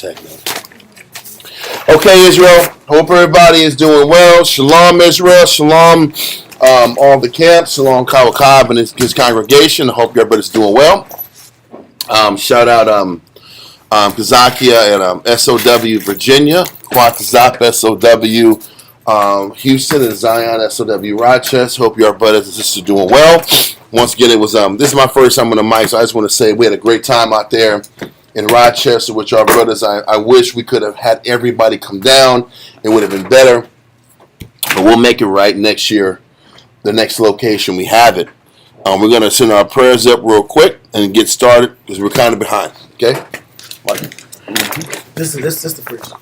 Okay, Israel. Hope everybody is doing well. Shalom, Israel. Shalom, all the camps. Shalom, Kawakab and his congregation. I hope everybody's doing well. Shout out Kazakia and SOW Virginia, Kwatazap SOW Houston, and Zion SOW Rochester. Hope your brothers and sisters are doing well. Once again, it was this is my first time on the mic, so I just want to say we had a great time out there in Rochester with our brothers. I wish we could have had everybody come down. It would have been better. But we'll make it right next year. The next location, we have it. We're going to send our prayers up real quick and get started because we're kind of behind. Okay? This is the first.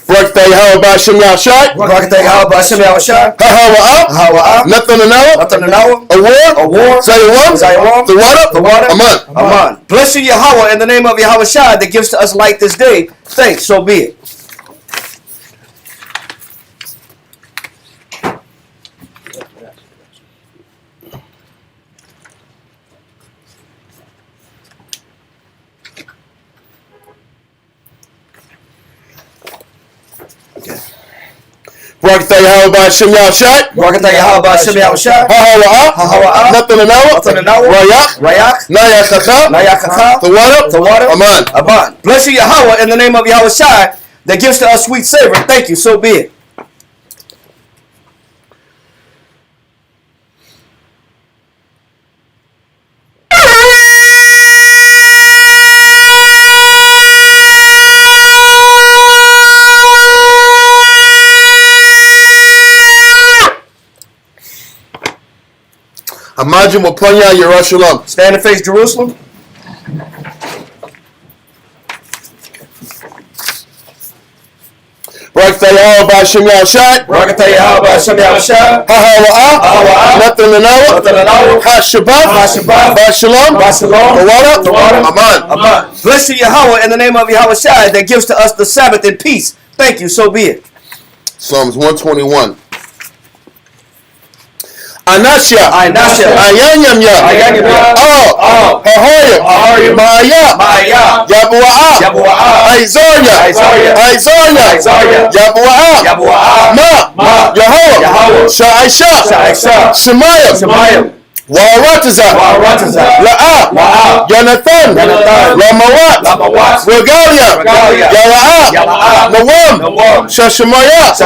Barakatah Yahweh B'Shem Yahushai. Barakatah Yahweh B'Shem Yahushai. Ha'awa'ah. Nothing to know. A war. Zayawam. The water. Aman. Bless you, Yahweh, in the name of Yahweh Shai that gives to us light this day. Thanks, so be it. Barakatah Yahweh B'Shem Yahushai. Barakatah Yahweh B'Shem Yahushai. Ha'awa'ah. Nothing to know. Rayak. Nayakacha. The water. Aman. Bless you, Yahweh, in the name of Yahweh Shai that gives to us sweet savor. Thank you, so be it. Amajim Waponya Yerushalayim. Stand and face Jerusalem. Barakatah Yahweh B'Shem Yahushai. Barakatah Yahweh B'Shem Yahushai. Ha'awa'ah. Nothing to know. Ha'shabbat. B'Shalom. The water. Aman. Bless you, Yahweh, in the name of Yahweh Shai that gives to us the Sabbath in peace. Thank you, so be it. Psalms 121. Anasya. Ayanyamya. Ahoya. Maya. Yabu'a. Aizoya. Yabu'a. Ma. Yehovah. Sha'aisha. Shemayim. Wa'arataza. La'a. Yonathan. Lamawat. Regalia. Yala'a. Nawam. Shashamaya.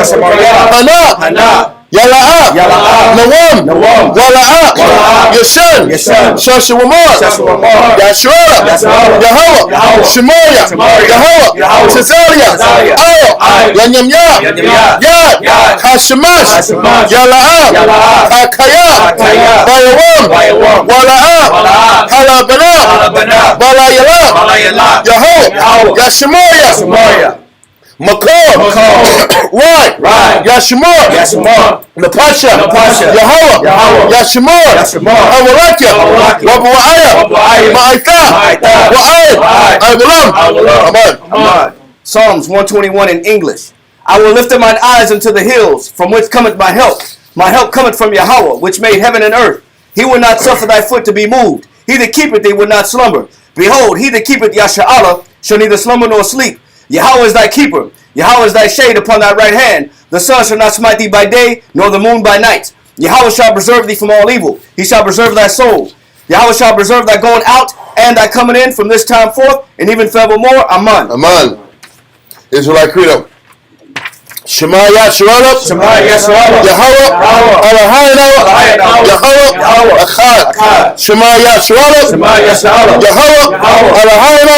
Hana. Yala'a. Nawam. Wala'a. Yashan. Shashawamar. Yashua. Yehovah. Shemoya. Yehovah. Tazalia. Al. Yanyamya. Yad. Hashemash. Yala'a. Hakaya. Bayawam. Wala'a. Halabana. Balayala. Yehovah. Yashemoya. Makor. Right. Yashimor. Napasha. Yehovah. Yashimor. Hawalakia. Wabu'aya. Ma'aika. Wa'ay. Amen. Psalms 121 in English. I will lift up mine eyes unto the hills, from which cometh my help. My help cometh from Yahweh, which made heaven and earth. He will not suffer thy foot to be moved. He that keepeth thee will not slumber. Behold, he that keepeth Yasha'Allah shall neither slumber nor sleep. Yahweh is thy keeper. Yahweh is thy shade upon thy right hand. The sun shall not smite thee by day, nor the moon by night. Yahweh shall preserve thee from all evil. He shall preserve thy soul. Yahweh shall preserve thy going out and thy coming in from this time forth, and even forevermore. Amen. Israelite Credo. Shema Yasharallah. Yahweh. Eloheinu. Yahweh. Echad. Shema Yasharallah. Yahweh. Eloheinu.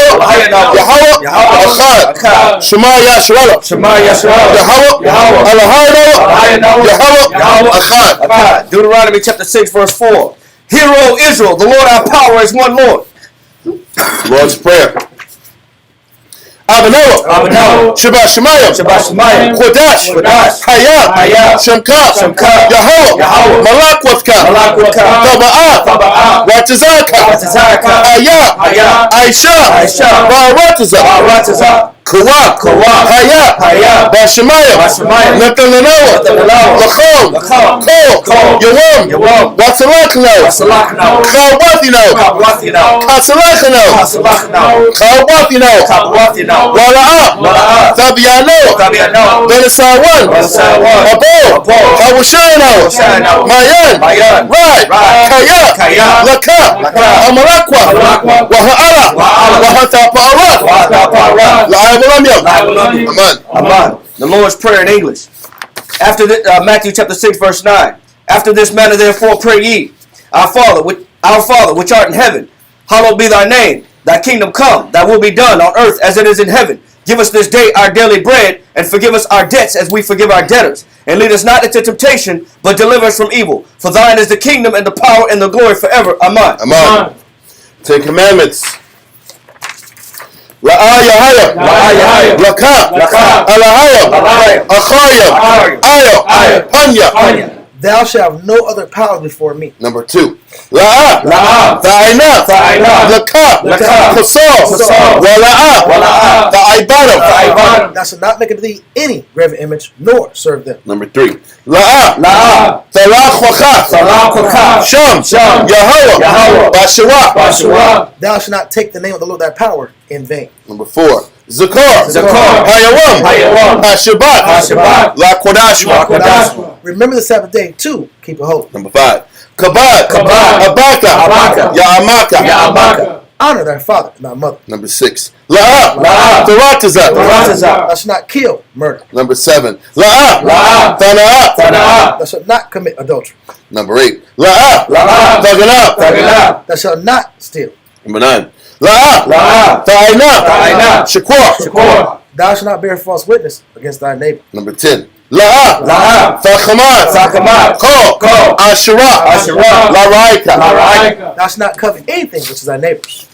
Yahweh. Echad. Shema Yasharallah. Yahweh. Eloheinu. Yahweh. Echad. Deuteronomy chapter 6 verse 4. Hear, O Israel, the Lord our power is one Lord. Lord's Prayer. Abanoah. Shabbat Shemayim. Chodesh. Hayah. Shemka. Yehovah. Malak Wafka. Taba'ah. Ratazaka. Ayah. Aisha. Ba'arataza. Kawak, Hayat, Bashemaya, Menelaus, Lachon, Kol, Yawam, Watsalachno, Kawatino, Katsalachno, Kawatino, Wala'ah, Tabiano, Benesawan, Abo, Kawashano, Mayan, Rai, Kaya, Laka, Amalakwa, Waha'ala, Wahatapa'ala, Amen. The Lord's Prayer in English. After Matthew chapter 6 verse 9. After this manner therefore pray ye, our Father which art in heaven, hallowed be thy name. Thy kingdom come, thy will be done on earth as it is in heaven. Give us this day our daily bread, and forgive us our debts as we forgive our debtors. And lead us not into temptation, but deliver us from evil. For thine is the kingdom and the power and the glory forever. Amen. Amen. 10 Commandments. La'ayahaya, Laka, Alahaya, Achaya, Panya. Thou shalt have no other power before me. Number 2. La'ah, Ta'ina, Laka, Kasal, Wala'ah, Ta'ibadam. Thou shalt not make unto thee any graven image, nor serve them. Number 3. La'ah, Talachwacha, Sham, Yahweh, Bashawa. Thou shalt not take the name of the Lord thy power in vain. Number 4. Zakar, Hayawam, Hashabat, La Kodashma. Remember the Sabbath day to keep it holy. Number 5. Kabad, Abaka, Ya'amaka. Honor thy father and thy mother. Number 6. La'ah, Taratazat. Thou shalt not kill, murder. Number 7. La'ah, Tana'ah. Thou shalt not commit adultery. Number 8. La'ah, Taganah. Thou shalt not steal. Number 9. La'ah, Ta'ina, Shakur. Thou shalt not bear false witness against thy neighbor. Number 10. La'ah, Takamat, Ko, Ashara, Laraika. Thou shalt not covet anything which is thy neighbor's.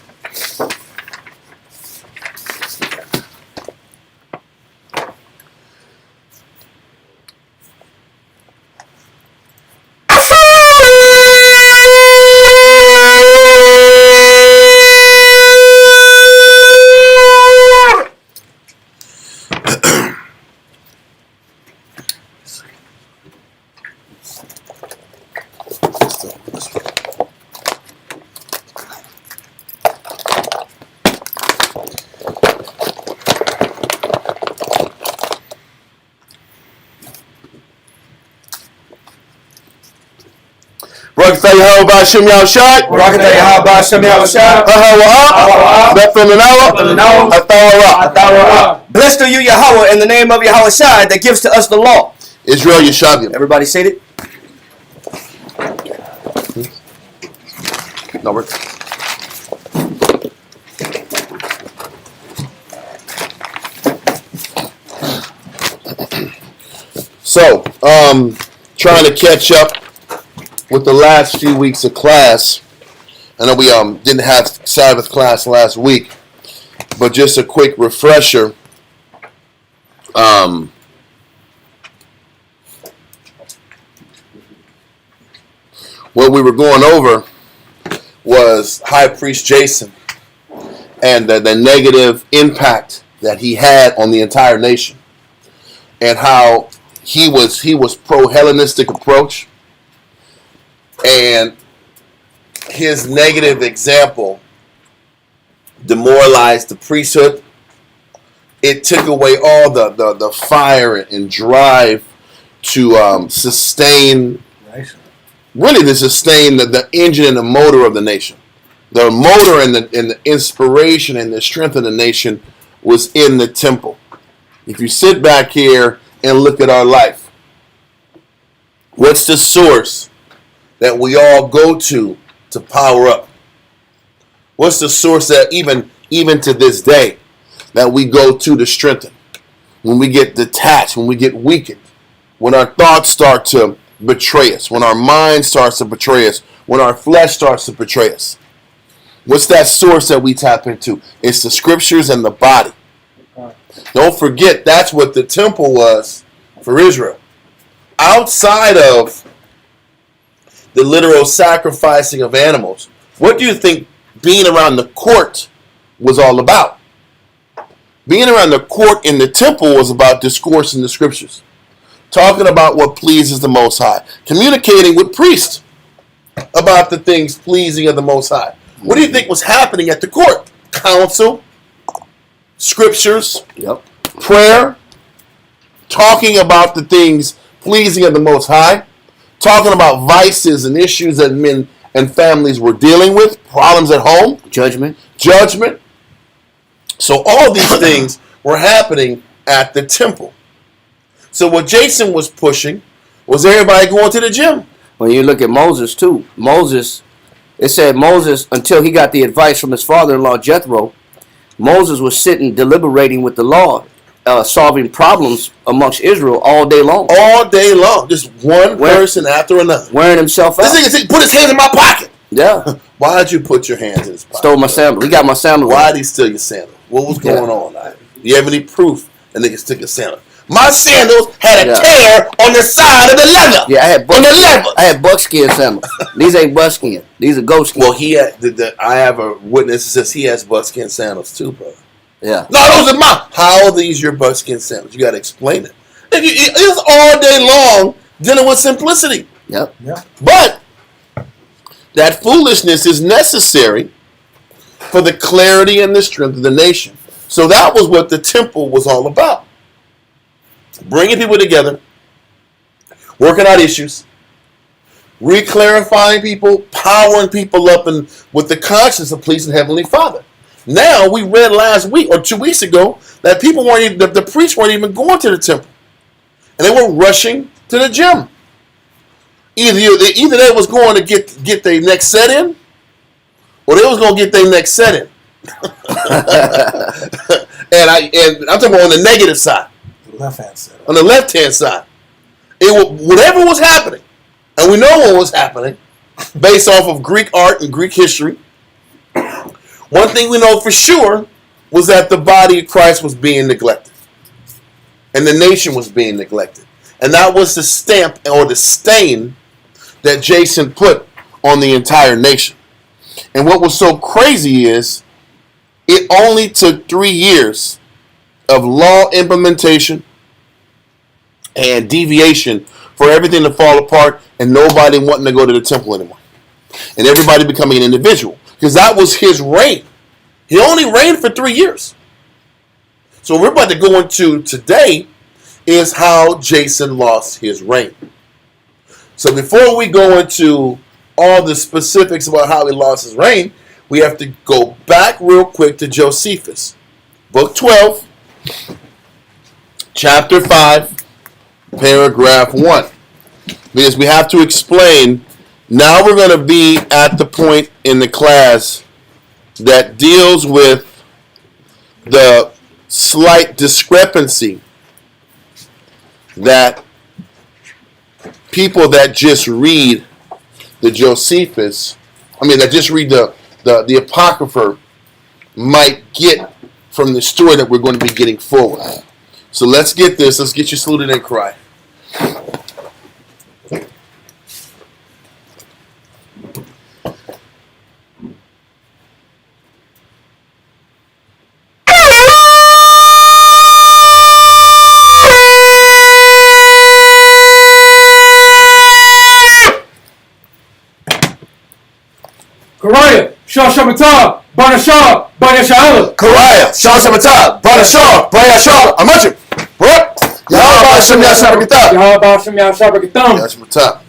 Barakatah Yahweh Ba'Shem Yahushai. Barakatah Yahweh Ba'Shem Yahushai. Ahawa'ah. Menelaus. Atawara. Blessed are you, Yahweh, in the name of Yahweh Shai that gives to us the law. Israel Yeshavim. Everybody say it. No, we're... So, trying to catch up with the last few weeks of class. I know we didn't have Sabbath class last week, but just a quick refresher. What we were going over was High Priest Jason and the negative impact that he had on the entire nation, and how he was pro-Hellenistic approach, and his negative example demoralized the priesthood. It took away all the fire and drive to sustain, really to sustain the engine and the motor of the nation. The motor and the inspiration and the strength of the nation was in the temple. If you sit back here and look at our life, what's the source that we all go to power up? What's the source that even to this day that we go to strengthen? When we get detached, when we get weakened, when our thoughts start to betray us, when our mind starts to betray us, when our flesh starts to betray us. What's that source that we tap into? It's the scriptures and the body. Don't forget, that's what the temple was for Israel. Outside of the literal sacrificing of animals, what do you think being around the court was all about? Being around the court in the temple was about discoursing the scriptures, talking about what pleases the Most High, communicating with priests about the things pleasing of the Most High. What do you think was happening at the court? Counsel, scriptures, prayer, talking about the things pleasing of the Most High, talking about vices and issues that men and families were dealing with, problems at home, Judgment. So all these things were happening at the temple. So what Jason was pushing was everybody going to the gym. When you look at Moses too, it said Moses, until he got the advice from his father-in-law Jethro, Moses was sitting deliberating with the Lord, solving problems amongst Israel all day long. All day long. Just one person after another. Wearing himself out. This nigga put his hands in my pocket. Yeah. Why'd you put your hands in his pocket? Stole my sandal. He got my sandal. Why'd he steal your sandal? What was going on? Do you have any proof that nigga took your sandal? My sandals had a tear on the side of the leather. Yeah, I had buckskin sandals. These ain't buckskin. These are goat skin. Well, he had. I have a witness that says he has buckskin sandals too, brother. Yeah. No, those are mine. How are these your buckskin sandals? You got to explain it. It's all day long dealing with simplicity. Yep. Yeah. But that foolishness is necessary for the clarity and the strength of the nation. So that was what the temple was all about. Bringing people together, working out issues, re-clarifying people, powering people up and with the conscience of pleasing Heavenly Father. Now, we read last week or 2 weeks ago that people weren't even, the priests weren't even going to the temple. And they were rushing to the gym. Either they was going to get their next set in, or they was going to get their next set in. and I'm talking about on the negative side. Left-hand side. On the left-hand side. Whatever was happening, and we know what was happening, based off of Greek art and Greek history, one thing we know for sure was that the body of Christ was being neglected. And the nation was being neglected. And that was the stamp or the stain that Jason put on the entire nation. And what was so crazy is it only took 3 years of law implementation and deviation for everything to fall apart and nobody wanting to go to the temple anymore. And everybody becoming an individual. Because that was his reign. He only reigned for 3 years. So what we're about to go into today is how Jason lost his reign. So before we go into all the specifics about how he lost his reign, we have to go back real quick to Josephus. Book 12, chapter 5, paragraph 1. Because we have to explain, now we're going to be at the point in the class that deals with the slight discrepancy that people that just read the Josephus, that just read the Apocrypha might get from the story that we're going to be getting forward. So let's get this. Let's get you saluted and cry. Karaya, Shah Shabbatah, Banashah, Banashah. Karaya, Shah Shabbatah, Banashah, Banashah. Amachim. What? Yahweh Hashem Yashabakitah. Yahweh Hashem Yashabakitah. Yashabakitah.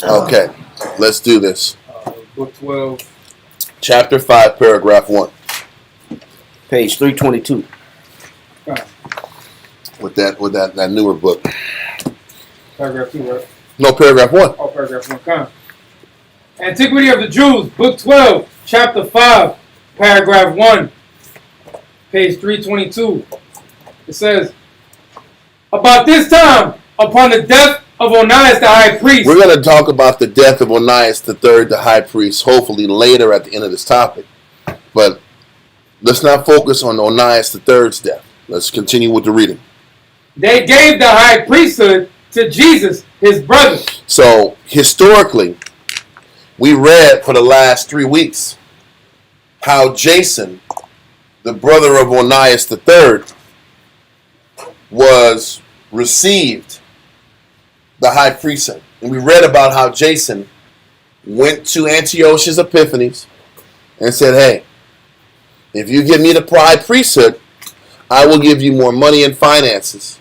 Okay, let's do this. Book 12. Chapter 5, paragraph 1. Page 322. With that newer book. Paragraph 2, right? No, paragraph 1. Oh, paragraph 1. Come. Antiquity of the Jews, Book 12, Chapter 5, Paragraph 1, page 322. It says, about this time, upon the death of Onias the high priest. We're going to talk about the death of Onias III, the high priest, hopefully later at the end of this topic. But let's not focus on Onias III's death. Let's continue with the reading. They gave the high priesthood to Jesus, his brother. So, historically, we read for the last 3 weeks how Jason, the brother of Onias III, was received the high priesthood. And we read about how Jason went to Antiochus Epiphanes and said, hey, if you give me the high priesthood, I will give you more money and finances.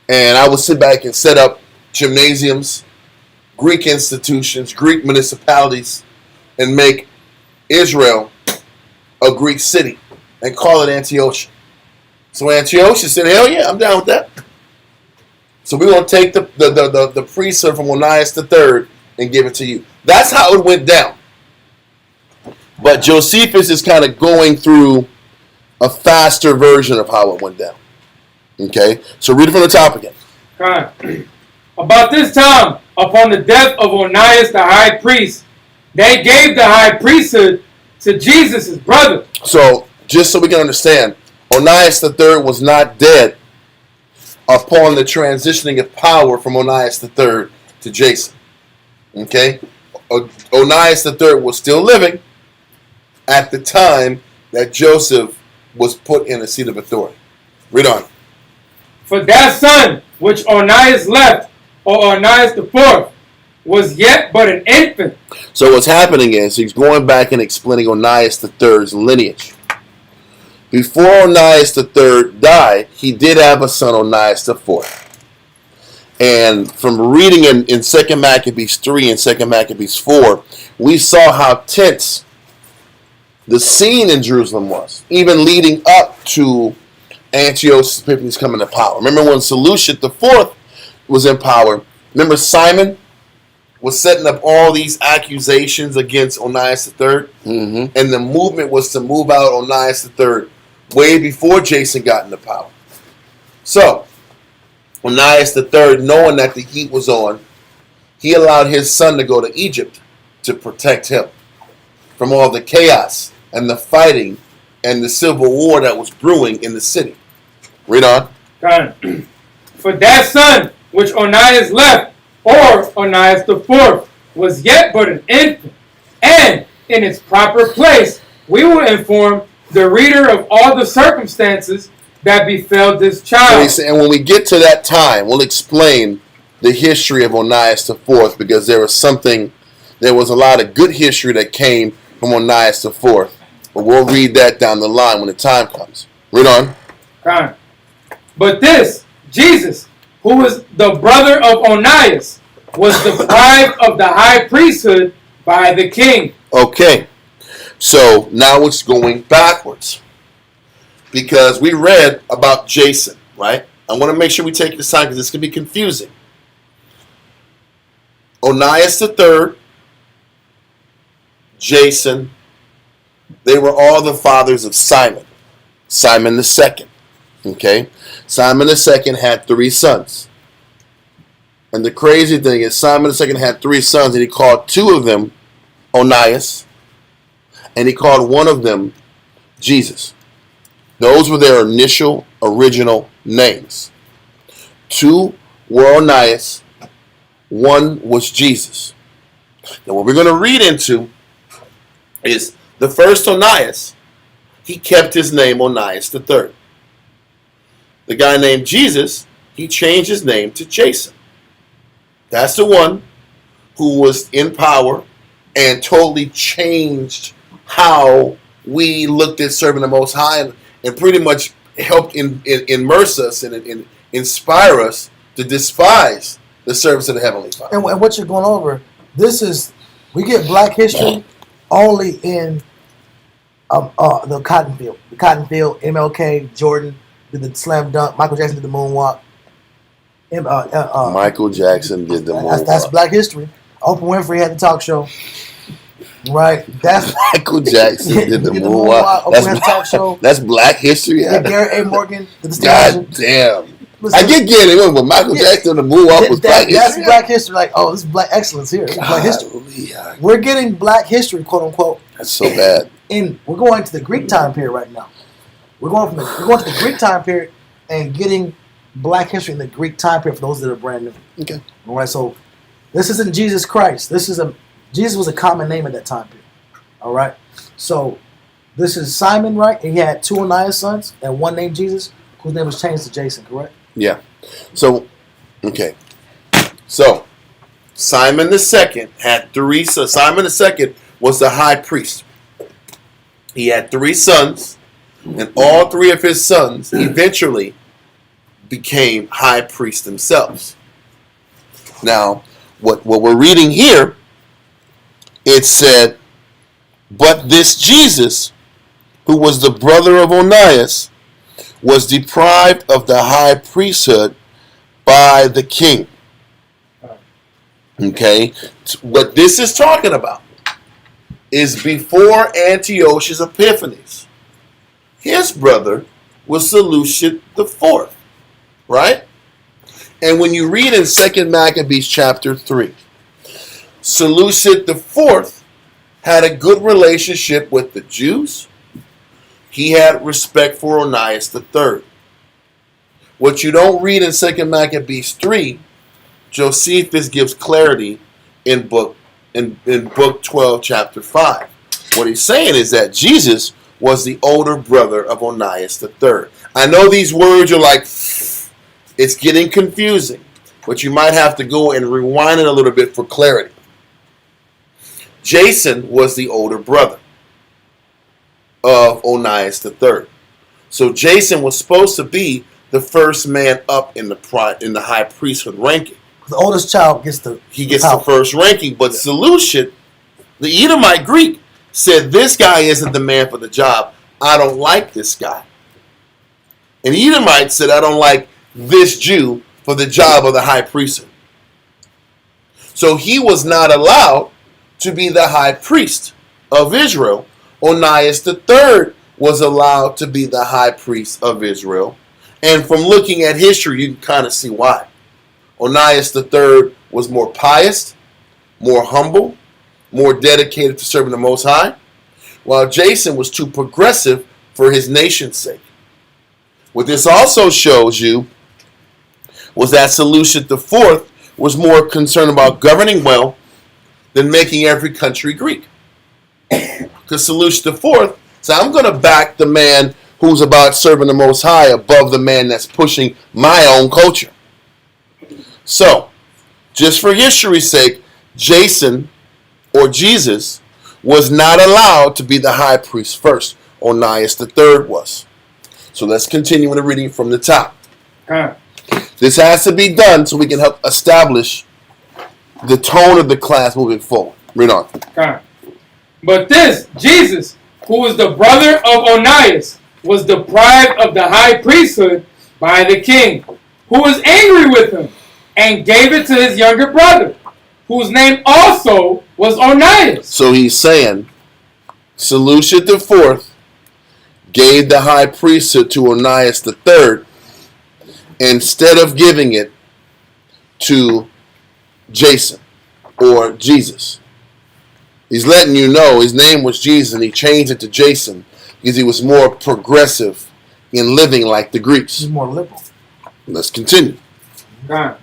And I will sit back and set up gymnasiums, Greek institutions, Greek municipalities, and make Israel a Greek city and call it Antiochia. So Antiochus said, hell yeah, I'm down with that. So we're going to take the priesthood from Onias III and give it to you. That's how it went down. But Josephus is kind of going through a faster version of how it went down. Okay? So read it from the top again. Right. About this time, upon the death of Onias the high priest, they gave the high priesthood to Jesus' brother. So, just so we can understand, Onias III was not dead upon the transitioning of power from Onias III to Jason. Okay? Onias III was still living at the time that Joseph was put in a seat of authority. Read on. For that son which Onias left, or Onias IV, was yet but an infant. So what's happening is he's going back and explaining Onias III's lineage. Before Onias III died, he did have a son, Onias IV. And from reading in 2 Maccabees 3 and 2 Maccabees 4, we saw how tense the scene in Jerusalem was, even leading up to Antiochus Epiphanes coming to power. Remember when Seleucus IV was in power? Remember Simon was setting up all these accusations against Onias III? Mm-hmm. And the movement was to move out Onias III way before Jason got into power. So, Onias III, knowing that the heat was on, he allowed his son to go to Egypt to protect him from all the chaos and the fighting and the civil war that was brewing in the city. Read on. For that son which Onias left, or Onias IV, was yet but an infant, and in its proper place we will inform the reader of all the circumstances that befell this child. And when we get to that time, we'll explain the history of Onias IV, because there was a lot of good history that came from Onias IV. But we'll read that down the line when the time comes. Read on. But this, Jesus, who was the brother of Onias, was deprived of the high priesthood by the king. Okay. So now it's going backwards. Because we read about Jason, right? I want to make sure we take this time because this can be confusing. Onias III, Jason, they were all the fathers of Simon. Simon II. Okay? Simon II had 3 sons. And the crazy thing is Simon II had 3 sons, and he called 2 of them Onias, and he called one of them Jesus. Those were their initial, original names. 2 were Onias, 1 was Jesus. Now what we're going to read into is the first Onias, he kept his name Onias III. The guy named Jesus, he changed his name to Jason. That's the one who was in power and totally changed how we looked at serving the Most High, and pretty much helped immerse us and inspire us to despise the service of the Heavenly Father. And what you're going over, we get Black history only in the cotton field. The cotton field, MLK, Jordan did the slam dunk, Michael Jackson did the moonwalk. Michael Jackson did the moonwalk. That's Black history. Oprah Winfrey had the talk show. Right, that's Michael Jackson did the moonwalk. Oprah had the talk show. That's Black history. Yeah, Garrett A. Morgan did the God damn. I get it, but Michael Jackson the moonwalk was Black history. That's Black history. Like, this is Black excellence here. This is Black history. We're getting Black history, quote unquote. That's so bad. And we're going to the Greek time period right now. We're going to the Greek time period and getting Black history in the Greek time period for those that are brand new. Okay. All right. So this isn't Jesus Christ. Jesus was a common name at that time period. All right. So this is Simon, right? And he had two Onias sons and one named Jesus, whose name was changed to Jason, correct? Yeah. So, okay. So, Simon the second had three sons. Simon the second was the high priest. He had three sons, and all three of his sons eventually became high priests themselves. Now, what we're reading here, it said, but this Jesus, who was the brother of Onias, was deprived of the high priesthood by the king. Okay? What this is talking about is before Antiochus Epiphanes. His brother was Seleucus the fourth. Right? And when you read in 2 Maccabees chapter 3, Seleucus the fourth had a good relationship with the Jews. He had respect for Onias the third. What you don't read in 2 Maccabees 3, Josephus gives clarity in book 12, chapter 5. What he's saying is that Jesus was the older brother of Onias the third. I know these words are like, it's getting confusing, but you might have to go and rewind it a little bit for clarity. Jason was the older brother of Onias III. So Jason was supposed to be the first man up in the high priesthood ranking. The oldest child gets the first ranking, but Seleucus, the Edomite Greek, said this guy isn't the man for the job. I don't like this guy. And Edomite said, I don't like this Jew for the job of the high priesthood. So he was not allowed to be the high priest of Israel. Onias III was allowed to be the high priest of Israel. And from looking at history, you can kind of see why. Onias III was more pious, more humble, more dedicated to serving the Most High, while Jason was too progressive for his nation's sake. What this also shows you was that Seleucus IV was more concerned about governing well than making every country Greek. Because Seleucus IV said, I'm going to back the man who's about serving the Most High above the man that's pushing my own culture. So, just for history's sake, Jason, or Jesus, was not allowed to be the high priest first. Onias III was. So let's continue with the reading from the top. This has to be done so we can help establish the tone of the class moving forward. Read on. But this Jesus, who was the brother of Onias, was deprived of the high priesthood by the king, who was angry with him and gave it to his younger brother, whose name also was Onias. So he's saying Seleucus IV gave the high priesthood to Onias III instead of giving it to Jason or Jesus. He's letting you know his name was Jesus and he changed it to Jason because he was more progressive in living like the Greeks. He's more liberal. Let's continue. Who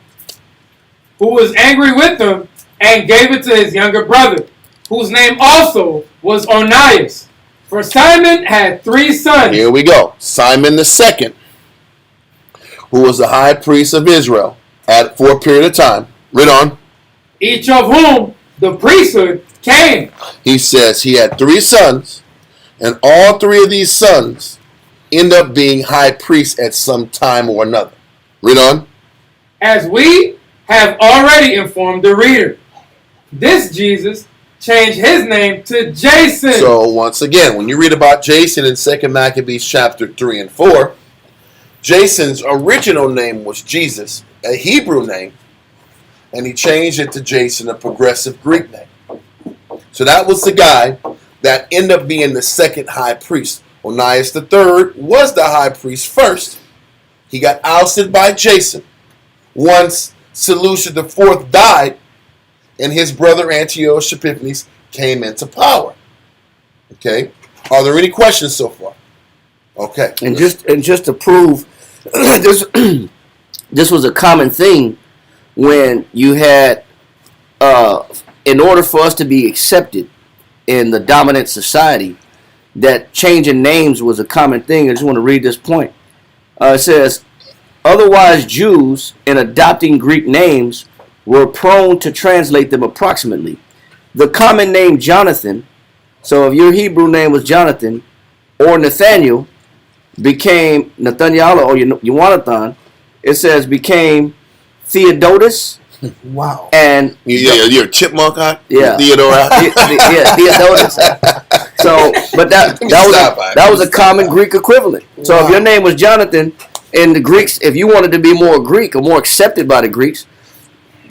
was angry with him and gave it to his younger brother, whose name also was Onias. For Simon had three sons. Here we go. Simon the second, who was the high priest of Israel for a period of time. Read on. Each of whom the priesthood came. He says he had three sons, and all three of these sons end up being high priests at some time or another. Read on. As we have already informed the reader, this Jesus changed his name to Jason. So once again, when you read about Jason in 2 Maccabees chapter 3 and 4, Jason's original name was Jesus, a Hebrew name, and he changed it to Jason, a progressive Greek name. So that was the guy that ended up being the second high priest. Onias III was the high priest first. He got ousted by Jason once Seleucus IV died and his brother Antiochus Epiphanes came into power. Okay? Are there any questions so far? Okay. And just to prove this this was a common thing when you had in order for us to be accepted in the dominant society, that changing names was a common thing. I just want to read this point. It says, otherwise Jews, in adopting Greek names, were prone to translate them approximately. The common name Jonathan, so if your Hebrew name was Jonathan, or Nathaniel, became Nathaniel or Jonathan, it says became Theodotus. Wow. And you're a chipmunk, huh? yeah, Theodore. yeah, Theodotus. So, but that was a common Greek equivalent. So Wow. if your name was Jonathan, in the Greeks, if you wanted to be more Greek or more accepted by the Greeks,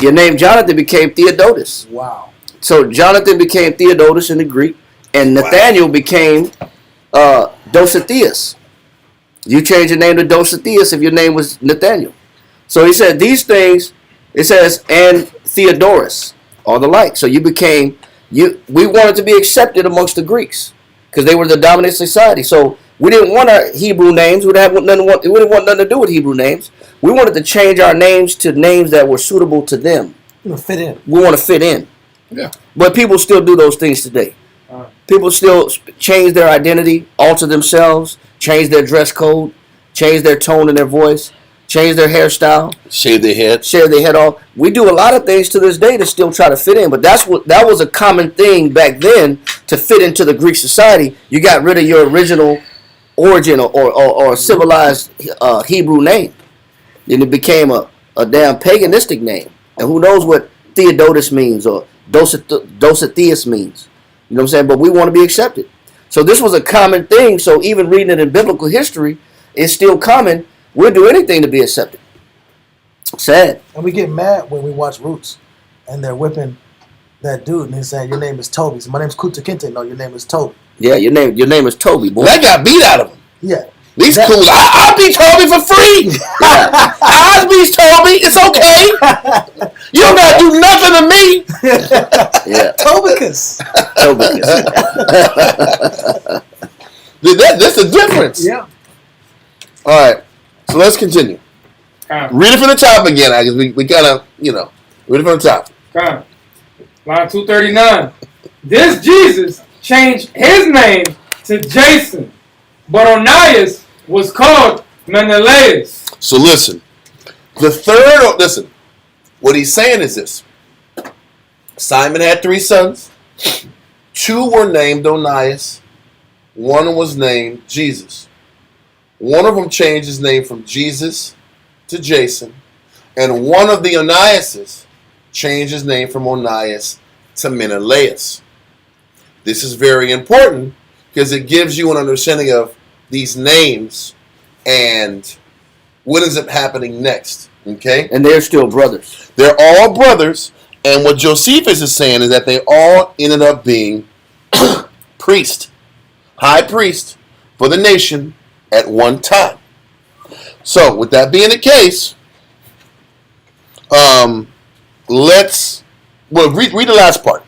your name Jonathan became Theodotus. Wow. So Jonathan became Theodotus in the Greek, and Nathaniel became Dositheus. You change your name to Dositheus if your name was Nathaniel. So he said these things, it says, and Theodorus, or the like. So you became, we wanted to be accepted amongst the Greeks because they were the dominant society. So we didn't want our Hebrew names. We didn't want nothing to do with Hebrew names. We wanted to change our names to names that were suitable to them. You know, fit in. We want to fit in. Yeah. But people still do those things today. People still change their identity, alter themselves, change their dress code, change their tone in their voice, change their hairstyle, Shave their head. shave their head off. We do a lot of things to this day to still try to fit in, but that was a common thing back then to fit into the Greek society. You got rid of your original origin or civilized Hebrew name, and it became a damn paganistic name. And who knows what Theodotus means or Dositheus means. You know what I'm saying? But we want to be accepted. So this was a common thing. So even reading it in biblical history, it's still common. We'll do anything to be accepted. Sad. And we get mad when we watch Roots and they're whipping that dude and he's saying, your name is Toby. So my name's Kuta Kinte. No, your name is Toby. Yeah, your name is Toby, boy. That got beat out of him. Yeah. These cool. I'll be Toby for free. I'll be Toby. It's okay. You don't got to do nothing to me. Yeah. Tobicus. Toby. That's the difference. Yeah. All right. So let's continue. Read it from the top again, because we gotta, read it from the top. Line 239. This Jesus changed his name to Jason, but Onias was called Menelaus. So listen. What he's saying is this. Simon had 3 sons. 2 were named Onias. 1 was named Jesus. One of them changed his name from Jesus to Jason. And one of the Oniases changed his name from Onias to Menelaus. This is very important because it gives you an understanding of these names and what ends up happening next. Okay? And they're still brothers. They're all brothers. And what Josephus is saying is that they all ended up being priest, high priest for the nation at one time. So, with that being the case, read the last part.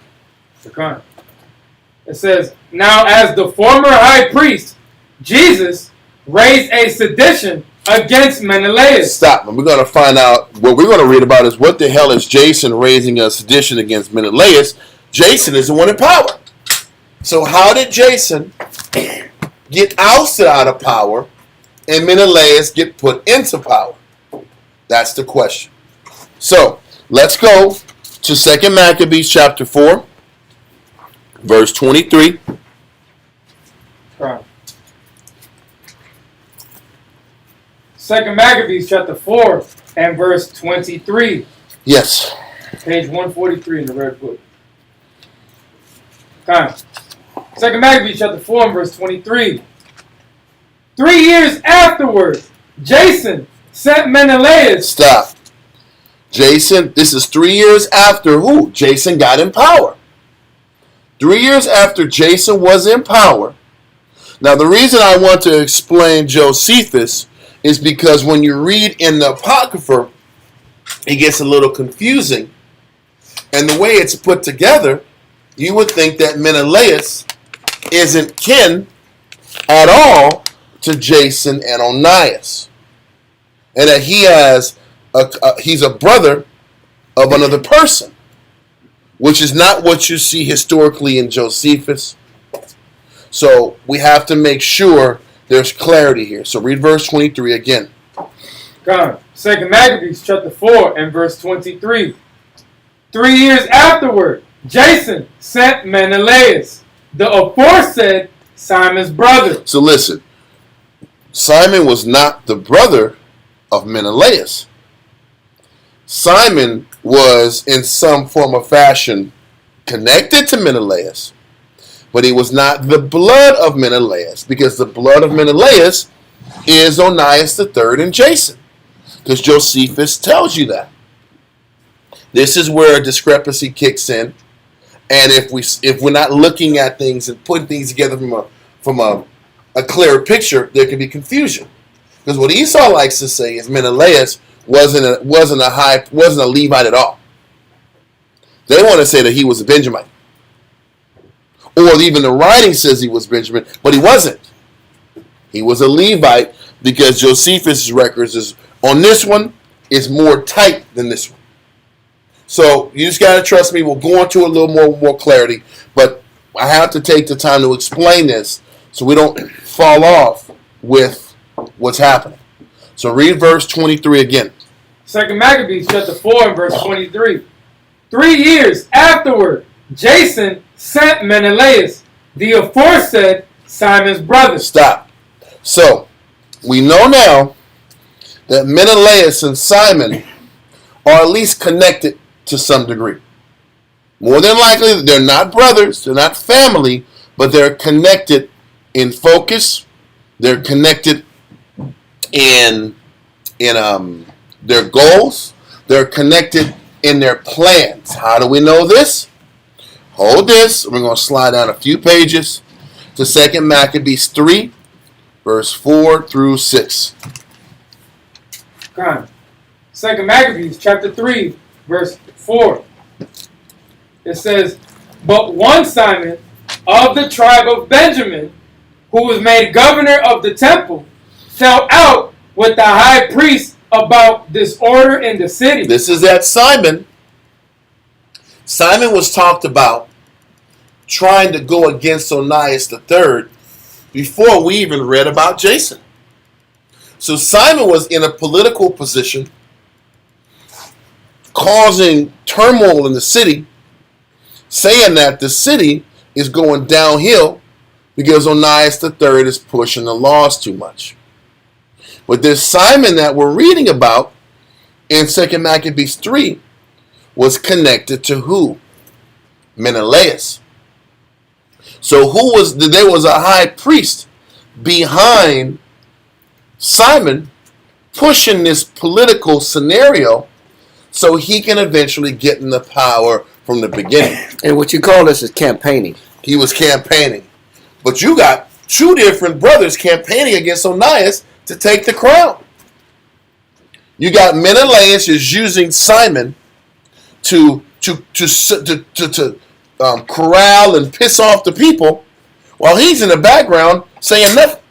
It says, now as the former high priest, Jesus raised a sedition against Menelaus. Stop. And we're going to find out, what we're going to read about is what the hell is Jason raising a sedition against Menelaus. Jason is the one in power. So how did Jason get ousted out of power and Menelaus get put into power? That's the question. So let's go to 2 Maccabees chapter 4, verse 23. Right. 2 Maccabees chapter 4 and verse 23. Yes. Page 143 in the Red Book. Okay. 2 Maccabees chapter 4 and verse 23. 3 years afterwards, Jason sent Menelaus. Stop. Jason, this is 3 years after who? Jason got in power. 3 years after Jason was in power. Now, the reason I want to explain Josephus is because when you read in the Apocrypha, it gets a little confusing. And the way it's put together, you would think that Menelaus isn't kin at all to Jason and Onias. And that he has he's a brother of another person. which is not what you see historically in Josephus. So we have to make sure there's clarity here. So read verse 23 again. God. 2 Maccabees chapter 4 and verse 23. 3 years afterward, Jason sent Menelaus, the aforesaid Simon's brother. So listen, Simon was not the brother of Menelaus. Simon was in some form or fashion connected to Menelaus, but he was not the blood of Menelaus, because the blood of Menelaus is Onias III and Jason, because Josephus tells you that. This is where a discrepancy kicks in, and if we're not looking at things and putting things together from a clearer picture, there can be confusion. Because what Esau likes to say is Menelaus wasn't a Levite at all. They want to say that he was a Benjamite, or even the writing says he was Benjamin, but he wasn't. He was a Levite, because Josephus' records is on this one is more tight than this one. So you just gotta trust me. We'll go into a little more clarity, but I have to take the time to explain this so we don't fall off with what's happening. So read verse 23 again. 2 Maccabees chapter 4 and verse 23. 3 years afterward, Jason sent Menelaus, the aforesaid Simon's brother. Stop. So we know now that Menelaus and Simon are at least connected to some degree. More than likely, they're not brothers, they're not family, but they're connected in focus. They're connected in their goals. They're connected in their plans. How do we know this? Hold this. We're going to slide down a few pages to 2 Maccabees 3, verse 4 through 6. God. 2 Maccabees chapter 3, verse 4. It says, "But one Simon of the tribe of Benjamin, who was made governor of the temple, fell out with the high priest about disorder in the city." This is that Simon. Simon was talked about trying to go against Onias III before we even read about Jason. So Simon was in a political position, causing turmoil in the city, saying that the city is going downhill because Onias III is pushing the laws too much. But this Simon that we're reading about in 2 Maccabees 3 was connected to who? Menelaus. So there was a high priest behind Simon pushing this political scenario so he can eventually get in the power from the beginning. And what you call this is campaigning. He was campaigning. But you got two different brothers campaigning against Onias to take the crown. You got Menelaus is using Simon to corral and piss off the people, while he's in the background saying nothing.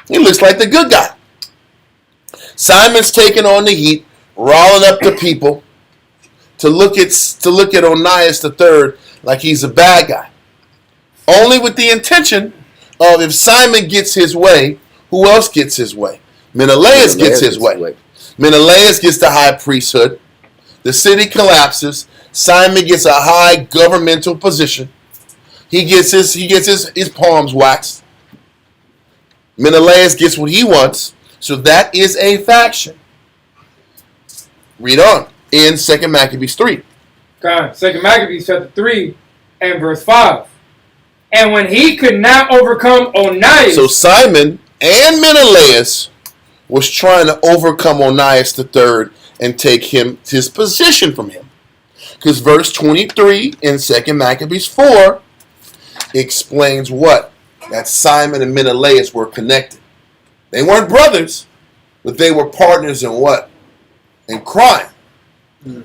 He looks like the good guy. Simon's taking on the heat, riling up the people to look at Onias III like he's a bad guy, only with the intention of, if Simon gets his way, who else gets his way? Menelaus gets his way. Menelaus gets the high priesthood. The city collapses. Simon gets a high governmental position. He gets his palms waxed. Menelaus gets what he wants. So that is a faction. Read on in 2 Maccabees 3. God. 2 Maccabees chapter 3 and verse 5. "And when he could not overcome Onias..." So Simon and Menelaus was trying to overcome Onias III and take his position from him. Because verse 23 in 2 Maccabees 4 explains what? That Simon and Menelaus were connected. They weren't brothers, but they were partners in what? In crime.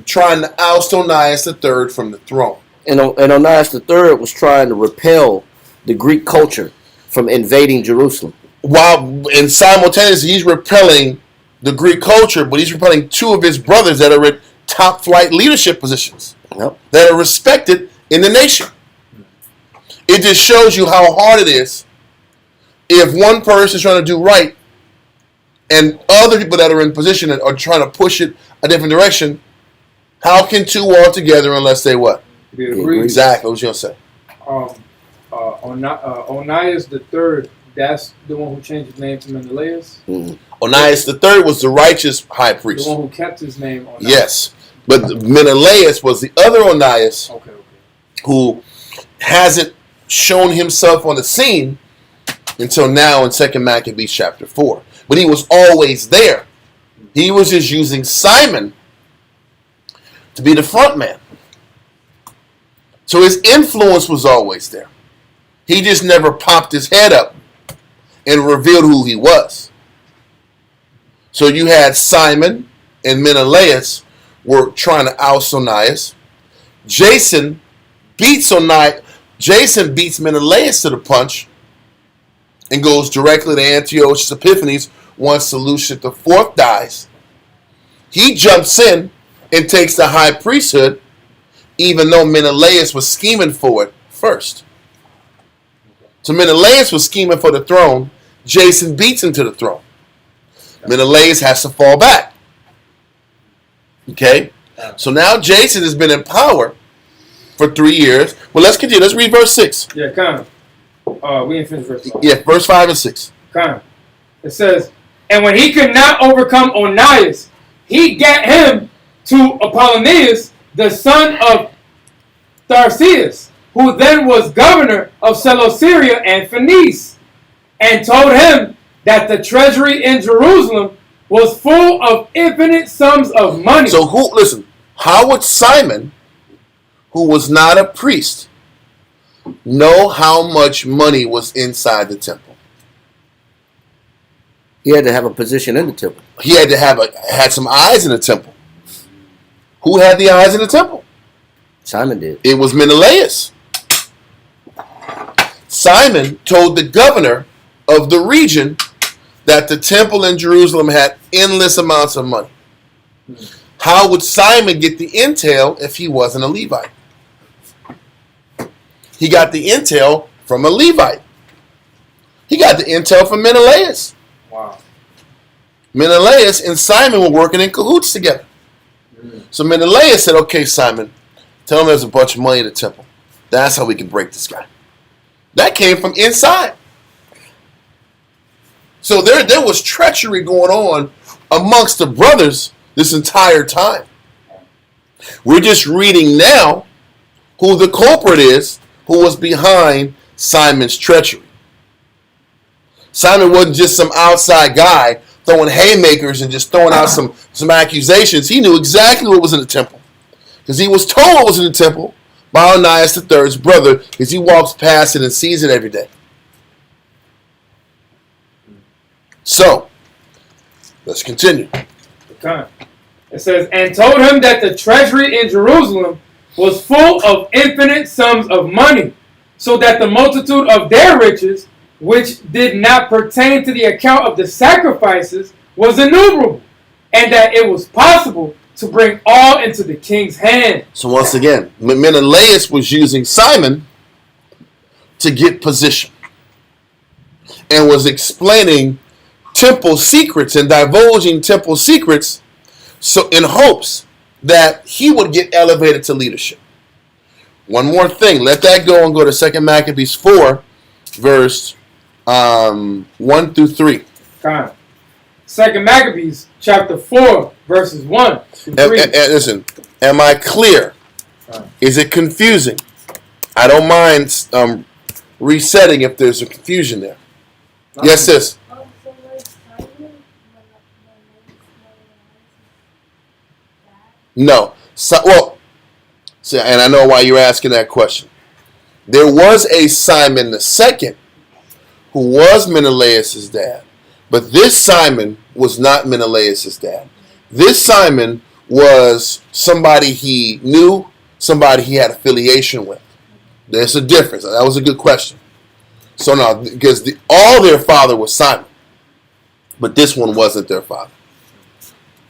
Trying to oust Onias III from the throne. And Onias III was trying to repel the Greek culture from invading Jerusalem. And simultaneously he's repelling the Greek culture, but he's repelling two of his brothers that are in top flight leadership positions. Yep. that are respected in the nation. It just shows you how hard it is if one person is trying to do right and other people that are in position are trying to push it a different direction. How can two walk together unless they what? We agree. Exactly. What was you going to say? Onias the third. That's the one who changed his name to Menelaus. Onias the third was the righteous high The priest. one who kept his name. Onias. Yes. But Menelaus was the other Onias Okay. who hasn't shown himself on the scene until now in 2 Maccabees chapter 4. But he was always there. He was just using Simon to be the front man. So his influence was always there. He just never popped his head up and revealed who he was. So you had Simon and Menelaus were trying to oust Onias. Jason beats Menelaus to the punch and goes directly to Antiochus Epiphanes once Seleucus IV dies. He jumps in and takes the high priesthood, even though Menelaus was scheming for it first. So Menelaus was scheming for the throne. Jason beats him to the throne. Menelaus has to fall back. Okay? So now Jason has been in power for 3 years. Well, let's continue. Let's read verse 6. Yeah, kind of. We didn't finish verse 5. Yeah, verse 5 and 6. Kind of. It says, and when he could not overcome Onias, he gat him to Apollonius, the son of Tharseus, who then was governor of Seleucia and Phoenice, and told him that the treasury in Jerusalem was full of infinite sums of money. So how would Simon, who was not a priest, know how much money was inside the temple? He had to have a position in the temple. He had to had some eyes in the temple. Who had the eyes in the temple? Simon did. It was Menelaus. Simon told the governor of the region that the temple in Jerusalem had endless amounts of money. How would Simon get the intel if he wasn't a Levite? He got the intel from a Levite. He got the intel from Menelaus. Wow. Menelaus and Simon were working in cahoots together. So Menelaus said, okay, Simon, tell him there's a bunch of money in the temple. That's how we can break this guy. That came from inside. So there was treachery going on amongst the brothers this entire time. We're just reading now who the culprit is who was behind Simon's treachery. Simon wasn't just some outside guy throwing haymakers and just throwing out some accusations. He knew exactly what was in the temple. Because he was told what was in the temple by Onias III's brother, because he walks past it and sees it every day. So, let's continue. It says, and told him that the treasury in Jerusalem was full of infinite sums of money, so that the multitude of their riches, which did not pertain to the account of the sacrifices, was innumerable, and that it was possible to bring all into the king's hand. So once again, Menelaus was using Simon to get position and was explaining temple secrets and divulging temple secrets so in hopes that he would get elevated to leadership. One more thing. Let that go and go to 2 Maccabees 4, verse 1 through 3. Kind. 2 Maccabees chapter 4, verses 1 through 3. Listen, am I clear? Is it confusing? I don't mind resetting if there's a confusion there. Yes, sis. No. See, and I know why you're asking that question. There was a Simon II who was Menelaus' dad. But this Simon was not Menelaus' dad. This Simon was somebody he knew, somebody he had affiliation with. There's a difference. That was a good question. So now, because all their father was Simon, but this one wasn't their father.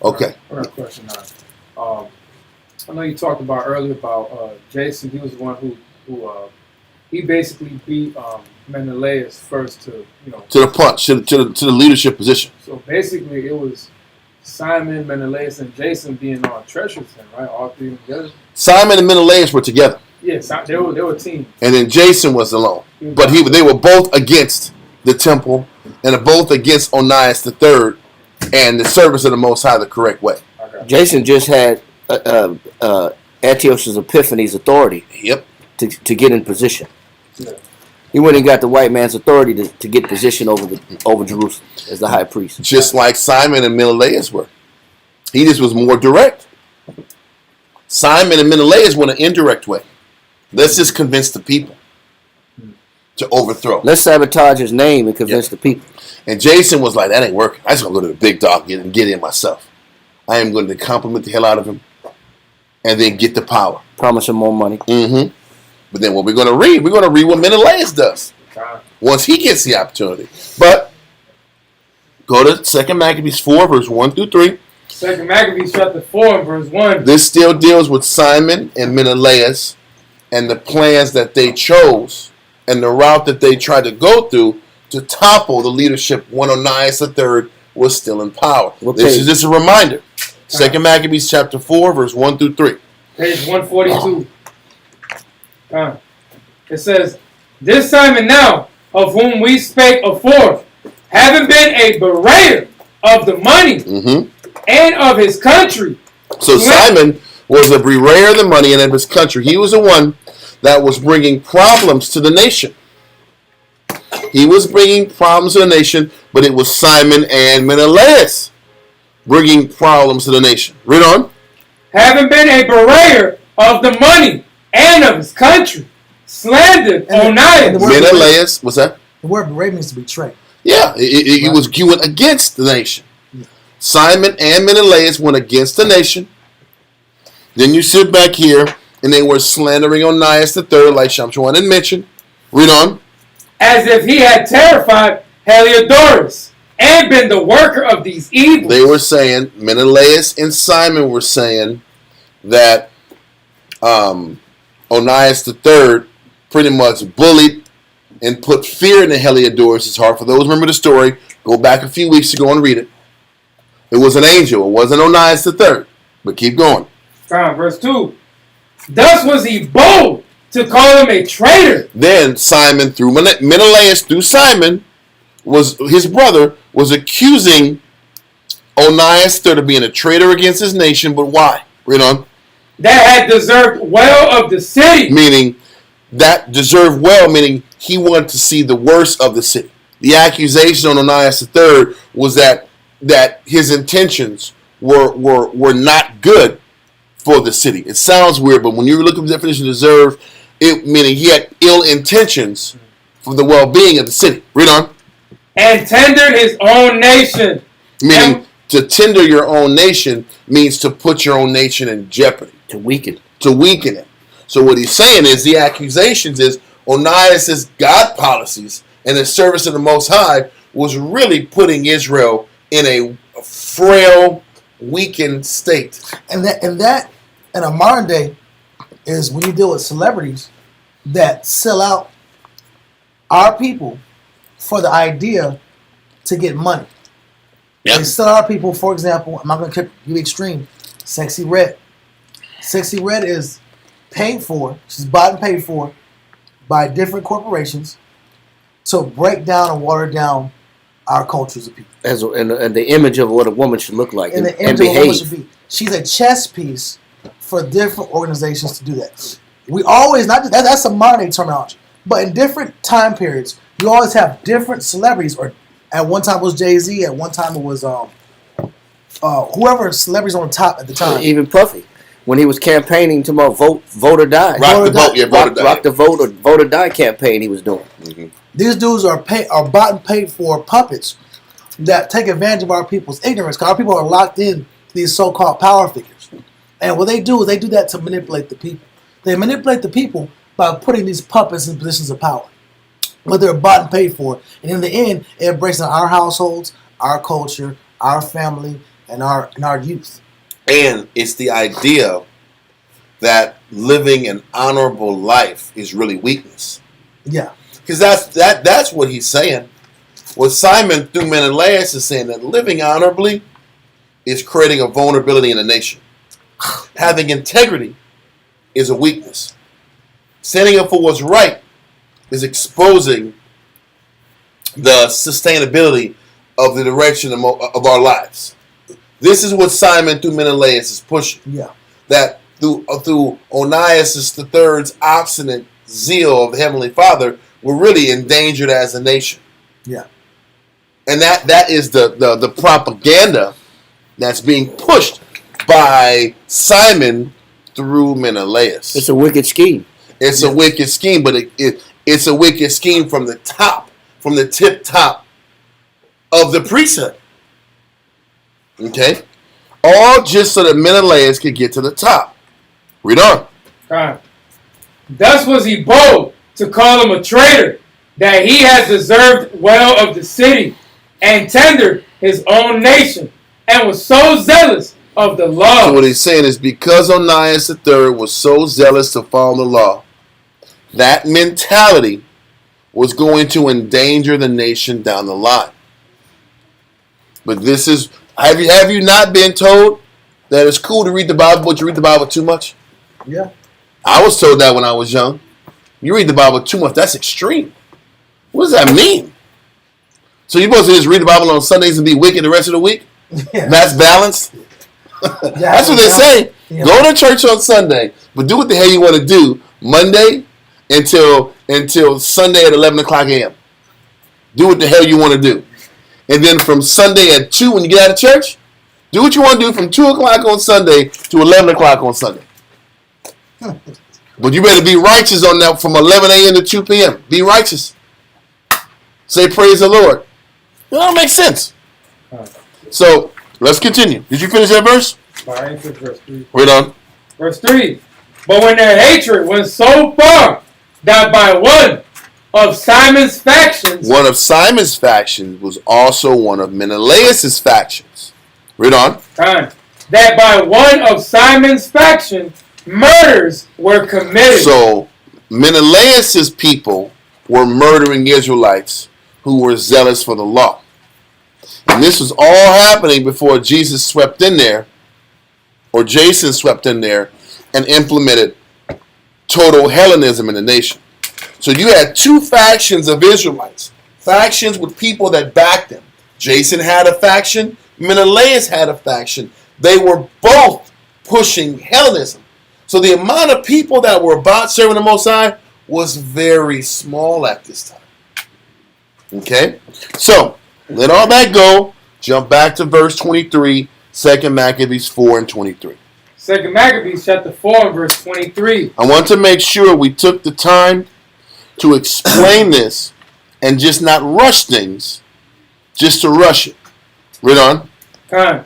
Okay. I got a question now. I know you talked about earlier about Jason. He was the one who he basically beat Menelaus first to To the punch, to the leadership position. So basically, it was Simon, Menelaus, and Jason being on treasures, then, right? All three together. Simon and Menelaus were together. Yes, they were a team. And then Jason was alone. But they were both against the temple and both against Onias III and the service of the Most High the correct way. Okay. Jason just had Antiochus Epiphanes' authority Yep. to get in position. Yeah. He went and got the white man's authority to get position over Jerusalem as the high priest. Just like Simon and Menelaus were. He just was more direct. Simon and Menelaus went an indirect way. Let's just convince the people to overthrow. Let's sabotage his name and convince the people. And Jason was like, that ain't working. I just going to go to the big dog and get in myself. I am going to compliment the hell out of him and then get the power. Promise him more money. Mm-hmm. But then what we're going to read what Menelaus does once he gets the opportunity. But go to 2 Maccabees 4, verse 1 through 3. 2 Maccabees chapter 4, verse 1. This still deals with Simon and Menelaus and the plans that they chose and the route that they tried to go through to topple the leadership when Onias III was still in power. This is just a reminder. 2 Maccabees chapter 4, verse 1 through 3. Page 142. It says, this Simon now, of whom we spake afore, having been a betrayer of the money and of his country. So Simon was a betrayer of the money and of his country. He was the one that was bringing problems to the nation. He was bringing problems to the nation, but it was Simon and Menelaus bringing problems to the nation. Read on. Having been a betrayer of the money and of his country, slandered Onias. Menelaus, what's that? The word betray means to betray. Yeah, he went against the nation. Simon and Menelaus went against the nation. Then you sit back here, and they were slandering Onias III, like Shamshuan had mentioned. Read on. As if he had terrified Heliodorus and been the worker of these evils. They were saying, Menelaus and Simon were saying that Onias III pretty much bullied and put fear in the Heliodorus' heart. For those who remember the story, go back a few weeks ago and read it. It was an angel. It wasn't Onias III. But keep going. Verse 2. Thus was he bold to call him a traitor. Then Simon, through Menelaus, through Simon, his brother, was accusing Onias III of being a traitor against his nation. But why? Read on. That had deserved well of the city. Meaning, that deserved well, meaning he wanted to see the worst of the city. The accusation on Onias III was that his intentions were not good for the city. It sounds weird, but when you look at the definition of deserve, it meaning he had ill intentions for the well-being of the city. Read on. And tendered his own nation. Meaning, to tender your own nation means to put your own nation in jeopardy. To weaken. To weaken it. So what he's saying is the accusations is Onias' God policies and his service of the Most High was really putting Israel in a frail, weakened state. And that in a modern day is when you deal with celebrities that sell out our people for the idea to get money. Yep. They sell our people, for example, I'm not going to give extreme, Sexy Red. Sexy Red is paid for, she's bought and paid for by different corporations to break down and water down our cultures of people. And the image of what a woman should look like And the image of what a woman should be. She's a chess piece for different organizations to do that. We always, not just, that's a modern day terminology, but in different time periods, you always have different celebrities, or at one time it was Jay-Z, at one time it was whoever celebrities on top at the time. Even Puffy, when he was campaigning to vote or die. Rock the vote or die campaign he was doing. Mm-hmm. These dudes are bought and paid for puppets that take advantage of our people's ignorance, because our people are locked in to these so-called power figures. And what they do is they do that to manipulate the people. They manipulate the people by putting these puppets in positions of power. But they're bought and paid for. And in the end, it breaks down our households, our culture, our family, and our youth. And it's the idea that living an honorable life is really weakness. Yeah. Because that's what he's saying. What Simon through Menelaus is saying, that living honorably is creating a vulnerability in a nation. Having integrity is a weakness. Standing up for what's right is exposing the sustainability of the direction of our lives. This is what Simon through Menelaus is pushing. Yeah. That through Onias III's obstinate zeal of the Heavenly Father, we're really endangered as a nation. Yeah. And that is the propaganda that's being pushed by Simon through Menelaus. It's a wicked scheme. It's a wicked scheme, but it's a wicked scheme from the top, from the tip top of the priesthood. Okay? All just so that Menelaus could get to the top. Read on. God. Thus was he bold to call him a traitor, that he had deserved well of the city, and tendered his own nation, and was so zealous of the law. So what he's saying is, because Onias III was so zealous to follow the law, that mentality was going to endanger the nation down the line. But this is, have you not been told that it's cool to read the Bible, but you read the Bible too much? Yeah. I was told that when I was young. You read the Bible too much, that's extreme. What does that mean? So you're supposed to just read the Bible on Sundays and be wicked the rest of the week? Yeah. That's balanced? That's what they say. Yeah. Go to church on Sunday, but do what the hell you want to do Monday until Sunday at 11 o'clock a.m. Do what the hell you want to do. And then from Sunday at 2 when you get out of church, do what you want to do from 2 o'clock on Sunday to 11 o'clock on Sunday. But you better be righteous on that from 11 a.m. to 2 p.m. Be righteous. Say praise the Lord. That don't make sense. So, let's continue. Did you finish that verse? Verse 3. Read on. Verse 3. But when their hatred went so far that by one of Simon's factions... One of Simon's factions was also one of Menelaus' factions. Read on. That by one of Simon's factions, murders were committed. So, Menelaus' people were murdering Israelites who were zealous for the law. And this was all happening before Jesus swept in there, or Jason swept in there, and implemented total Hellenism in the nation. So you had two factions of Israelites, factions with people that backed them. Jason had a faction, Menelaus had a faction. They were both pushing Hellenism. So the amount of people that were about serving the Most High was very small at this time. Okay? So, let all that go. Jump back to verse 23, 2 Maccabees 4 and 23. 2 Maccabees chapter 4 and verse 23. I want to make sure we took the time to explain this and just not rush things, just to rush it. Read on.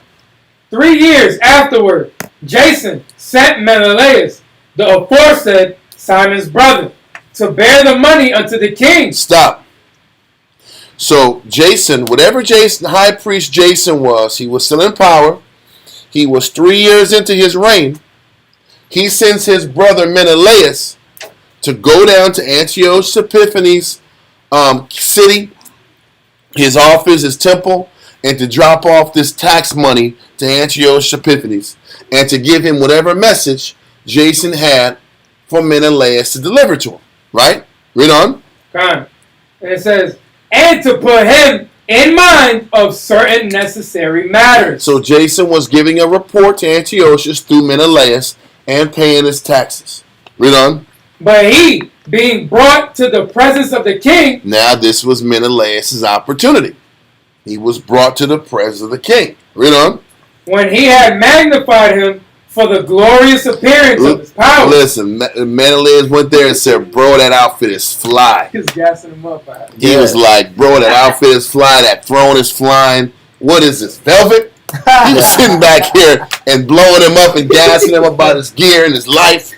3 years afterward, Jason sent Menelaus, the aforesaid Simon's brother, to bear the money unto the king. Stop. So Jason, whatever high priest Jason was, he was still in power. He was 3 years into his reign. He sends his brother Menelaus to go down to Antiochus Epiphanes' city, his office, his temple, and to drop off this tax money to Antiochus Epiphanes, and to give him whatever message Jason had for Menelaus to deliver to him. Right? Read on. And it says, and to put him in mind of certain necessary matters. So Jason was giving a report to Antiochus through Menelaus and paying his taxes. Read on. But he, being brought to the presence of the king... Now this was Menelaus' opportunity. He was brought to the presence of the king. Read on. When he had magnified him for the glorious appearance of his power. Listen, Menelaus went there and said, bro, that outfit is fly. He was gassing him up. He was like, bro, that outfit is fly. That throne is flying. What is this, velvet? He was sitting back here and blowing him up and gassing him about his gear and his life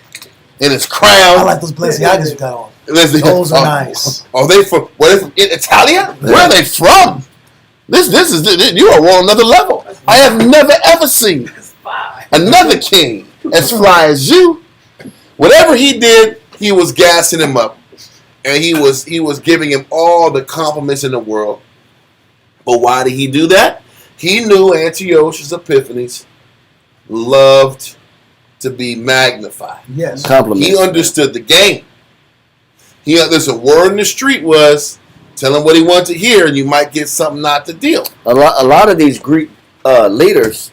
and his crown. I like those Balenciagas you got on. Listen, Those are nice. Are they from, what is it, Italia? Where are they from? This is, you are on another level. I have never ever seen another king as fly as you. Whatever he did, he was gassing him up, and he was giving him all the compliments in the world. But why did he do that? He knew Antiochus Epiphanes loved to be magnified. Yes. Compliments. He understood the game. Listen, word in the street was, tell him what he wanted to hear, and you might get something not to deal. A lot of these Greek leaders,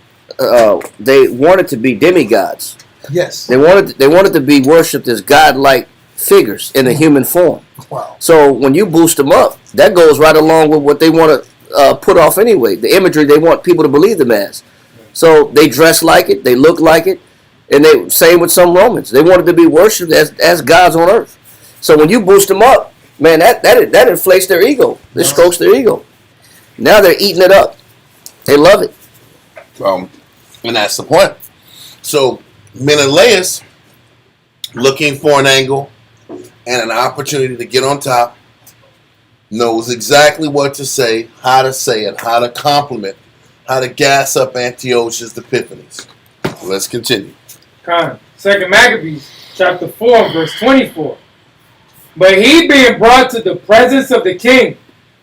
they wanted to be demigods. Yes. They wanted to be worshipped as godlike figures in a human form. Wow. So when you boost them up, that goes right along with what they want to put off anyway. The imagery they want people to believe them as. So they dress like it, they look like it, and they same with some Romans. They wanted to be worshipped as gods on earth. So when you boost them up, man, that inflates their ego. It strokes their ego. Now they're eating it up. They love it. And that's the point. So Menelaus, looking for an angle and an opportunity to get on top, knows exactly what to say it, how to compliment, how to gas up Antiochus Epiphanes. Let's continue. Second Maccabees, chapter 4, verse 24. But he being brought to the presence of the king,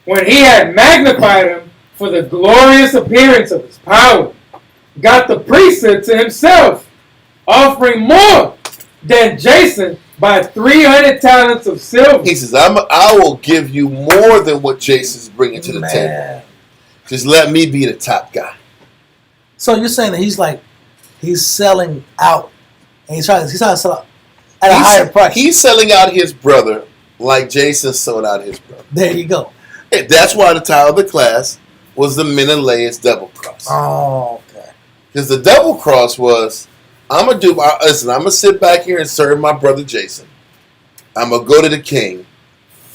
when he had magnified him for the glorious appearance of his power, got the priesthood to himself, offering more than Jason by 300 talents of silver. He says, I will give you more than what Jason's bringing to the table. Just let me be the top guy. So you're saying that he's selling out, and he's trying to sell out at a higher price. He's selling out his brother like Jason sold out his brother. There you go. That's why the title of the class was the Menelaus double cross. Oh, okay. Because the double cross was, I'm gonna sit back here and serve my brother Jason. I'm gonna go to the king.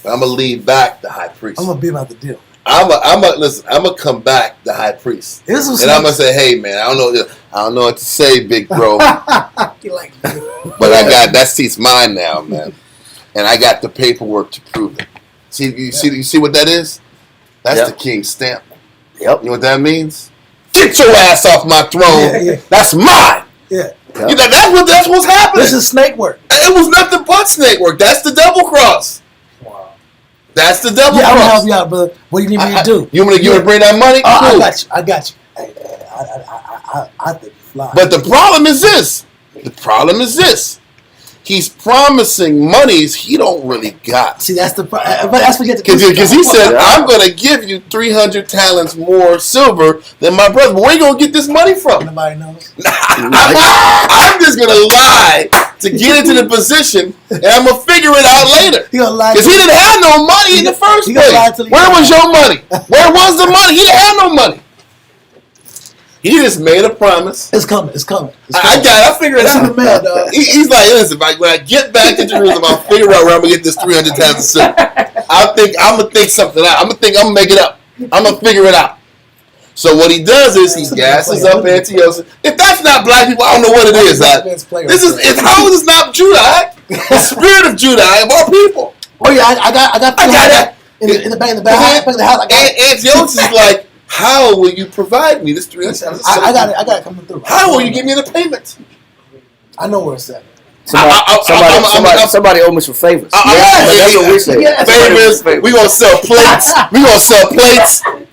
I'm gonna lead back the high priest. I'm gonna be about the deal. I'm gonna come back the high priest, and I'm gonna say, hey man, I don't know what to say, big bro, but that seat's mine now, man, and I got the paperwork to prove it. You see what that is? That's the king's stamp. Yep. You know what that means? Get your ass off my throne. Yeah. That's mine. Yeah. Yep. You know, that's what's happening. This is snake work. It was nothing but snake work. That's the double cross. Wow. That's the double cross. I'm gonna cross. help you out, brother. What do you need me to do? You want to bring that money? Cool. I got you. Hey, I think you fly. But the problem is this. He's promising monies he don't really got. See, that's the problem. But that's what you have to do. Because he said, I'm going to give you 300 talents more silver than my brother. But where are you going to get this money from? Nobody knows. I'm just going to lie to get into the position, and I'm going to figure it out later. Because he didn't have no money in the first place. Where was your money? Where was the money? He didn't have no money. He just made a promise. It's coming. I figure it out. Man, dog. He's like, listen, when I get back to Jerusalem, I'll figure out where I'm gonna get this 300 talents of silver. I'm gonna think something out. I'm gonna make it up. I'm gonna figure it out. So what he does is he gasses up Antiochus. If that's not black people, I don't know what it is. How is this not Judah? The spirit of Judah of our people. Oh yeah, I got that in the back of the house. Antiochus is like, how will you provide me this 300 talents? I got it coming through. How will you give me the payment? I know where it's at. Somebody owe me some favors. That's what we say. Favors. We gonna sell plates.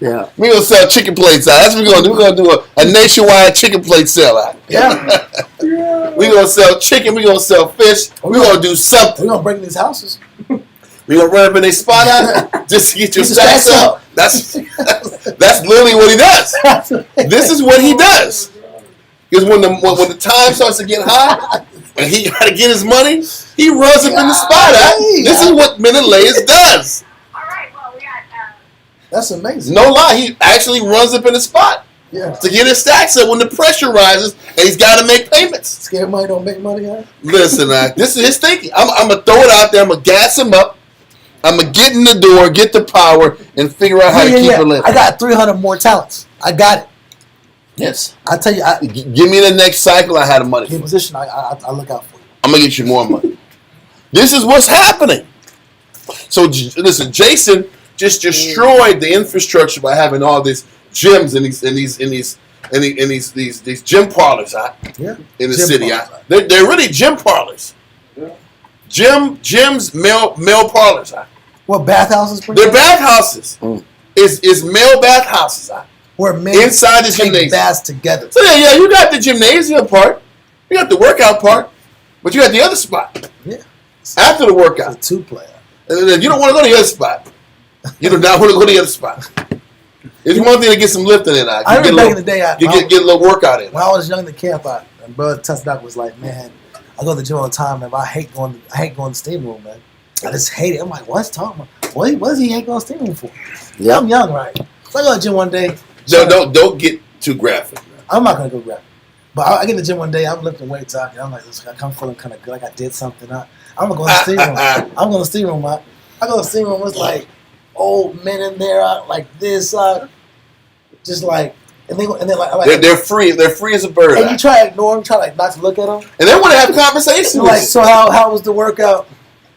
Yeah. We gonna sell chicken plates out. That's what we're gonna do. We're gonna do a nationwide chicken plate sale out. Yeah. We gonna sell chicken. We gonna sell fish. We gonna do something. We gonna break these houses. We gonna run up in a spot out just to get your stacks up. That's literally what he does. This is what he does. Because when the time starts to get high and he got to get his money, he runs up in the spot out. This is what Menelaus does. All right, well, we got. That's amazing. No lie, he actually runs up in the spot to get his stacks up when the pressure rises and he's got to make payments. Scared money don't make money, huh? Listen, this is his thinking. I'm going to throw it out there. I'm going to gas him up. I'm going to get in the door, get the power, and figure out how to keep it living. I got 300 more talents. I got it. Yes. I tell you. Give me the next cycle. I had the money. In position, I look out for you. I'm going to get you more money. This is what's happening. So, listen, Jason just destroyed the infrastructure by having all these gyms and these gym parlors in the city. They're really gym parlors. Gyms, male parlors. What bathhouses? They're bathhouses. Is male bathhouses. Where men inside the take gymnasium. baths together. So yeah, you got the gymnasium part, you got the workout part, but you got the other spot. Yeah. After the workout, It's a two-player. and then you don't want to go to the other spot. You do not want to go to the other spot. It's one thing to get some lifting in. I remember back in the day, get a little workout in. when I was young in the camp, my brother Tess Doc was like, "Man, I go to the gym all the time, man. But I hate going to the steam room, man. I just hate it." I'm like, "What's talking about? What does he hate going to the steam room for?" Yeah. I'm young, right? So I go to the gym one day. Don't get too graphic. Man. I'm not gonna go grab it. But I get in the gym one day. I'm lifting weights out, and I'm like, I'm feeling kind of good. Like I did something. I'm gonna go to the steam room. I'm going to the steam room. I go to the steam room. It's like old men in there, like this, just like, and they're like, They're free. They're free as a bird. and you try to ignore them, try like not to look at them. And they want to have conversations. Like, so how was the workout?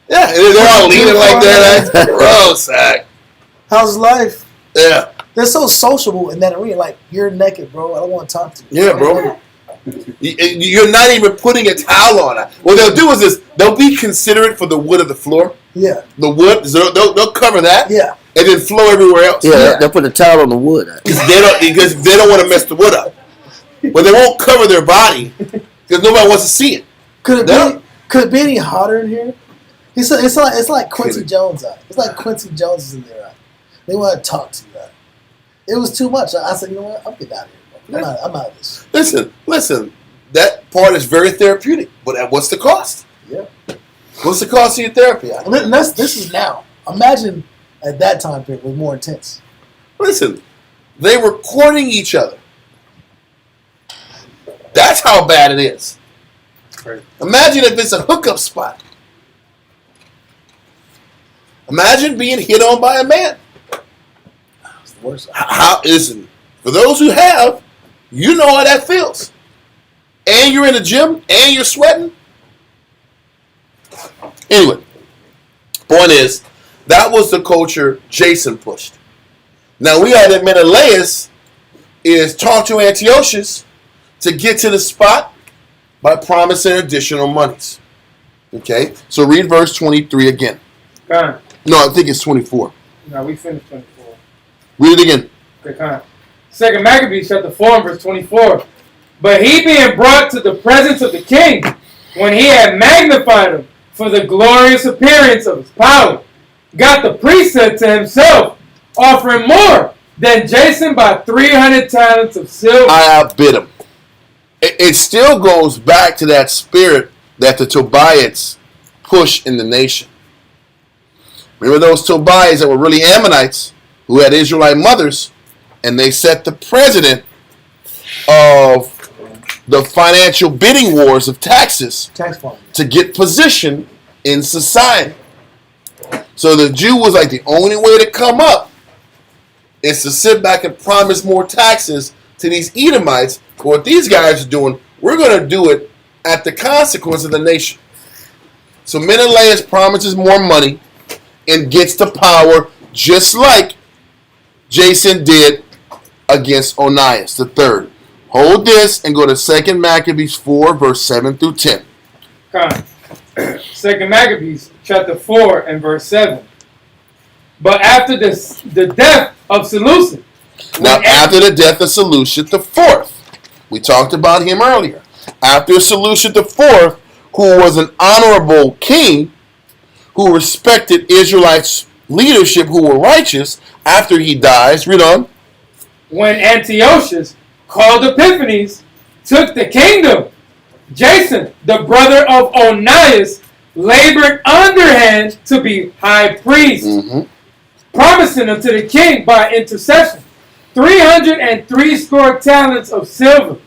Yeah, and they're all leaning like that. That's gross. How's life? Yeah. They're so sociable in that arena. Like, you're naked, bro. I don't want to talk to you. Yeah, bro. You're not even putting a towel on it. What they'll do is this: they'll be considerate for the wood of the floor. Yeah. The wood, they'll cover that. Yeah. And then flow everywhere else. Yeah, they'll put a towel on the wood. Because they don't want to mess the wood up. But they won't cover their body because nobody wants to see it. Could it be any hotter in here? It's like Quincy Jones. It's like Quincy Jones is in there. They want to talk to you. It was too much. I said, you know what? I'm getting out of here, bro. I'm out of this. Listen. That part is very therapeutic. But what's the cost? Yeah. What's the cost of your therapy? And this is now. Imagine at that time period it was more intense. Listen, they were courting each other. That's how bad it is. Right. Imagine if it's a hookup spot. Imagine being hit on by a man. It's the worst. Listen, for those who have, you know how that feels. And you're in the gym and you're sweating. Anyway, point is, that was the culture Jason pushed. Now we had that Menelaus is talk to Antiochus to get to the spot by promising additional monies. Okay, so read verse 23 again. Con. No, I think it's 24. No, we finished 24. Read it again. Okay, con. 2 Maccabees chapter 4 and verse 24. But he being brought to the presence of the king, when he had magnified him for the glorious appearance of his power, got the priesthood to himself, offering more than Jason by 300 talents of silver. I outbid him. It still goes back to that spirit that the Tobias push in the nation. Remember those Tobias that were really Ammonites who had Israelite mothers, and they set the president of the financial bidding wars of taxes to get position in society. So the Jew was like, the only way to come up is to sit back and promise more taxes to these Edomites. But what these guys are doing, we're going to do it at the consequence of the nation. So Menelaus promises more money and gets the power just like Jason did against Onias the third. Hold this and go to 2 Maccabees 4, verse 7 through 10. Con. 2 Maccabees chapter 4 and verse 7. But after the death of Seleucid. Now, after the death of Seleucid the fourth, we talked about him earlier. After Seleucid the fourth, who was an honorable king, who respected Israelites' leadership, who were righteous, after he dies, read on. When Antiochus, called Epiphanes, took the kingdom, Jason, the brother of Onias, labored underhand to be high priest, promising unto the king by intercession 360 talents of silver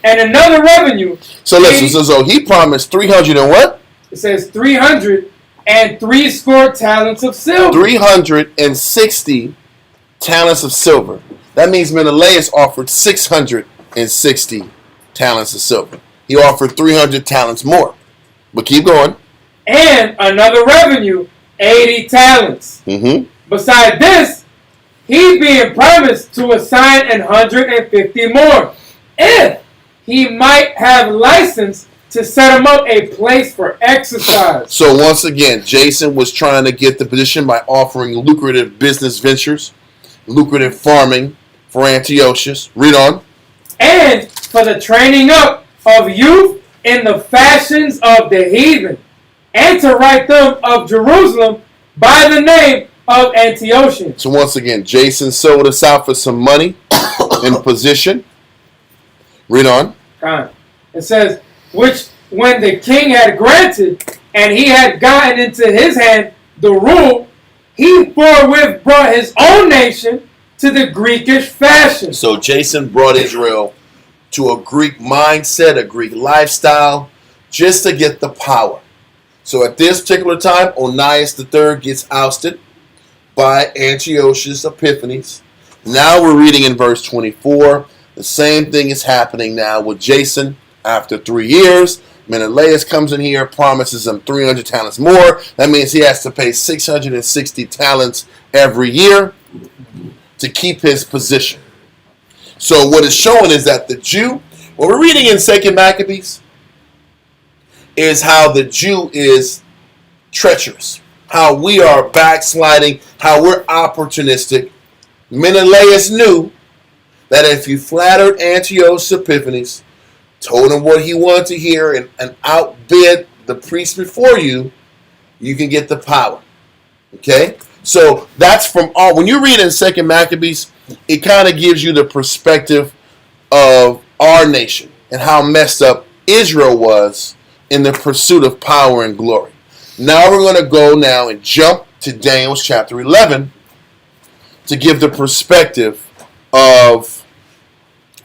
and another revenue. So listen, so he promised 300 and what? It says 360 talents of silver. 360 talents of silver. That means Menelaus offered 660 talents of silver. He offered 300 talents more. But keep going. And another revenue, 80 talents. Beside this, he being promised to assign 150 more, if he might have license to set him up a place for exercise. So once again, Jason was trying to get the position by offering lucrative business ventures, lucrative farming for Antiochus. Read on. And for the training up of youth in the fashions of the heathen, and to write them of Jerusalem by the name of Antiochus. So once again, Jason sold us out for some money and position. Read on. It says, which when the king had granted, and he had gotten into his hand the rule, he forthwith brought his own nation to the Greekish fashion. So Jason brought Israel to a Greek mindset, a Greek lifestyle, just to get the power. So at this particular time, Onias III gets ousted by Antiochus Epiphanes. Now we're reading in verse 24. The same thing is happening now with Jason. After 3 years, Menelaus comes in here, promises him 300 talents more. That means he has to pay 660 talents every year to keep his position. So what it's showing is that the Jew, what we're reading in 2 Maccabees, is how the Jew is treacherous, how we are backsliding, how we're opportunistic. Menelaus knew that if you flattered Antiochus Epiphanes, told him what he wanted to hear, and outbid the priest before you, you can get the power. Okay? So that's from all. When you read in 2 Maccabees, it kind of gives you the perspective of our nation and how messed up Israel was in the pursuit of power and glory. Now we're going to go now and jump to Daniel chapter 11 to give the perspective of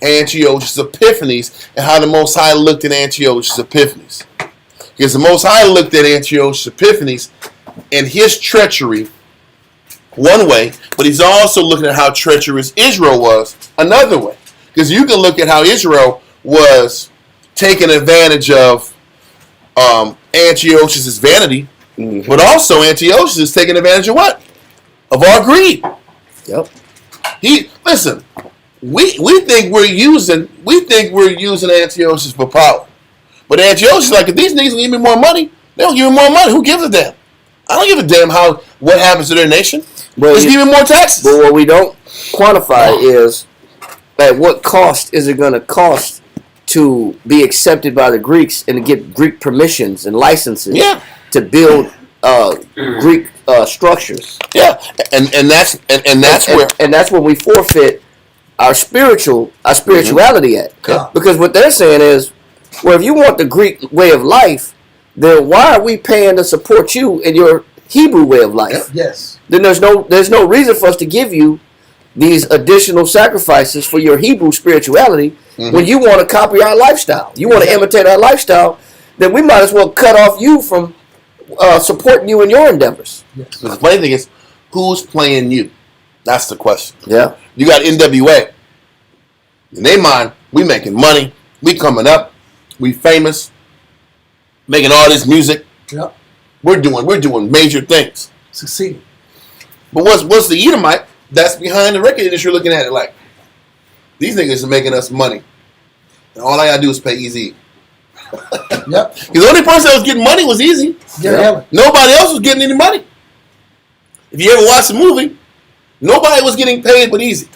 Antiochus Epiphanes and how the Most High looked at Antiochus Epiphanes. Because the Most High looked at Antiochus Epiphanes and his treachery one way, but he's also looking at how treacherous Israel was another way. Because you can look at how Israel was taking advantage of Antiochus' vanity, but also Antiochus is taking advantage of what? Of our greed. Yep. Listen, we think we're using Antiochus for power. But Antiochus is like, if these niggas give me more money, they don't give me more money. Who gives a damn? I don't give a damn what happens to their nation. Just give me more taxes. But what we don't quantify is at what cost is it going to cost to be accepted by the Greeks and to get Greek permissions and licenses to build Greek structures. Yeah, and that's where we forfeit our spirituality at. Yeah. Because what they're saying is, well, if you want the Greek way of life, then why are we paying to support you in your Hebrew way of life? Yes. Then there's no reason for us to give you these additional sacrifices for your Hebrew spirituality when you want to copy our lifestyle. You want to imitate our lifestyle, then we might as well cut off you from supporting you in your endeavors. Yes. The funny thing is, who's playing you? That's the question. Yeah. You got NWA. In their mind, we making money. We coming up. We famous. Making all this music. Yep. We're doing major things. Succeeding. But what's the Edomite that's behind the record industry looking at it like, these niggas are making us money. And all I gotta do is pay Easy. Yep. Because the only person that was getting money was Easy. Yeah. Nobody else was getting any money. If you ever watch the movie, nobody was getting paid but Easy.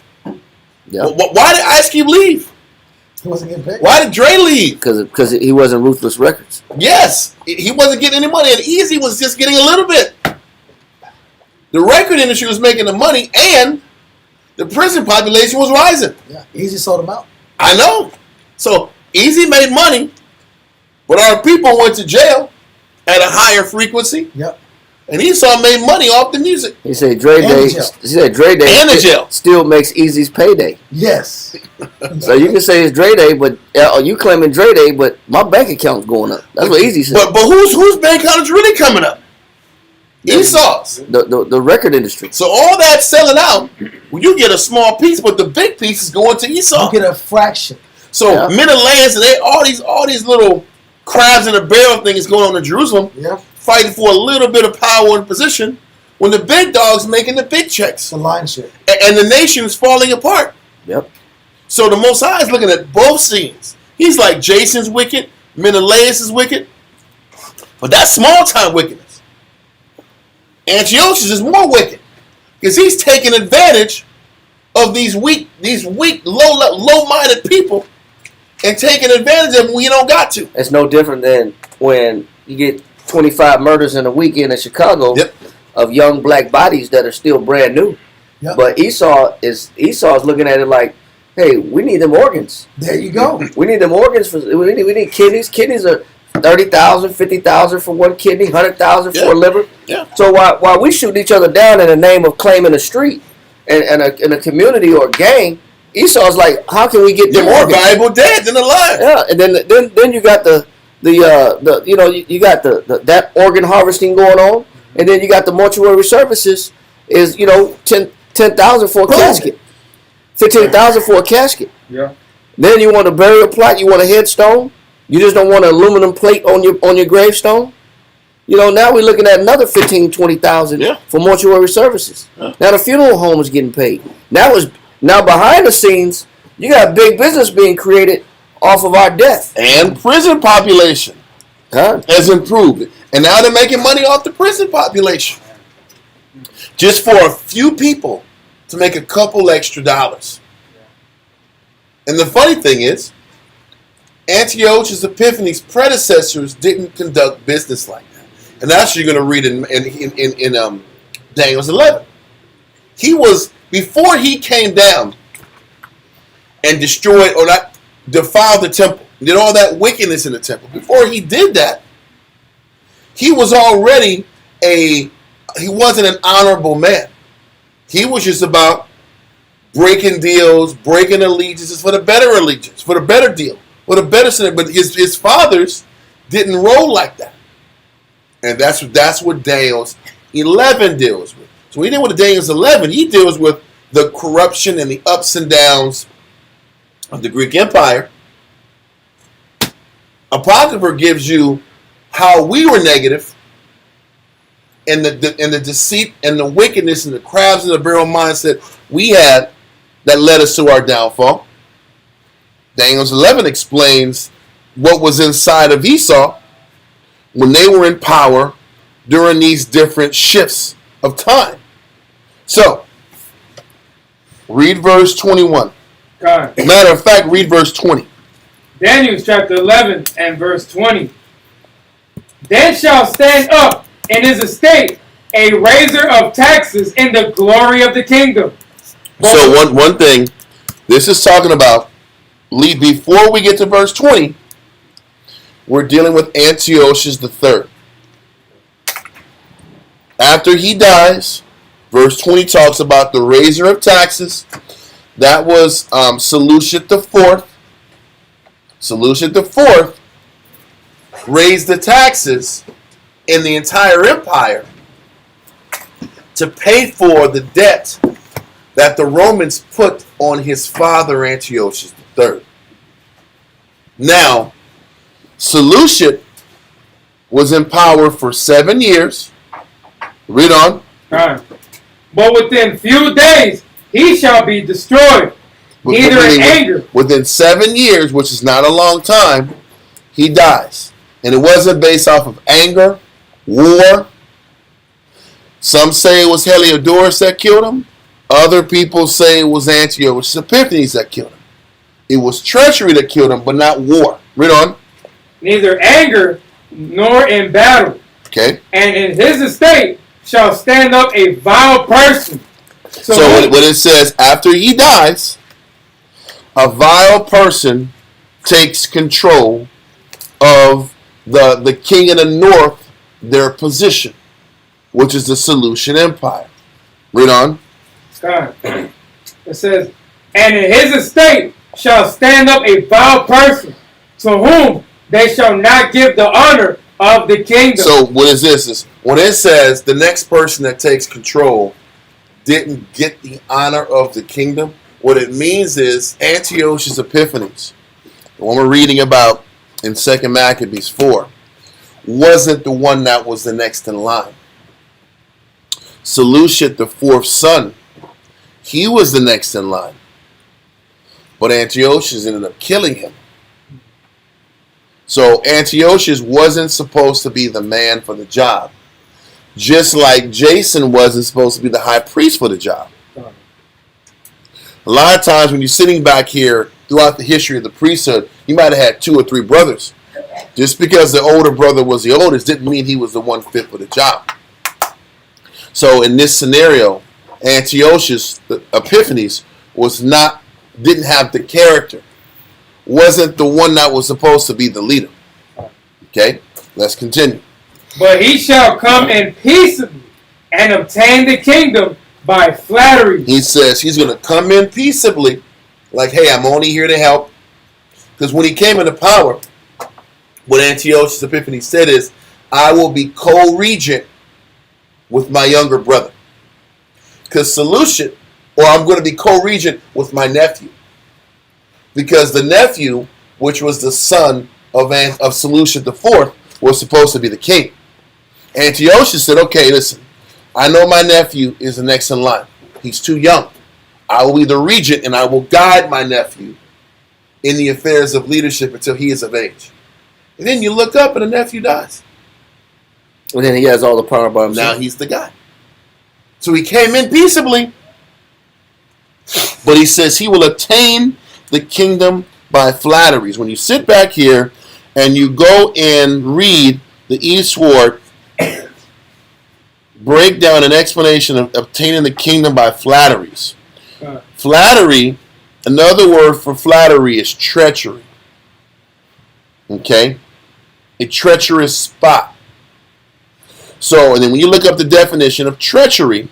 Yeah. Why did Ice Cube leave? He wasn't getting paid. Why did Dre leave? Because he wasn't Ruthless Records. Yes, he wasn't getting any money, and Easy was just getting a little bit. The record industry was making the money, and the prison population was rising. Yeah. Easy sold him out. I know. So Easy made money, but our people went to jail at a higher frequency. Yep. And Esau made money off the music. He said Dre Day. He said Dre Day and the jail still makes Easy's payday. Yes. So you can say it's Dre Day, but you claiming Dre Day, but my bank account's going up. That's what Easy said. But whose bank account is really coming up? Esau's. The record industry. So all that selling out, well, you get a small piece, but the big piece is going to Esau. You get a fraction. So Menelaus and all these little crabs in a barrel things going on in Jerusalem, fighting for a little bit of power and position, when the big dog's making the big checks. The line shit. And the nation's falling apart. Yep. So the Most High is looking at both scenes. He's like, Jason's wicked, Menelaus is wicked, but that's small time wickedness. Antiochus is more wicked because he's taking advantage of these weak, low-minded people and taking advantage of them when you don't got to. It's no different than when you get 25 murders in a weekend in Chicago of young black bodies that are still brand new. Yep. But Esau is looking at it like, hey, we need them organs. There you go. We need them organs. We need kidneys. Kidneys are 30,000, 50,000 for one kidney, 100,000 for a liver. Yeah. So while we shoot each other down in the name of claiming a street and a community or a gang, Esau's like, how can we get them You're more organs? valuable dead than alive. Yeah, and then you got you got that organ harvesting going on, and then you got the mortuary services is 10,000 for a casket, 15,000 for a casket. Yeah. Then you want a burial plot, you want a headstone. You just don't want an aluminum plate on your gravestone. Now we're looking at another 15,000, 20,000 for mortuary services. Yeah. Now the funeral home is getting paid. Now behind the scenes, you got big business being created off of our death. And prison population has improved. And now they're making money off the prison population. Just for a few people to make a couple extra dollars. And the funny thing is, Antiochus Epiphanes' predecessors didn't conduct business like that. And that's what you're going to read in Daniel's 11. He was, before he came down and destroyed or not defiled the temple, did all that wickedness in the temple, before he did that, he was already he wasn't an honorable man. He was just about breaking deals, breaking allegiances for the better allegiance, for the better deal, for the better sin. But his fathers didn't roll like that. And that's what Daniel's 11 deals with. So when he deals with Daniel's 11, he deals with the corruption and the ups and downs of the Greek Empire. Apocrypha gives you how we were negative, and the deceit and the wickedness and the crabs in the barrel mindset we had that led us to our downfall. Daniel's 11 explains what was inside of Esau when they were in power during these different shifts of time. So, read verse 21. God. Matter of fact, read verse 20. Daniel chapter 11 and verse 20. Then shall stand up in his estate a raiser of taxes in the glory of the kingdom. So one thing, this is talking about, before we get to verse 20, we're dealing with Antiochus III. After he dies, verse 20 talks about the raiser of taxes. That was Seleucus IV. Seleucus IV raised the taxes in the entire empire to pay for the debt that the Romans put on his father Antiochus III. Now, Seleucus was in power for 7 years. Read on. But within few days he shall be destroyed, neither in anger. Within 7 years, which is not a long time, he dies. And it wasn't based off of anger, war. Some say it was Heliodorus that killed him. Other people say it was Antiochus Epiphanes that killed him. It was treachery that killed him, but not war. Read on. Neither anger nor in battle. Okay. And in his estate shall stand up a vile person. So when it says after he dies, a vile person takes control of the king of the north, their position, which is the Seleucian Empire. Read on. It says, and in his estate shall stand up a vile person, to whom they shall not give the honor of the kingdom. So what is this? When it says the next person that takes control didn't get the honor of the kingdom, what it means is Antiochus Epiphanes, the one we're reading about in 2 Maccabees 4, wasn't the one that was the next in line. Seleucus, the fourth son, he was the next in line. But Antiochus ended up killing him. So Antiochus wasn't supposed to be the man for the job. Just like Jason wasn't supposed to be the high priest for the job. A lot of times when you're sitting back here throughout the history of the priesthood, you might have had 2 or 3 brothers. Just because the older brother was the oldest didn't mean he was the one fit for the job. So in this scenario, Antiochus Epiphanes didn't have the character. Wasn't the one that was supposed to be the leader. Okay, let's continue. But he shall come in peaceably and obtain the kingdom by flattery. He says he's going to come in peaceably, like, hey, I'm only here to help. Because when he came into power, what Antiochus Epiphanes said is, I will be co-regent with my younger brother. Because Seleucid, or I'm going to be co-regent with my nephew. Because the nephew, which was the son of Seleucid IV, was supposed to be the king. Antiochus said, okay, listen, I know my nephew is the next in line. He's too young. I will be the regent and I will guide my nephew in the affairs of leadership until he is of age. And then you look up and the nephew dies. And then he has all the power by himself. Now he's the guy. So he came in peaceably. But he says he will attain the kingdom by flatteries. When you sit back here and you go and read the eastward breakdown and explanation of obtaining the kingdom by flatteries. Flattery, another word for flattery is treachery. Okay? A treacherous spot. So, and then when you look up the definition of treachery,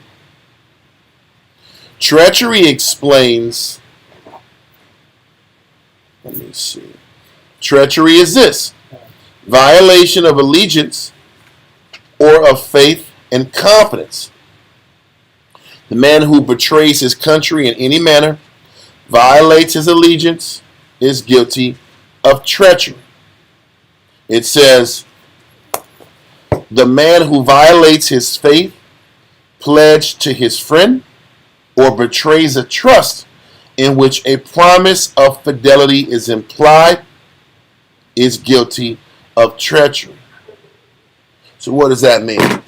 treachery explains, let me see. Treachery is this: violation of allegiance or of faith and confidence. The man who betrays his country in any manner, violates his allegiance, is guilty of treachery. It says, the man who violates his faith, pledge to his friend, or betrays a trust in which a promise of fidelity is implied, is guilty of treachery. So what does that mean?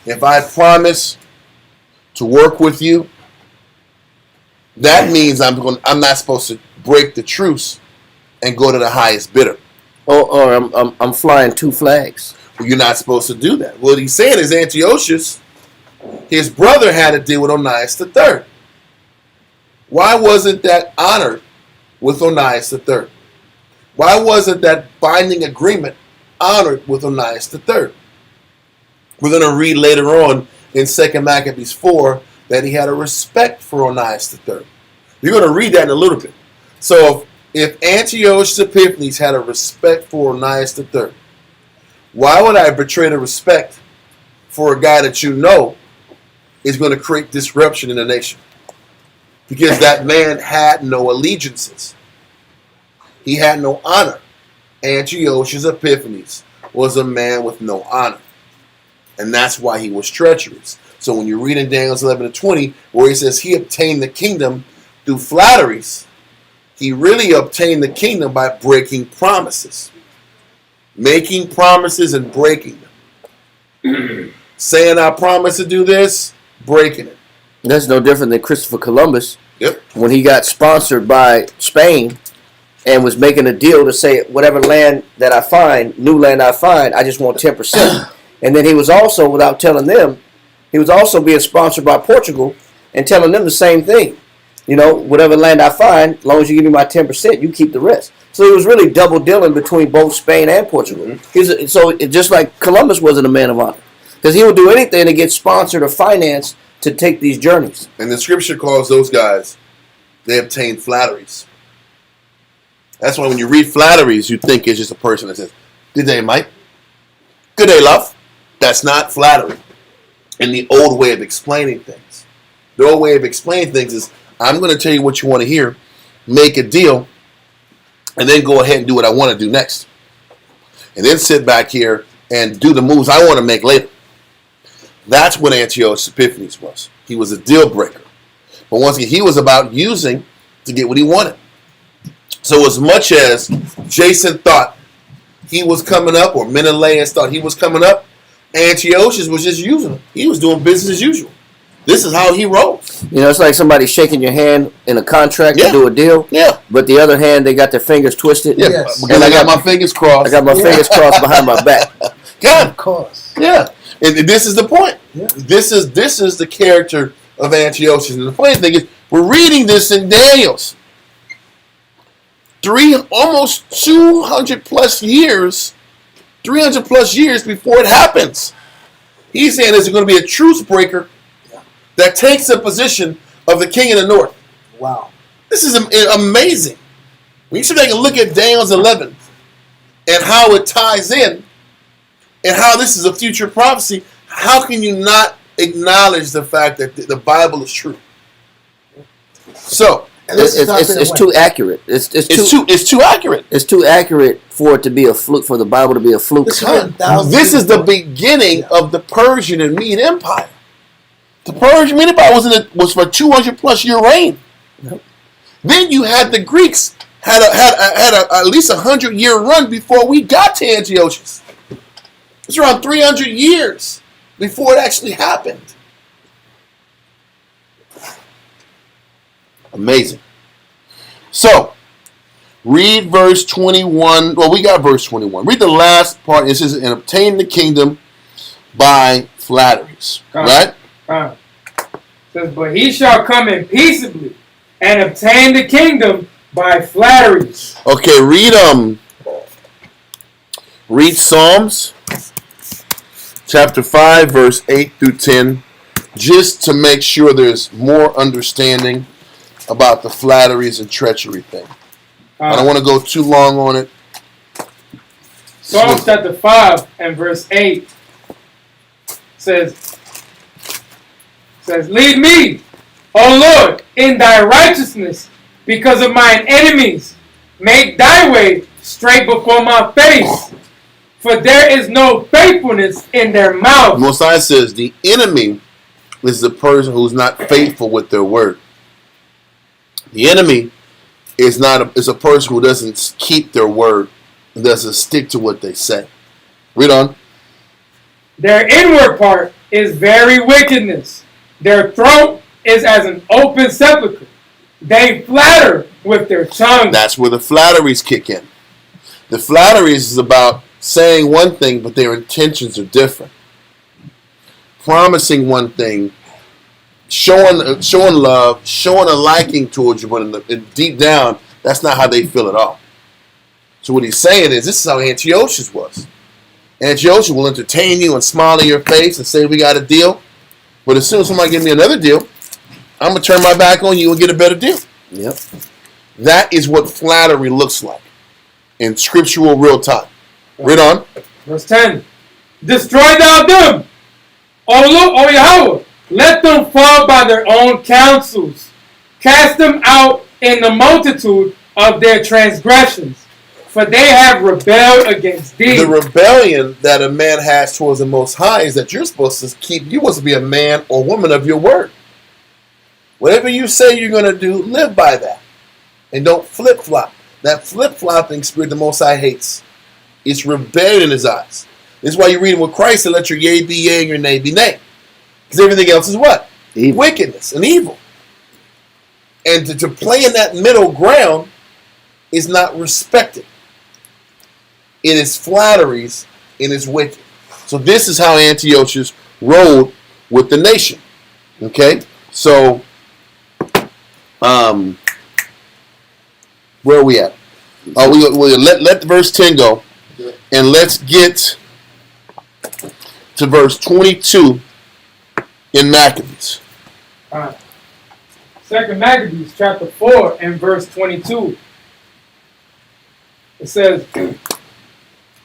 If I promise to work with you, that means I'm not supposed to break the truce and go to the highest bidder. Or I'm flying 2 flags. Well, you're not supposed to do that. What he's saying is Antiochus, his brother had to deal with Onias III. Why wasn't that honored with Onias III? Why wasn't that binding agreement honored with Onias III? We're going to read later on in 2 Maccabees 4 that he had a respect for Onias III. You're going to read that in a little bit. So if Antiochus Epiphanes had a respect for Onias III, why would I betray the respect for a guy that you know is going to create disruption in the nation? Because that man had no allegiances. He had no honor. Antiochus Epiphanes was a man with no honor. And that's why he was treacherous. So when you read in Daniel 11-20, where he says he obtained the kingdom through flatteries, he really obtained the kingdom by breaking promises. Making promises and breaking them. Saying I promise to do this, breaking it. That's no different than Christopher Columbus. Yep. When he got sponsored by Spain and was making a deal to say, whatever land that I find, new land I find, I just want 10%. And then he was also, without telling them, he was also being sponsored by Portugal and telling them the same thing. You know, whatever land I find, as long as you give me my 10%, you keep the rest. So he was really double dealing between both Spain and Portugal. So just like Columbus wasn't a man of honor. Because he would do anything to get sponsored or financed to take these journeys. And the scripture calls those guys, they obtain flatteries. That's why when you read flatteries, you think it's just a person that says, good day, Mike. Good day, love. That's not flattery. In the old way of explaining things. The old way of explaining things is, I'm going to tell you what you want to hear, make a deal, and then go ahead and do what I want to do next. And then sit back here and do the moves I want to make later. That's what Antiochus Epiphanes was. He was a deal breaker. But once again, he was about using to get what he wanted. So as much as Jason thought he was coming up, or Menelaus thought he was coming up, Antiochus was just using him. He was doing business as usual. This is how he rolls. You know, it's like somebody shaking your hand in a contract to do a deal. Yeah. But the other hand, they got their fingers twisted. Yeah. Yes. Because I got my fingers crossed. I got my fingers crossed behind my back. God. Of course. Yeah. And this is the point. Yeah. This is the character of Antiochus. And the funny thing is, we're reading this in Daniel's. Almost 200 plus years, 300 plus years before it happens. He's saying there's going to be a truce breaker that takes the position of the king of the north. Wow. This is amazing. When you sit back and look at Daniel's 11 and how it ties in and how this is a future prophecy, how can you not acknowledge the fact that the Bible is true? So, It's too accurate. It's too accurate. It's too accurate for it to be a fluke, for the Bible to be a fluke. This is the beginning of the Persian and Mede Empire. The Persian Mede Empire was for 200 plus year reign. Yep. Then you had the Greeks had at least 100-year run before we got to Antiochus. It's around 300 years before it actually happened. Amazing. So, read verse 21. Well, we got verse 21. Read the last part. It says, and obtain the kingdom by flatteries. Right? It says, but he shall come in peaceably and obtain the kingdom by flatteries. Okay, read Psalms chapter 5, verse 8 through 10, just to make sure there's more understanding about the flatteries and treachery thing. I don't want to go too long on it. Psalms chapter 5 and verse 8 says, lead me, O Lord, in thy righteousness because of mine enemies. Make thy way straight before my face, for there is no faithfulness in their mouth. Most High says the enemy is the person who's not faithful with their word. The enemy is a person who doesn't keep their word and doesn't stick to what they say. Read on. Their inward part is very wickedness. Their throat is as an open sepulchre. They flatter with their tongue. That's where the flatteries kick in. The flatteries is about saying one thing, but their intentions are different. Promising one thing, showing love, showing a liking towards you, but deep down, that's not how they feel at all. So what he's saying is, this is how Antiochus was. Antiochus will entertain you and smile in your face and say, we got a deal. But as soon as somebody gives me another deal, I'm going to turn my back on you and get a better deal. Yep. That is what flattery looks like in scriptural real time. Read on. Verse 10. Destroy thou them, O Yahweh. Let them fall by their own counsels. Cast them out in the multitude of their transgressions, for they have rebelled against thee. The rebellion that a man has towards the Most High is that you're supposed to be a man or woman of your word. Whatever you say you're going to do, live by that. And don't flip-flop. That flip-flopping spirit the Most High hates. It's rebellion in his eyes. This is why you're reading with Christ, and let your yea be yea and your nay be nay. Because everything else is what? Evil. Wickedness and evil. And to play in that middle ground is not respected. It is flatteries, it is wicked. So this is how Antiochus rolled with the nation. Okay? So, where are we at? We'll let verse 10 go. And let's get to verse 22 in Maccabees. Second Maccabees chapter 4 and verse 22. It says,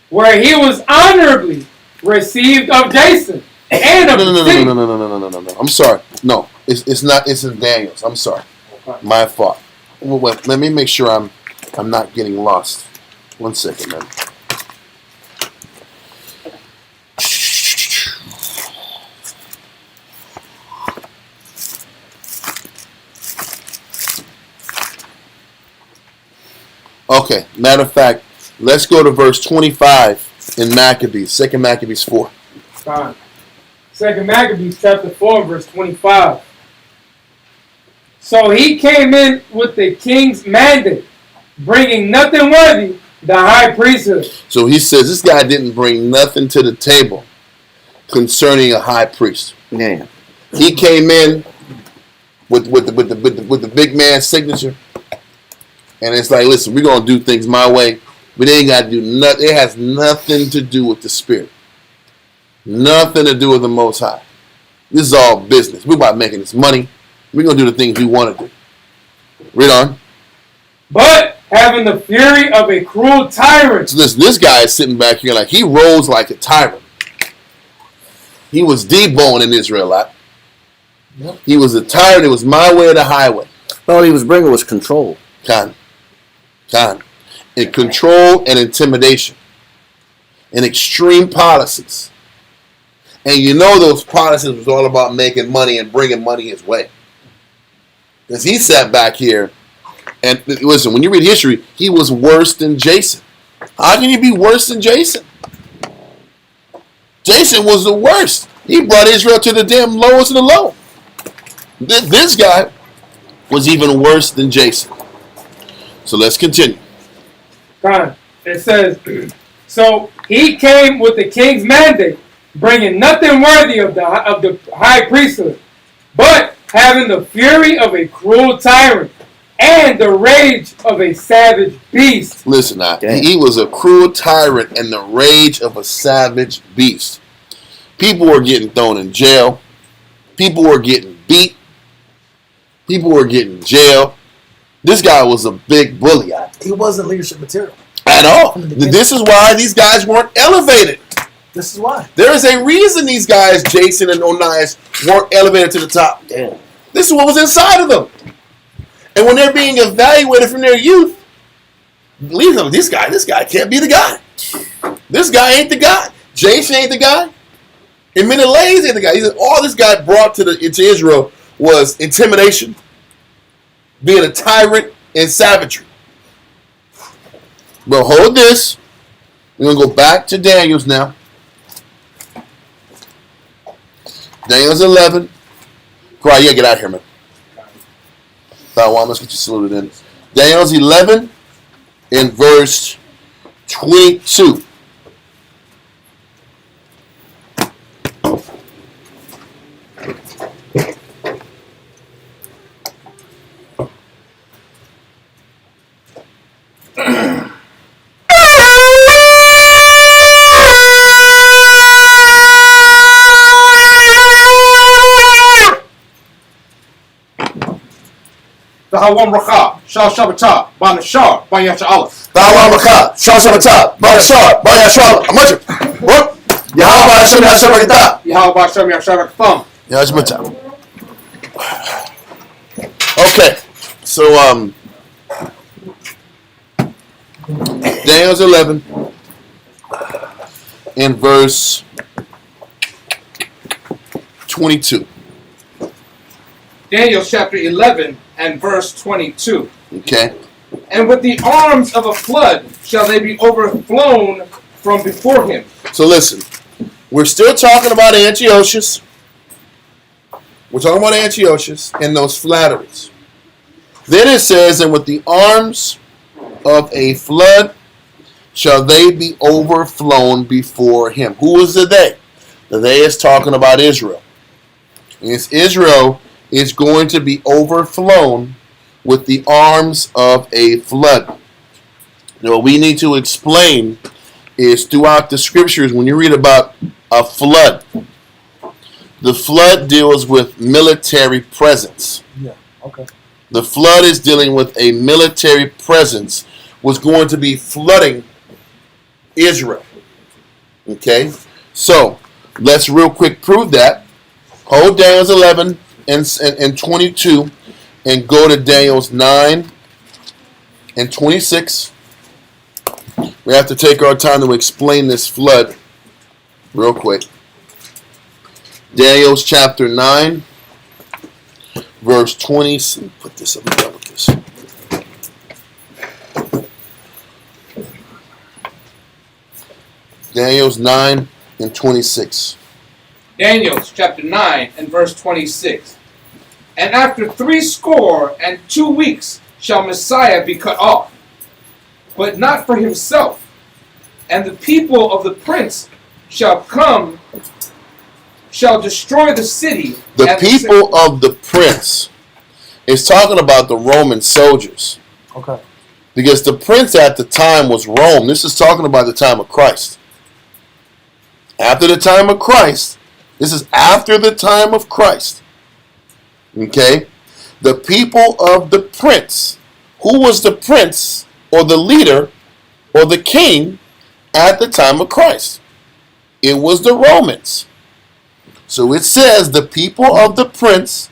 where he was honorably received of Jason and of the city. No. I'm sorry. No, it's not. It's in Daniel's. I'm sorry. Okay. My fault. Wait, let me make sure I'm not getting lost. 1 second, man. Okay. Matter of fact, Let's go to verse 25 in Maccabees, 2 Maccabees 4. Fine. 2 Maccabees chapter 4, verse 25. So he came in with the king's mandate, bringing nothing worthy the high priesthood. So he says this guy didn't bring nothing to the table concerning a high priest. Yeah. He came in with the big man's signature, and it's like, listen, we're gonna do things my way, but they ain't got to do nothing. It has nothing to do with the Spirit, nothing to do with the Most High. This is all business. We're about making this money. We're gonna do the things we want to do. Read on. But having the fury of a cruel tyrant. So this guy is sitting back here like he rolls like a tyrant. He was D-bone in Israel. Yep. He was a tyrant. It was my way or the highway. All he was bringing was control. Con. And control and intimidation. And extreme policies. And you know those policies was all about making money and bringing money his way. Because he sat back here and listen, when you read history, he was worse than Jason. How can you be worse than Jason? Jason was the worst. He brought Israel to the damn lowest of the low. This guy was even worse than Jason. So let's continue. God, it says, so he came with the king's mandate, bringing nothing worthy of the high priesthood, but having the fury of a cruel tyrant and the rage of a savage beast. Listen now, he was a cruel tyrant and the rage of a savage beast. People were getting thrown in jail. People were getting beat. People were getting jailed. This guy was a big bully. He wasn't leadership material. At all. This is why these guys weren't elevated. This is why. There is a reason these guys, Jason and Onias, weren't elevated to the top. Damn. This is what was inside of them. And when they're being evaluated from their youth, believe them, this guy can't be the guy. This guy ain't the guy. Jason ain't the guy. And Menelaus ain't the guy. He said all this guy brought into Israel was intimidation, being a tyrant, and savagery. But hold this. We're going to go back to Daniel's now. Daniel's 11. Right, yeah, get out of here, man. Let's get you saluted in. Daniel's 11 in verse 22. Dahawam Racha, Shal Shabbatah, Banashar, Bayasha Aleph. Da'awam Rakah, Shal Shabbatah, Barashar, Bayashar, Amajib. What? Yahweh Hashem Hashem Rakatah. Yahweh Hashem Yashar Thumb. Yeah, it's my time. Okay, so Daniel's 11 in verse 22. Daniel chapter 11 and verse 22. Okay, And with the arms of a flood shall they be overflown from before him. so listen, we're still talking about Antiochus. We're talking about Antiochus and those flatteries. Then it says, and with the arms of a flood shall they be overflown before him. Who is the they? The they is talking about Israel. And it's Israel is going to be overflown with the arms of a flood. Now, what we need to explain is throughout the scriptures, when you read about a flood, the flood deals with military presence. Yeah. Okay. The flood is dealing with a military presence was going to be flooding Israel. Okay? So, let's real quick prove that. Hold Daniel's 11 and 22 and go to Daniel's 9 and 26. We have to take our time to explain this flood real quick. Daniel's chapter 9, verse 20. Let me put this up and down with this. Daniel's 9 and 26. Daniel chapter 9 and verse 26. And after 62 weeks shall Messiah be cut off, but not for himself. And the people of the prince shall destroy the city. The people of the prince is talking about the Roman soldiers. Okay. Because the prince at the time was Rome. This is talking about the time of Christ. After the time of Christ, this is after the time of Christ. Okay? The people of the prince. Who was the prince or the leader or the king at the time of Christ? It was the Romans. So it says, the people of the prince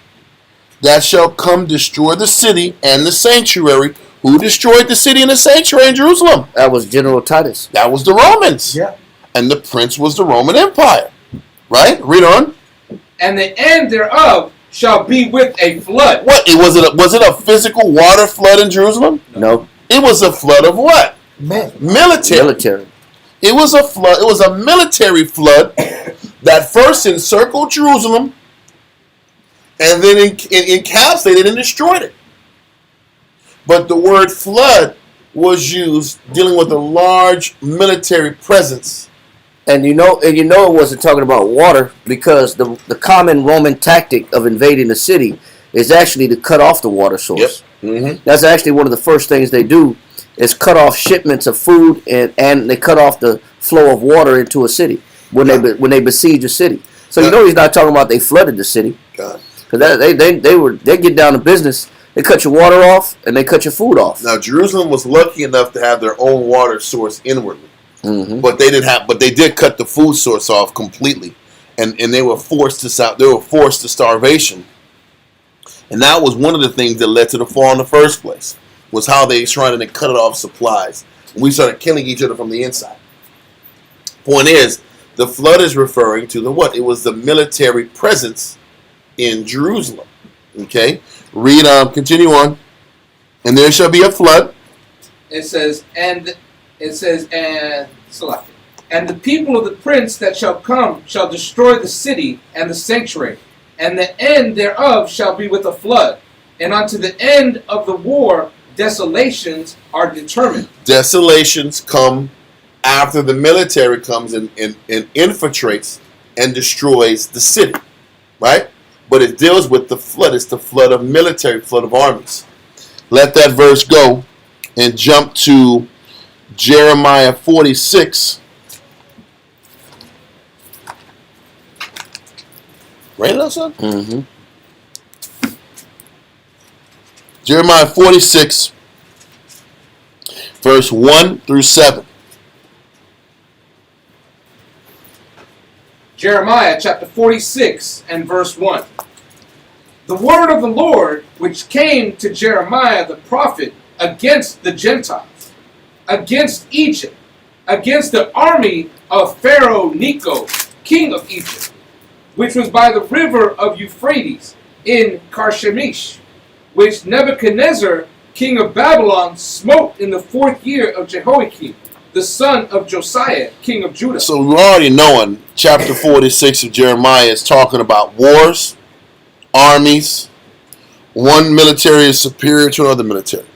that shall come destroy the city and the sanctuary. Who destroyed the city and the sanctuary in Jerusalem? That was General Titus. That was the Romans. Yeah. And the prince was the Roman Empire. Right? Read on. And the end thereof shall be with a flood. What? Was it a physical water flood in Jerusalem? No. It was a flood of what? Military. It was a flood. It was a military flood that first encircled Jerusalem and then encapsulated and destroyed it. But the word flood was used dealing with a large military presence. And you know it wasn't talking about water, because the common Roman tactic of invading the city is actually to cut off the water source. Yep. Mm-hmm. That's actually one of the first things they do, is cut off shipments of food, and they cut off the flow of water into a city when they besiege a city. So you know he's not talking about they flooded the city, God. because they get down to business. They cut your water off and they cut your food off. Now Jerusalem was lucky enough to have their own water source inwardly. Mm-hmm. But they did cut the food source off completely, and they were forced to starvation, and that was one of the things that led to the fall in the first place. Was how they tried to cut it off supplies. And we started killing each other from the inside. Point is, the flood is referring to the what? It was the military presence in Jerusalem. Okay, read continue on. And there shall be a flood. And the people of the prince that shall come shall destroy the city and the sanctuary, and the end thereof shall be with a flood, and unto the end of the war desolations are determined. Desolations come after the military comes and infiltrates and destroys the city, right? But it deals with the flood. It's the flood of military, flood of armies. Let that verse go and jump to Jeremiah 46. Right now, son? Mm-hmm. Jeremiah 46, verse 1 through 7. Jeremiah chapter 46 and verse 1. The word of the Lord which came to Jeremiah the prophet against the Gentiles, against Egypt, against the army of Pharaoh Necho, king of Egypt, which was by the river of Euphrates in Carchemish, which Nebuchadnezzar, king of Babylon, smote in the 4th year of Jehoiakim, the son of Josiah, king of Judah. So we're already knowing chapter 46 of Jeremiah is talking about wars, armies. One military is superior to another military.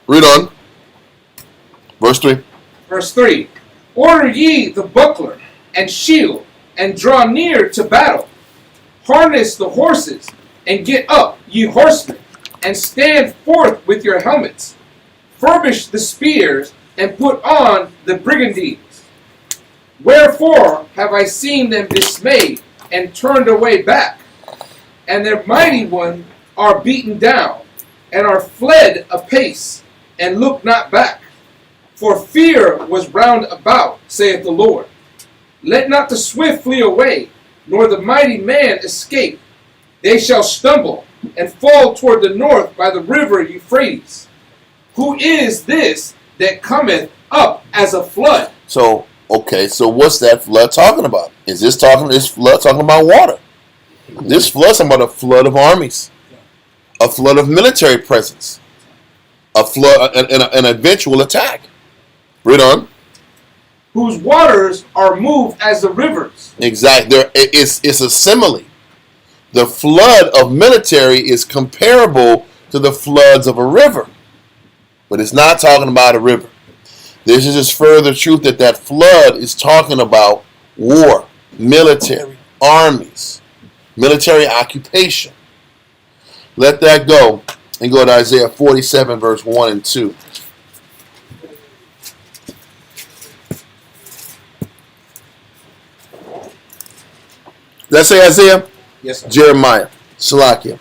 Read on. Verse 3. Verse 3. Order ye the buckler and shield, and draw near to battle. Harness the horses, and get up, ye horsemen, and stand forth with your helmets. Furbish the spears, and put on the brigandines. Wherefore have I seen them dismayed, and turned away back, and their mighty ones are beaten down, and are fled apace, and look not back. For fear was round about, saith the Lord. Let not the swift flee away, nor the mighty man escape. They shall stumble, and fall toward the north by the river Euphrates. Who is this that cometh up as a flood? So, okay, so what's that flood talking about? Is this flood talking about water? This flood's talking about a flood of armies, a flood of military presence, a flood, an eventual attack. Read on. whose waters are moved as the rivers. Exactly. It's a simile. The flood of military is comparable to the floods of a river, but it's not talking about a river. This is just further truth that flood is talking about war, military, armies, military occupation. Let that go and go to Isaiah 47, verse 1 and 2. Let's say Isaiah? Yes, sir. Jeremiah. Salakia.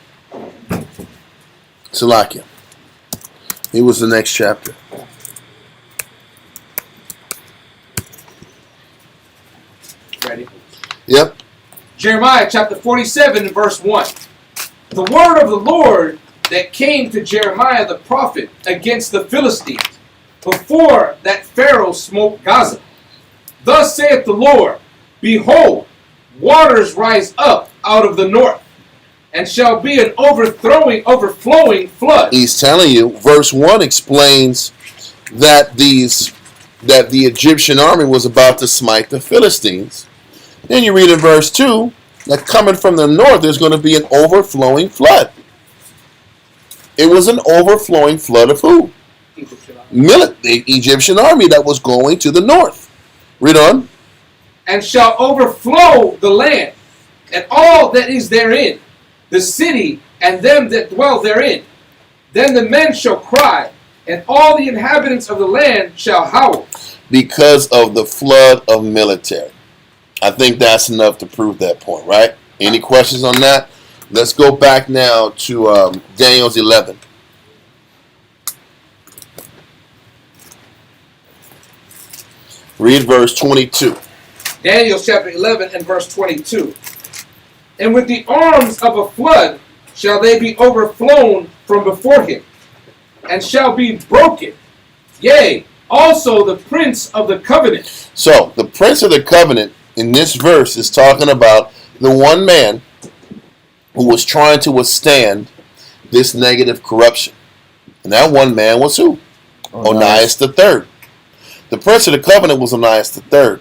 It was the next chapter. Ready? Yep. Jeremiah chapter 47 and verse 1. The word of the Lord that came to Jeremiah the prophet against the Philistines, before that Pharaoh smote Gaza. Thus saith the Lord, Behold, waters rise up out of the north, and shall be an overflowing flood. He's telling you, verse 1 explains that the Egyptian army was about to smite the Philistines. Then you read in verse 2 that coming from the north there's going to be an overflowing flood. It was an overflowing flood of who? The Egyptian army that was going to the north. Read on. And shall overflow the land, and all that is therein, the city and them that dwell therein. Then the men shall cry, and all the inhabitants of the land shall howl. Because of the flood of military. I think that's enough to prove that point, right? Any questions on that? Let's go back now to Daniel's 11. Read verse 22. Daniel chapter 11 and verse 22. And with the arms of a flood shall they be overflown from before him, and shall be broken. Yea, also the prince of the covenant. So, the prince of the covenant in this verse is talking about the one man who was trying to withstand this negative corruption. And that one man was who? Onias III. The prince of the covenant was Onias III.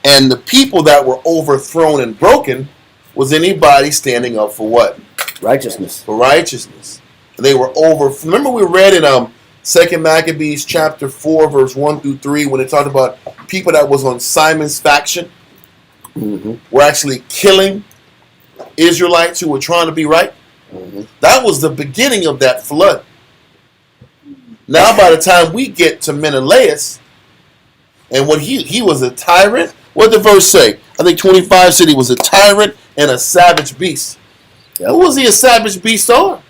And the people that were overthrown and broken was anybody standing up for what? Righteousness. For righteousness. They were over. Remember we read in 2 Maccabees chapter 4 verse 1 through 3 when it talked about people that was on Simon's faction were actually killing Israelites who were trying to be right. That was the beginning of that flood. Now by the time we get to Menelaus, and when he was a tyrant, what did the verse say? I think 25 said he was a tyrant and a savage beast. Yep. Who was he a savage beast on?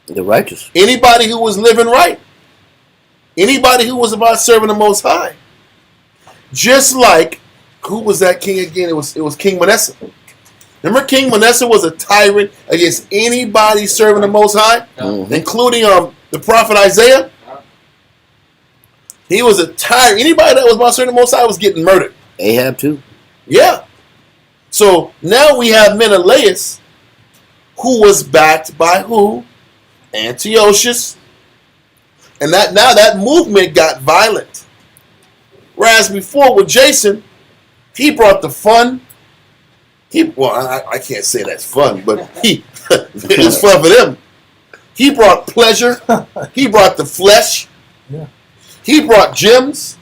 The righteous. Anybody who was living right. Anybody who was about serving the Most High. Just like, who was that king again? It was King Manasseh. Remember King Manasseh was a tyrant against anybody serving the Most High? Including the prophet Isaiah? He was a tyrant. Anybody that was about serving the Most High was getting murdered. Ahab too. Yeah. So now we have Menelaus, who was backed by who? Antiochus. And that movement got violent. Whereas before with Jason, he brought the fun. I can't say that's fun, but it's fun for them. He brought pleasure. He brought the flesh. Yeah. He brought gems.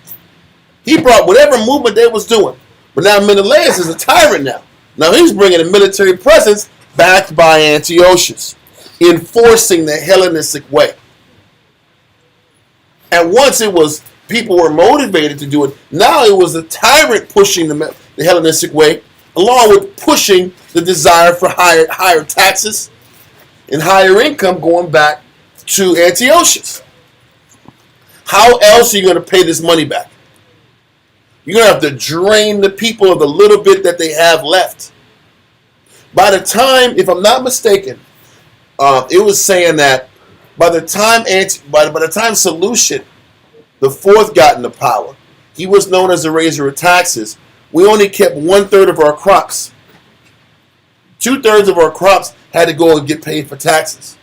He brought whatever movement they was doing. But now Menelaus is a tyrant now. Now he's bringing a military presence backed by Antiochus, enforcing the Hellenistic way. At once it was people were motivated to do it. Now it was the tyrant pushing the Hellenistic way, along with pushing the desire for higher taxes and higher income going back to Antiochus. How else are you going to pay this money back? You're going to have to drain the people of the little bit that they have left. By the time, if I'm not mistaken, it was saying that by the time Seleucid the fourth got into power, he was known as the raiser of taxes. We only kept 1/3 of our crops. 2/3 of our crops had to go and get paid for taxes.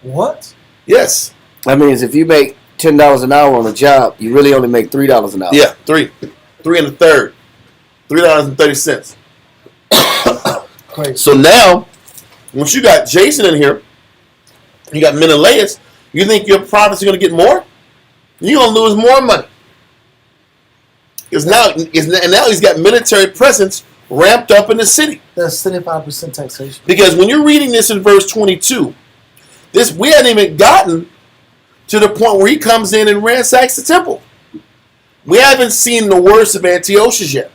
What? Yes. That means if you make $10 an hour on a job, you really only make $3 an hour. Yeah, $3 3 1/3, $3.30. Crazy. So now, once you got Jason in here, you got Menelaus, you think your profits are going to get more? You're going to lose more money. Because now he's got military presence ramped up in the city. That's 75% taxation. Because when you're reading this in verse 22, we hadn't even gotten to the point where he comes in and ransacks the temple. We haven't seen the worst of Antiochus yet.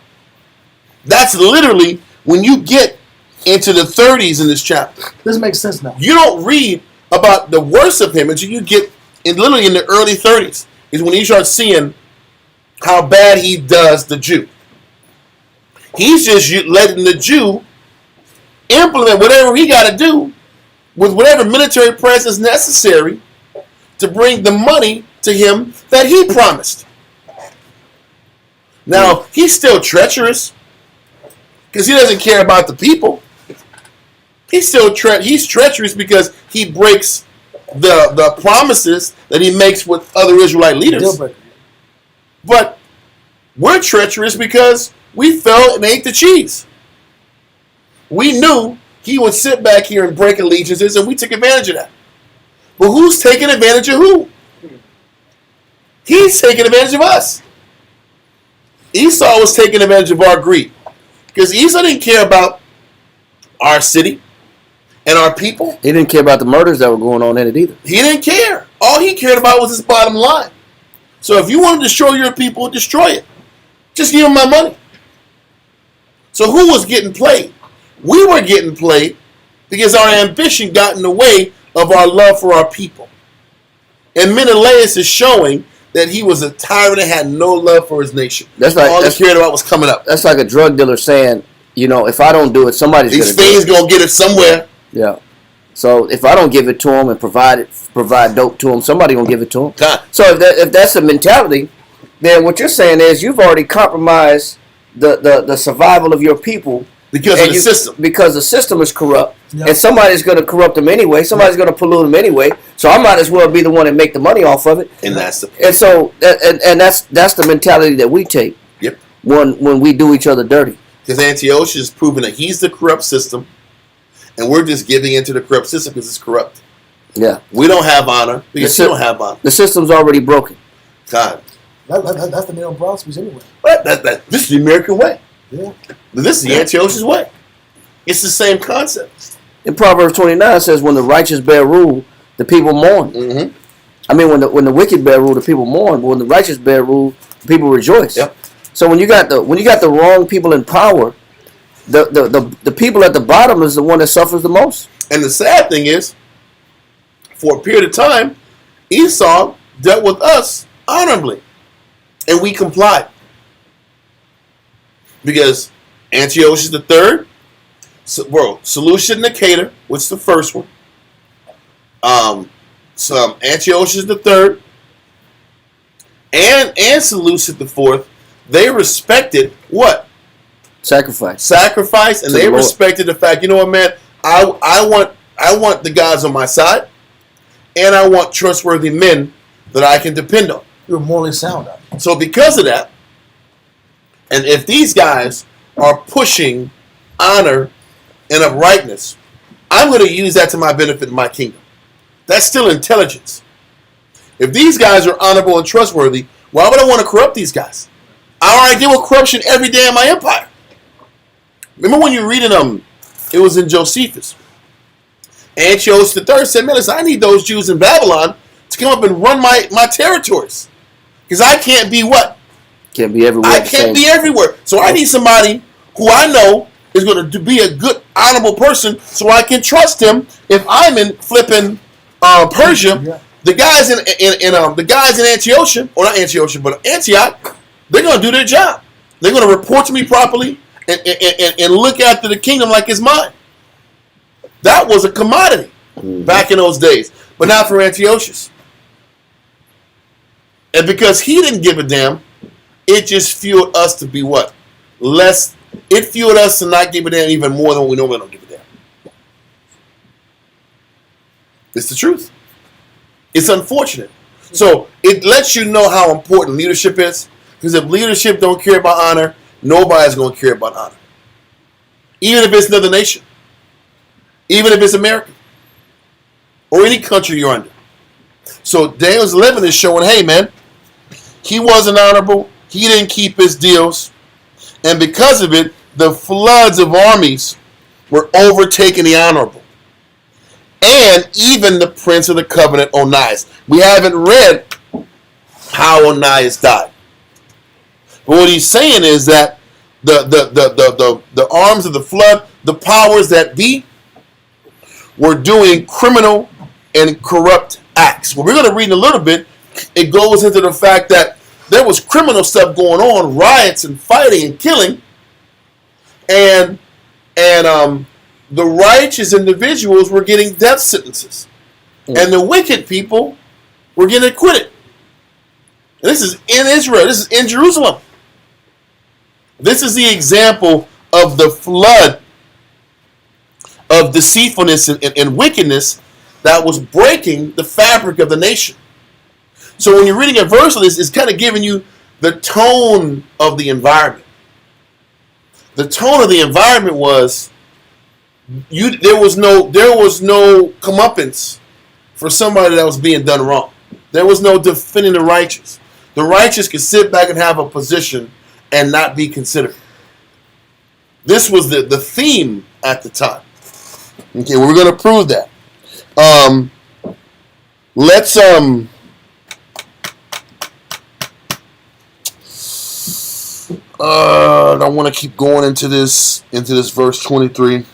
That's literally when you get into the 30s in this chapter. This makes sense now. You don't read about the worst of him until you get literally in the early 30s. Is when you start seeing how bad he does the Jew. He's just letting the Jew implement whatever he got to do with whatever military presence necessary to bring the money to him that he promised. Now, he's still treacherous because he doesn't care about the people. He's still he's treacherous because he breaks the promises that he makes with other Israelite leaders. Deal breaker. But we're treacherous because we fell and ate the cheese. We knew he would sit back here and break allegiances, and we took advantage of that. But who's taking advantage of who? He's taking advantage of us. Esau was taking advantage of our greed. Because Esau didn't care about our city and our people. He didn't care about the murders that were going on in it either. He didn't care. All he cared about was his bottom line. So if you want to destroy your people, destroy it. Just give them my money. So who was getting played? We were getting played because our ambition got in the way of our love for our people. And Menelaus is showing that he was a tyrant and had no love for his nation. All he cared about was coming up. That's like a drug dealer saying, if I don't do it, somebody's going to do it. These fiends going to get it somewhere. Yeah. So if I don't give it to him and provide dope to him, somebody going to give it to him. God. So if that's the mentality, then what you're saying is you've already compromised the survival of your people. Because of the system. Because the system is corrupt. Yep. And somebody's going to corrupt them anyway. Somebody's going to pollute them anyway. So I might as well be the one and make the money off of it. And that's the And so that's the mentality that we take. Yep. When we do each other dirty. Because Antiochus is proving that he's the corrupt system, and we're just giving into the corrupt system because it's corrupt. Yeah. We don't have honor because we don't have honor. The system's already broken. God. That's the neo-Bronx speech anyway. But this is the American way. Yeah. This is the Antiochus way. It's the same concept. In Proverbs 29 says, when the righteous bear rule, the people mourn. Mm-hmm. I mean, when the wicked bear rule, the people mourn. But when the righteous bear rule, the people rejoice. Yep. So when you got the wrong people in power, the people at the bottom is the one that suffers the most. And the sad thing is, for a period of time, Esau dealt with us honorably, and we complied. Because Antiochus III, Seleucus Nicator, which is the first one. Antiochus III and Seleucus IV, they respected what? Sacrifice, and they respected the fact. You know what, man? I want the gods on my side, and I want trustworthy men that I can depend on. You're morally sound. So because of that, and if these guys are pushing honor and uprightness, I'm going to use that to my benefit in my kingdom. That's still intelligence. If these guys are honorable and trustworthy, why would I want to corrupt these guys? I already deal with corruption every day in my empire. Remember when you're reading it was in Josephus. Antiochus III said, man, listen, I need those Jews in Babylon to come up and run my territories. Because I can't be what? Can't be everywhere. I can't be everywhere. So I need somebody who I know is going to be a good, honorable person so I can trust him if I'm in flipping Persia. Yeah. The guys in Antiochia, or not Antiochia, but Antioch, they're going to do their job. They're going to report to me properly and look after the kingdom like it's mine. That was a commodity back in those days. But not for Antiochus. And because he didn't give a damn, it just fueled us to be what? Less. It fueled us to not give a damn even more than we normally don't give a damn. It's the truth. It's unfortunate. So it lets you know how important leadership is. Because if leadership don't care about honor, nobody's going to care about honor. Even if it's another nation. Even if it's America. Or any country you're under. So Daniel's 11 is showing, hey man, he wasn't honorable. He didn't keep his deals. And because of it, the floods of armies were overtaking the honorable. And even the prince of the covenant, Onias. We haven't read how Onias died. But what he's saying is that the arms of the flood, the powers that be, were doing criminal and corrupt acts. Well, we're going to read in a little bit. It goes into the fact that there was criminal stuff going on, riots and fighting and killing, and the righteous individuals were getting death sentences, and the wicked people were getting acquitted. And this is in Israel. This is in Jerusalem. This is the example of the flood of deceitfulness and wickedness that was breaking the fabric of the nation. So when you're reading a verse of this, it's kind of giving you the tone of the environment. The tone of the environment was there was no comeuppance for somebody that was being done wrong. There was no defending the righteous. The righteous could sit back and have a position and not be considered. This was the theme at the time. Okay, we're going to prove that. Let's I don't want to keep going into this verse 23.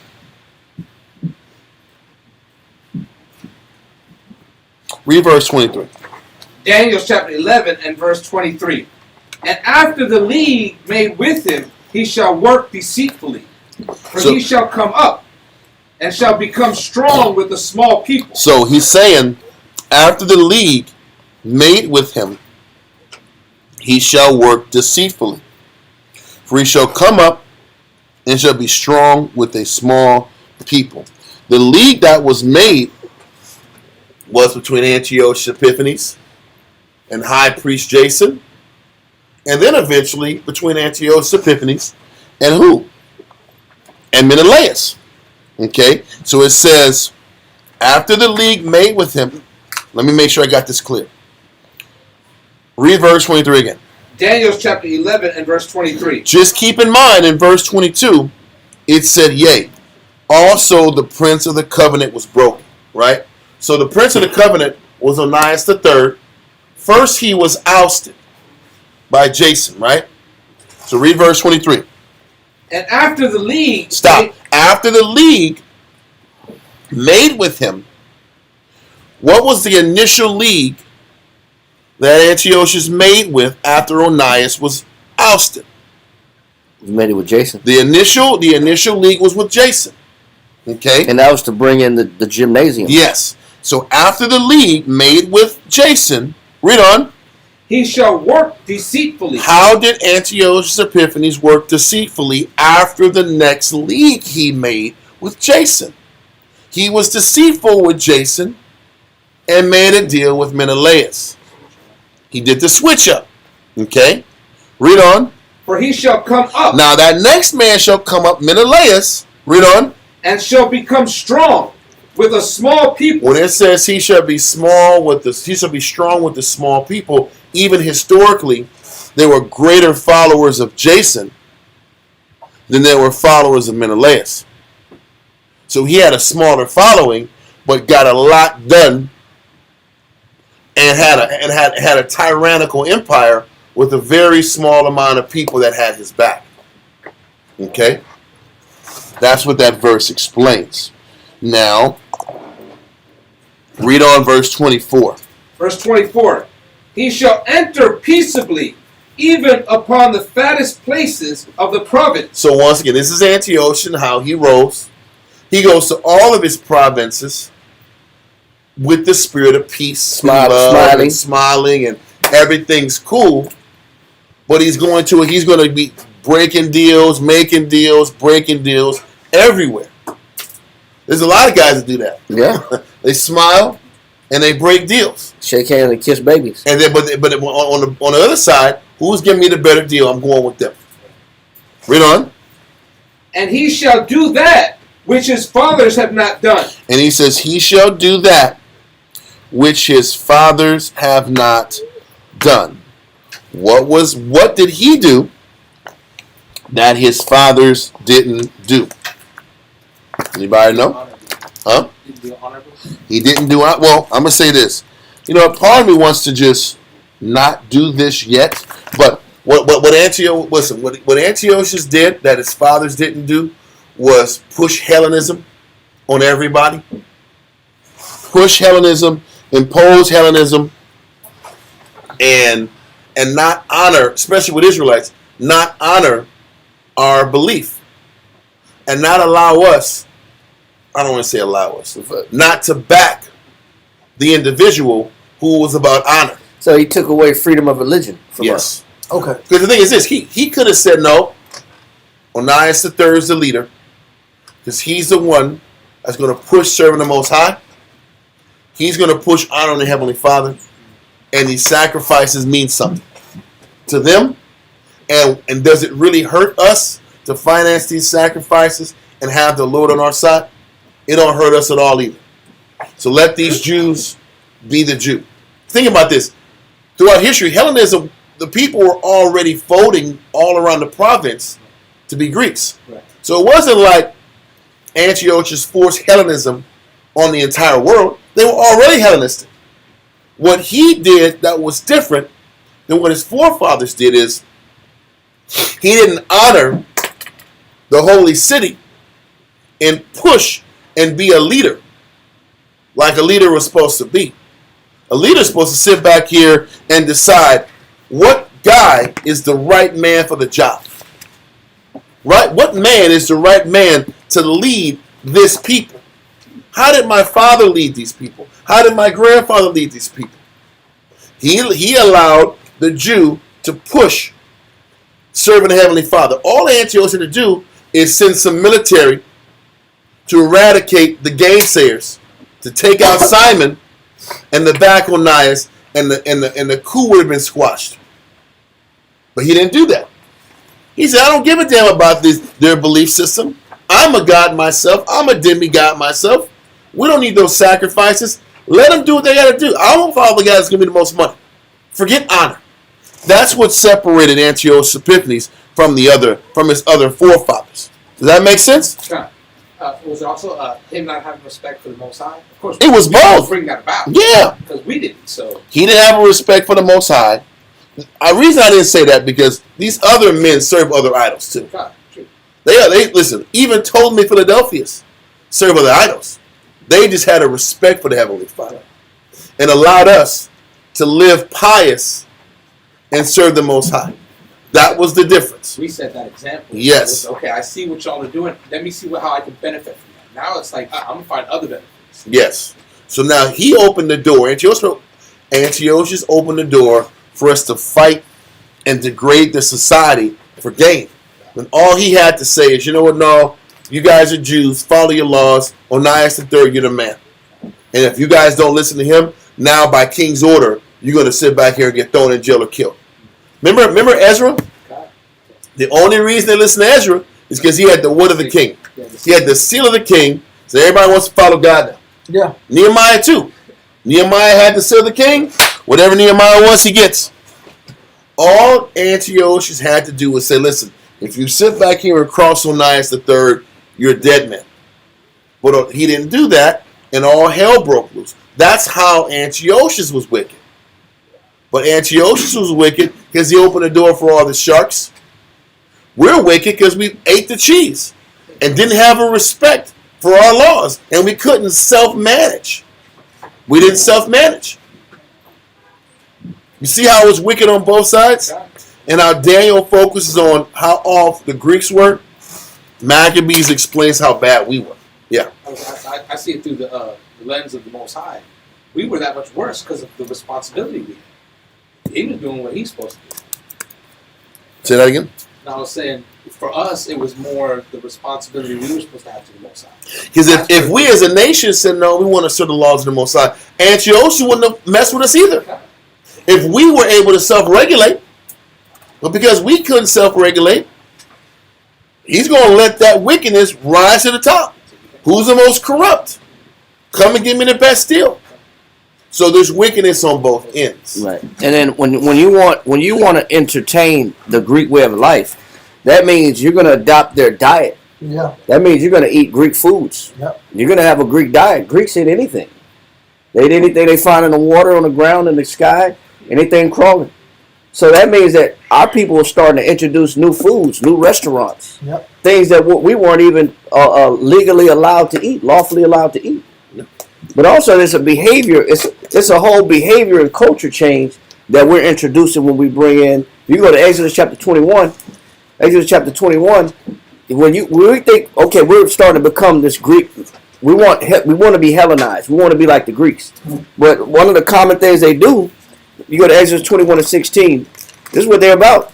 Read verse 23. Daniel chapter 11 and verse 23. And after the league made with him, he shall work deceitfully. For he shall come up and shall become strong with the small people. So he's saying, after the league made with him, he shall work deceitfully. For he shall come up and shall be strong with a small people. The league that was made was between Antiochus Epiphanes and high priest Jason, and then eventually between Antiochus Epiphanes and who? And Menelaus. Okay, so it says, after the league made with him, let me make sure I got this clear. Read verse 23 again. Daniel chapter 11 and verse 23. Just keep in mind, in verse 22, it said, yea, also the prince of the covenant was broken, right? So the prince of the covenant was Onias III. First he was ousted by Jason, right? So read verse 23. And after the league... Stop. After the league made with him, what was the initial league that Antiochus made with after Onias was ousted? He made it with Jason. The initial league was with Jason. Okay? And that was to bring in the gymnasium. Yes. So after the league made with Jason, read on. He shall work deceitfully. How did Antiochus Epiphanes work deceitfully after the next league he made with Jason? He was deceitful with Jason and made a deal with Menelaus. He did the switch up. Okay? Read on. For he shall come up. Now that next man shall come up, Menelaus. Read on. And shall become strong with a small people. When it says he shall be strong with the small people, even historically, there were greater followers of Jason than there were followers of Menelaus. So he had a smaller following, but got a lot done, and had a tyrannical empire with a very small amount of people that had his back. Okay? That's what that verse explains. Now, read on verse 24. Verse 24. He shall enter peaceably, even upon the fattest places of the province. So once again, this is Antiochus and how he rose. He goes to all of his provinces with the spirit of peace, smiling, and everything's cool. But he's going to be breaking deals, making deals, breaking deals everywhere. There's a lot of guys that do that. Yeah. They smile and they break deals. Shake hands and kiss babies. And then, but on the other side, Who's giving me the better deal? I'm going with them. Read on. And he shall do that which his fathers have not done. And he says, he shall do that which his fathers have not done. What did he do that his fathers didn't do? Anybody know? Huh? He didn't do it. Well, I'm going to say this. You know, part of me wants to just not do this yet, but what Antiochus did that his fathers didn't do was push Hellenism on everybody. Push Hellenism, impose Hellenism, and not honor, especially with Israelites, not honor our belief, and not allow us, I don't want to say allow us, not to back the individual who was about honor. So he took away freedom of religion from us. Okay. Because the thing is this, he could have said no. Onias III is the leader, because he's the one that's going to push serving the Most High. He's going to push honoring the Heavenly Father, and these sacrifices mean something to them. And does it really hurt us to finance these sacrifices and have the Lord on our side? It don't hurt us at all either. So let these Jews be the Jew. Think about this. Throughout history, Hellenism, the people were already voting all around the province to be Greeks. Right. So it wasn't like Antiochus forced Hellenism on the entire world. They were already Hellenistic. What he did that was different than what his forefathers did is he didn't honor the holy city and push and be a leader like a leader was supposed to be. A leader is supposed to sit back here and decide what guy is the right man for the job. Right? What man is the right man to lead this people? How did my father lead these people? How did my grandfather lead these people? He allowed the Jew to push serving the Heavenly Father. All Antiochus had to do is send some military to eradicate the gainsayers, to take out Simon and the back Onias, and the coup would have been squashed. But he didn't do that. He said, I don't give a damn about their belief system. I'm a god myself. I'm a demigod myself. We don't need those sacrifices. Let them do what they got to do. I don't follow the guy that's going to be the most money. Forget honor. That's what separated Antiochus Epiphanes from his other forefathers. Does that make sense? Was it also him not having respect for the Most High? Of course, It was both. Bring that about. Yeah. Because we didn't. So He didn't have a respect for the Most High. The reason I didn't say that because these other men serve other idols too. God, true. They listen. Even Ptolemy Philadelphians serve other idols. They just had a respect for the Heavenly Father and allowed us to live pious and serve the Most High. That was the difference. We set that example. Yes. It was, okay, I see what y'all are doing. Let me see how I can benefit from that. Now it's like I'm gonna find other benefits. Yes. So now he opened the door. Antiochus opened the door for us to fight and degrade the society for gain. When all he had to say is, you know what, no, you guys are Jews, follow your laws. Onias III, you're the man. And if you guys don't listen to him, now by king's order, you're going to sit back here and get thrown in jail or killed. Remember Ezra? The only reason they listened to Ezra is because he had the word of the king. He had the seal of the king, so everybody wants to follow God now. Yeah. Nehemiah too. Nehemiah had the seal of the king. Whatever Nehemiah wants, he gets. All Antiochus had to do was say, listen, if you sit back here and cross Onias III, you're a dead man. But he didn't do that, and all hell broke loose. That's how Antiochus was wicked. But Antiochus was wicked because he opened the door for all the sharks. We're wicked because we ate the cheese and didn't have a respect for our laws, and we couldn't self-manage. We didn't self-manage. You see how it was wicked on both sides? And how Daniel focuses on how off the Greeks were. Maccabees explains how bad we were. Yeah. I see it through the lens of the Most High. We were that much worse because of the responsibility we had. He was doing what he's supposed to do. Say that again? And I was saying, for us, it was more the responsibility we were supposed to have to the Most High. Because if we as a nation said, no, we want to serve the laws of the Most High, Antiochus wouldn't have messed with us either. If we were able to self-regulate, But because we couldn't self-regulate, he's going to let that wickedness rise to the top. Who's the most corrupt? Come and give me the best deal. So there's wickedness on both ends. Right. And then when you want to entertain the Greek way of life, that means you're going to adopt their diet. Yeah. That means you're going to eat Greek foods. Yep. You're going to have a Greek diet. Greeks eat anything. They eat anything they find in the water, on the ground, in the sky, anything crawling. So that means that our people are starting to introduce new foods, new restaurants, Yep. things that we weren't even legally allowed to eat, lawfully allowed to eat. But also there's a behavior, it's a whole behavior and culture change that we're introducing when we bring in. You go to Exodus chapter 21, when we think, okay, we're starting to become this Greek, we want to be Hellenized, we want to be like the Greeks. But one of the common things they do, you go to Exodus 21 and 16, this is what they're about.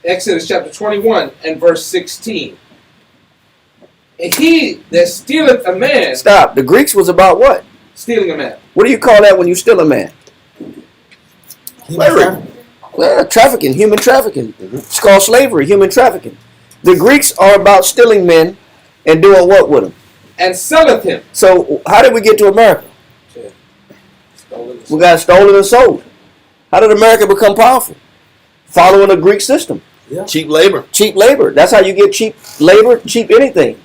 Exodus chapter 21 and verse 16. And he that stealeth a man... Stop. The Greeks was about what? Stealing a man. What do you call that when you steal a man? Slavery. Well, trafficking, human trafficking. It's called slavery, human trafficking. The Greeks are about stealing men and doing what with them? And selleth him. So how did we get to America? We got stolen and sold. How did America become powerful? Following the Greek system. Yeah. Cheap labor. Cheap labor. That's how you get cheap labor, cheap anything.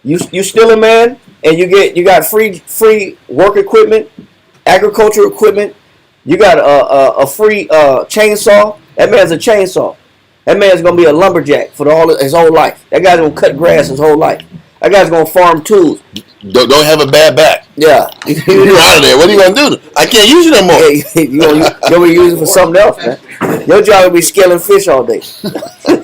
You steal a man and you got free work equipment, agricultural equipment. You got a free chainsaw. That man's a chainsaw. That man's gonna be a lumberjack for his whole life. That guy's gonna cut grass his whole life. That guy's gonna farm tools. Don't have a bad back. Yeah. You're out of there. What are you gonna do? I can't use you no more. You're gonna use it for something else, man. Your job will be scaling fish all day.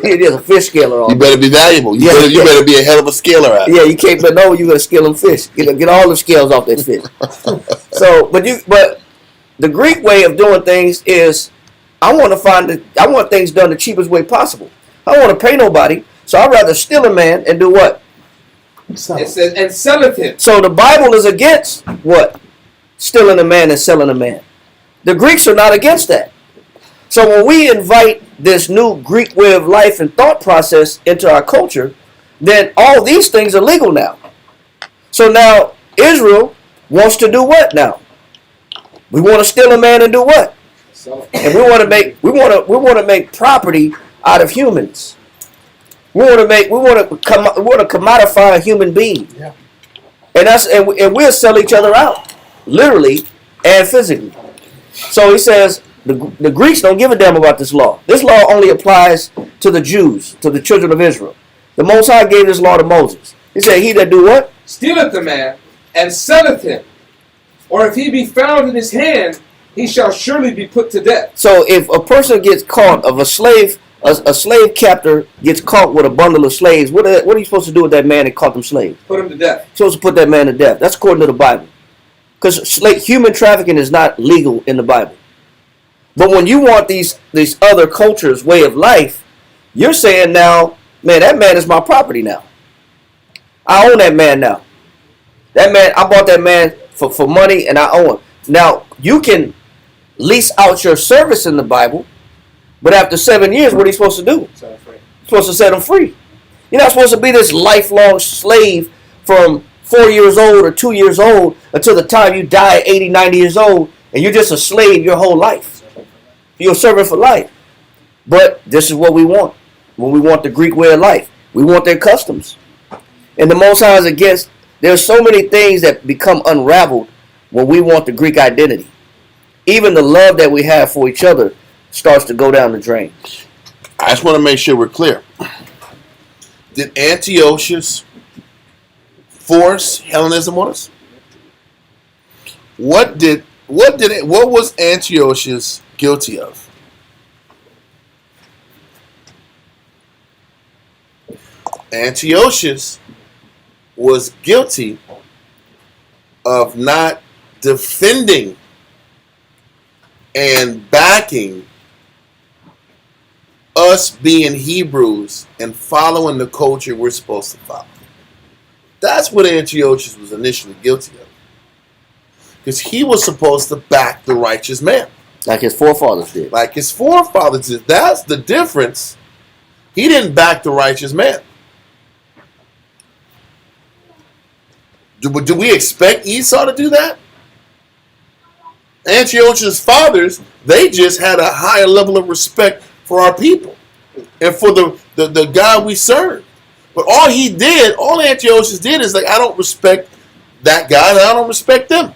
You're just a fish scaler all You day. better be valuable. You better be a hell of a scaler out. Yeah, you can't. But no, you're gonna scale them fish. Get all the scales off that fish. So, but the Greek way of doing things is, I want things done the cheapest way possible. I don't want to pay nobody, so I'd rather steal a man and do what? It says, and selleth him. So the Bible is against what? Stealing a man and selling a man. The Greeks are not against that. So when we invite this new Greek way of life and thought process into our culture, then all these things are legal now. So now Israel wants to do what now? We want to steal a man and do what? And we want to make property out of humans. We want to commodify a human being. Yeah. And we'll sell each other out, literally and physically. So he says the Greeks don't give a damn about this law. This law only applies to the Jews, to the children of Israel. The Most High gave this law to Moses. He said, he that do what? Stealeth the man, and selleth him. Or if he be found in his hand, he shall surely be put to death. So if a person gets caught, a slave captor gets caught with a bundle of slaves, what are you supposed to do with that man that caught them slaves? Put him to death. You're supposed to put that man to death. That's according to the Bible. Because human trafficking is not legal in the Bible. But when you want these other cultures' way of life, you're saying now, man, that man is my property now. I own that man now. That man, I bought that man for money and I own him. Now, you can lease out your service in the Bible, but after 7 years, what are you supposed to do? You're supposed to set him free. You're not supposed to be this lifelong slave from 4 years old or 2 years old until the time you die 80, 90 years old, and you're just a slave your whole life. You're a servant for life. But this is what we want. When we want the Greek way of life, we want their customs. And the Most High is against, there's so many things that become unraveled when we want the Greek identity. Even the love that we have for each other starts to go down the drain. I just want to make sure we're clear. Did Antiochus force Hellenism on us? What was Antiochus guilty of? Antiochus was guilty of not defending and backing us being Hebrews and following the culture we're supposed to follow. That's what Antiochus was initially guilty of. Because he was supposed to back the righteous man. Like his forefathers did. Like his forefathers did. That's the difference. He didn't back the righteous man. Do we expect Esau to do that? Antiochus' fathers, they just had a higher level of respect for our people and for the God we serve. But all Antiochus did is like, I don't respect that God and I don't respect them.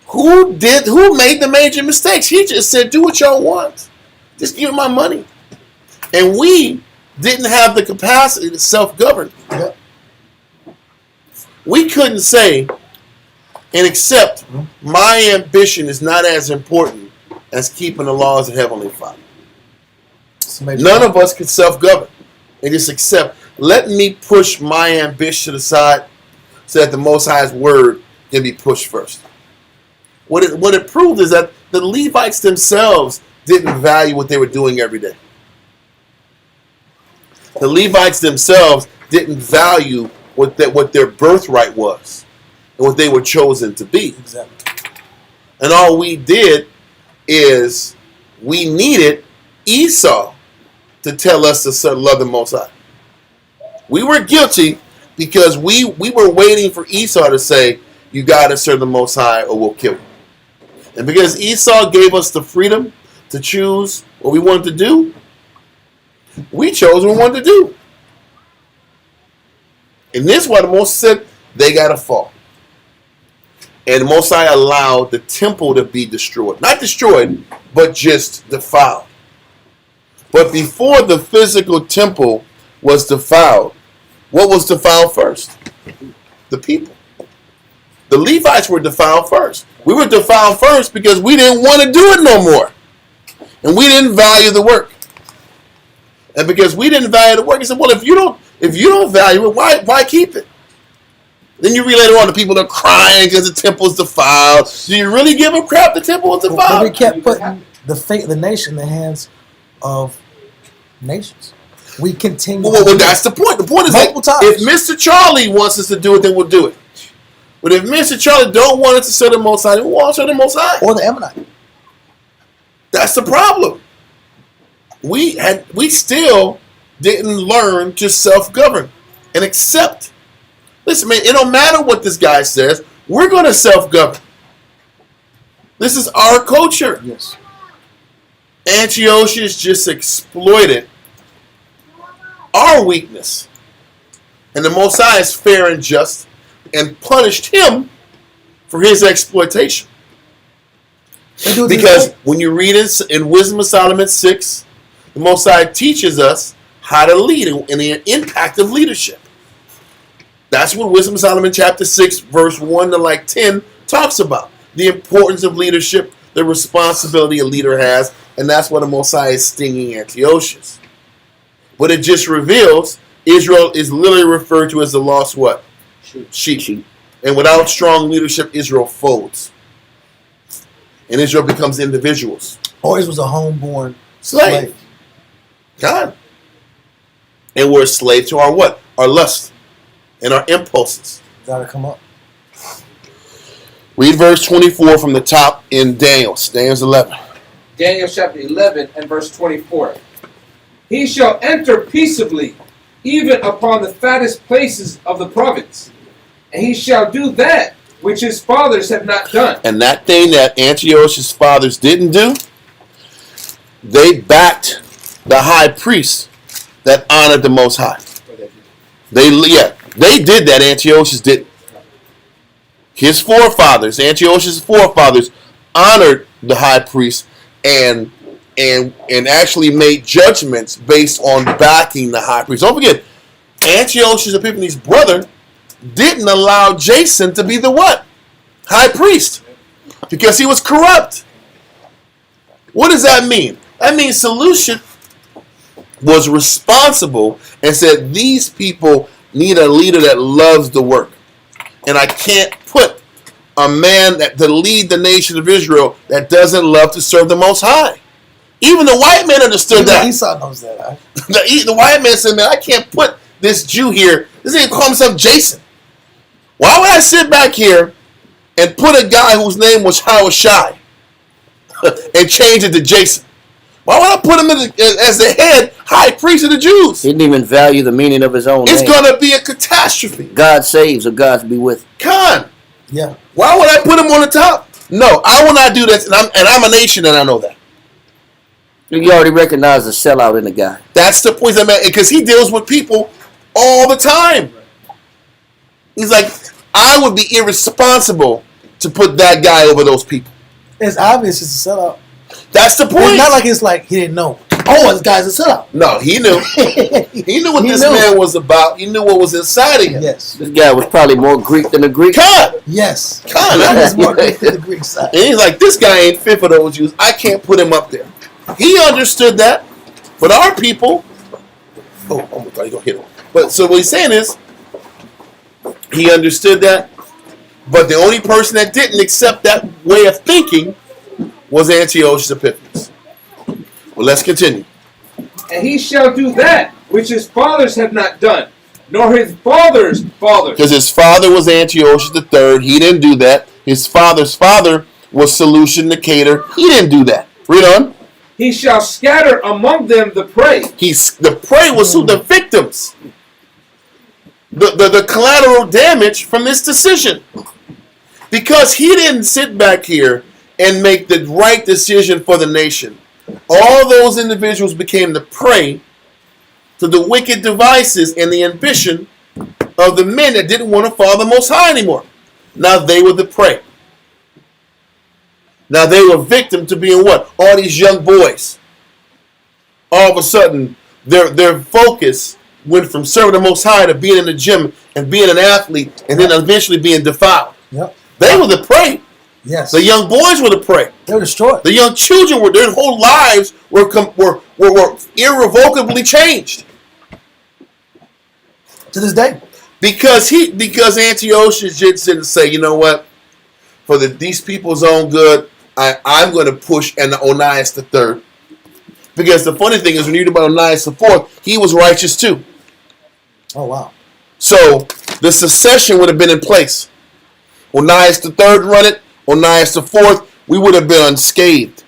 Who made the major mistakes? He just said, do what y'all want. Just give me my money. And we didn't have the capacity to self-govern. Yep. We couldn't say and accept my ambition is not as important as keeping the laws of Heavenly Father. None of us could self-govern and just accept, let me push my ambition aside so that the Most High's word can be pushed first. What it proved is that the Levites themselves didn't value what they were doing every day. The Levites themselves didn't value what their birthright was and what they were chosen to be. Exactly. And all we did is we needed Esau to tell us to love the Most High. We were guilty because we were waiting for Esau to say, you got to serve the Most High or we'll kill you. And because Esau gave us the freedom to choose what we wanted to do, we chose what we wanted to do. And this is why the Most said they got to fall. And the Most High allowed the temple to be destroyed. Not destroyed, but just defiled. But before the physical temple was defiled, what was defiled first? The people. The Levites were defiled first. We were defiled first because we didn't want to do it no more. And we didn't value the work. And because we didn't value the work, he said, well, if you don't value it, why keep it? Then you read later on the people are crying because the temple's defiled. Do you really give a crap the temple was defiled? But we kept putting the nation in the hands of nations. We continue. Well, that's the point. The point is that if Mr. Charlie wants us to do it, then we'll do it. But if Mr. Charlie don't want us to serve the Most High, then we won't serve the Most High. Or the Ammonite. That's the problem. We still didn't learn to self-govern and accept. Listen, man, it don't matter what this guy says. We're going to self-govern. This is our culture. Yes. Antiochus just exploited our weakness. And the Most High is fair and just and punished him for his exploitation. Because when you read it in Wisdom of Solomon 6, the Most High teaches us how to lead and the impact of leadership. That's what Wisdom of Solomon chapter 6, verse 1 to 10 talks about. The importance of leadership, the responsibility a leader has, and that's what the Most High is stinging Antiochus. But it just reveals Israel is literally referred to as the lost what? Sheep. And without strong leadership, Israel folds. And Israel becomes individuals. Or Israel's a homeborn slave. God. And we're a slave to our what? Our lust and our impulses. Gotta come up. Read verse 24 from the top in Daniel 11. Daniel chapter 11 and verse 24. He shall enter peaceably, even upon the fattest places of the province, and he shall do that which his fathers have not done. And that thing that Antiochus' fathers didn't do, they backed the high priest that honored the Most High. They did that. Antiochus didn't. His forefathers, Antiochus' forefathers, honored the high priest and actually made judgments based on backing the high priest. Don't forget, Antiochus Epiphanes' brother didn't allow Jason to be the what? High priest. Because he was corrupt. What does that mean? That means Seleucus was responsible and said, these people need a leader that loves the work. And I can't put a man to lead the nation of Israel that doesn't love to serve the Most High. Even the white man understood that. Esau knows that. Right? The white man said, man, I can't put this Jew here. This ain't call himself Jason. Why would I sit back here and put a guy whose name was Hawashai and change it to Jason? Why would I put him as the head high priest of the Jews? He didn't even value the meaning of his own It's name. going to be a catastrophe. God saves or God be with. Con. Yeah. Why would I put him on the top? No, I will not do this, and I'm a nation, and I know that. You already recognize the sellout in the guy. That's the point, because he deals with people all the time. He's like, I would be irresponsible to put that guy over those people. It's obvious it's a sellout. That's the point. It's not like it's like he didn't know. Oh, this guy's a sellout. No, he knew. He knew what this man was about. He knew what was inside of him. Yes. This guy was probably more Greek than the Greek. God. Yes. God. That was more Greek than the Greek side. And he's like, this guy ain't fit for those Jews. I can't put him up there. He understood that. But our people, oh my God, he's going to hit him. But so what he's saying is, he understood that. But the only person that didn't accept that way of thinking was Antiochus Epiphanes. Well, let's continue. And he shall do that which his fathers have not done, nor his fathers' fathers. Because his father was Antiochus III. He didn't do that. His father's father was Seleucus Nicator. He didn't do that. Read on. He shall scatter among them the prey. The prey was who? The victims. The collateral damage from this decision. Because he didn't sit back here and make the right decision for the nation. All those individuals became the prey to the wicked devices and the ambition of the men that didn't want to follow the Most High anymore. Now they were the prey. Now they were victim to being what? All these young boys. All of a sudden, their focus went from serving the Most High to being in the gym and being an athlete and then eventually being defiled. Yep. They were the prey. Yes. The young boys were the prey. They were destroyed. The young children their whole lives were irrevocably changed. To this day. Because Antiochus didn't say, you know what, for these people's own good, I'm going to push Onias III. Because the funny thing is, when you read about Onias IV, he was righteous too. Oh, wow. So the secession would have been in place. Onias III run it, Onias IV, we would have been unscathed.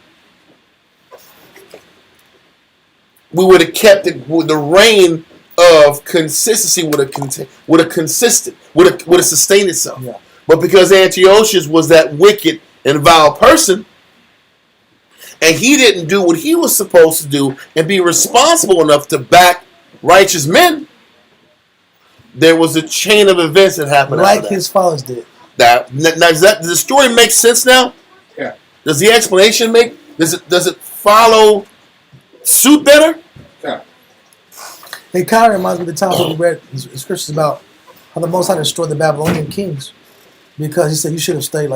We would have kept it with the reign of consistency would have sustained itself. Yeah. But because Antiochus was that wicked and vile person, and he didn't do what he was supposed to do and be responsible enough to back righteous men, there was a chain of events that happened. Like his fathers did. Now, does the story make sense now? Yeah. Does the explanation does it follow suit better? Yeah. It kind of reminds me of the time when we read in scriptures about how the Most High destroyed the Babylonian kings because he said you should have stayed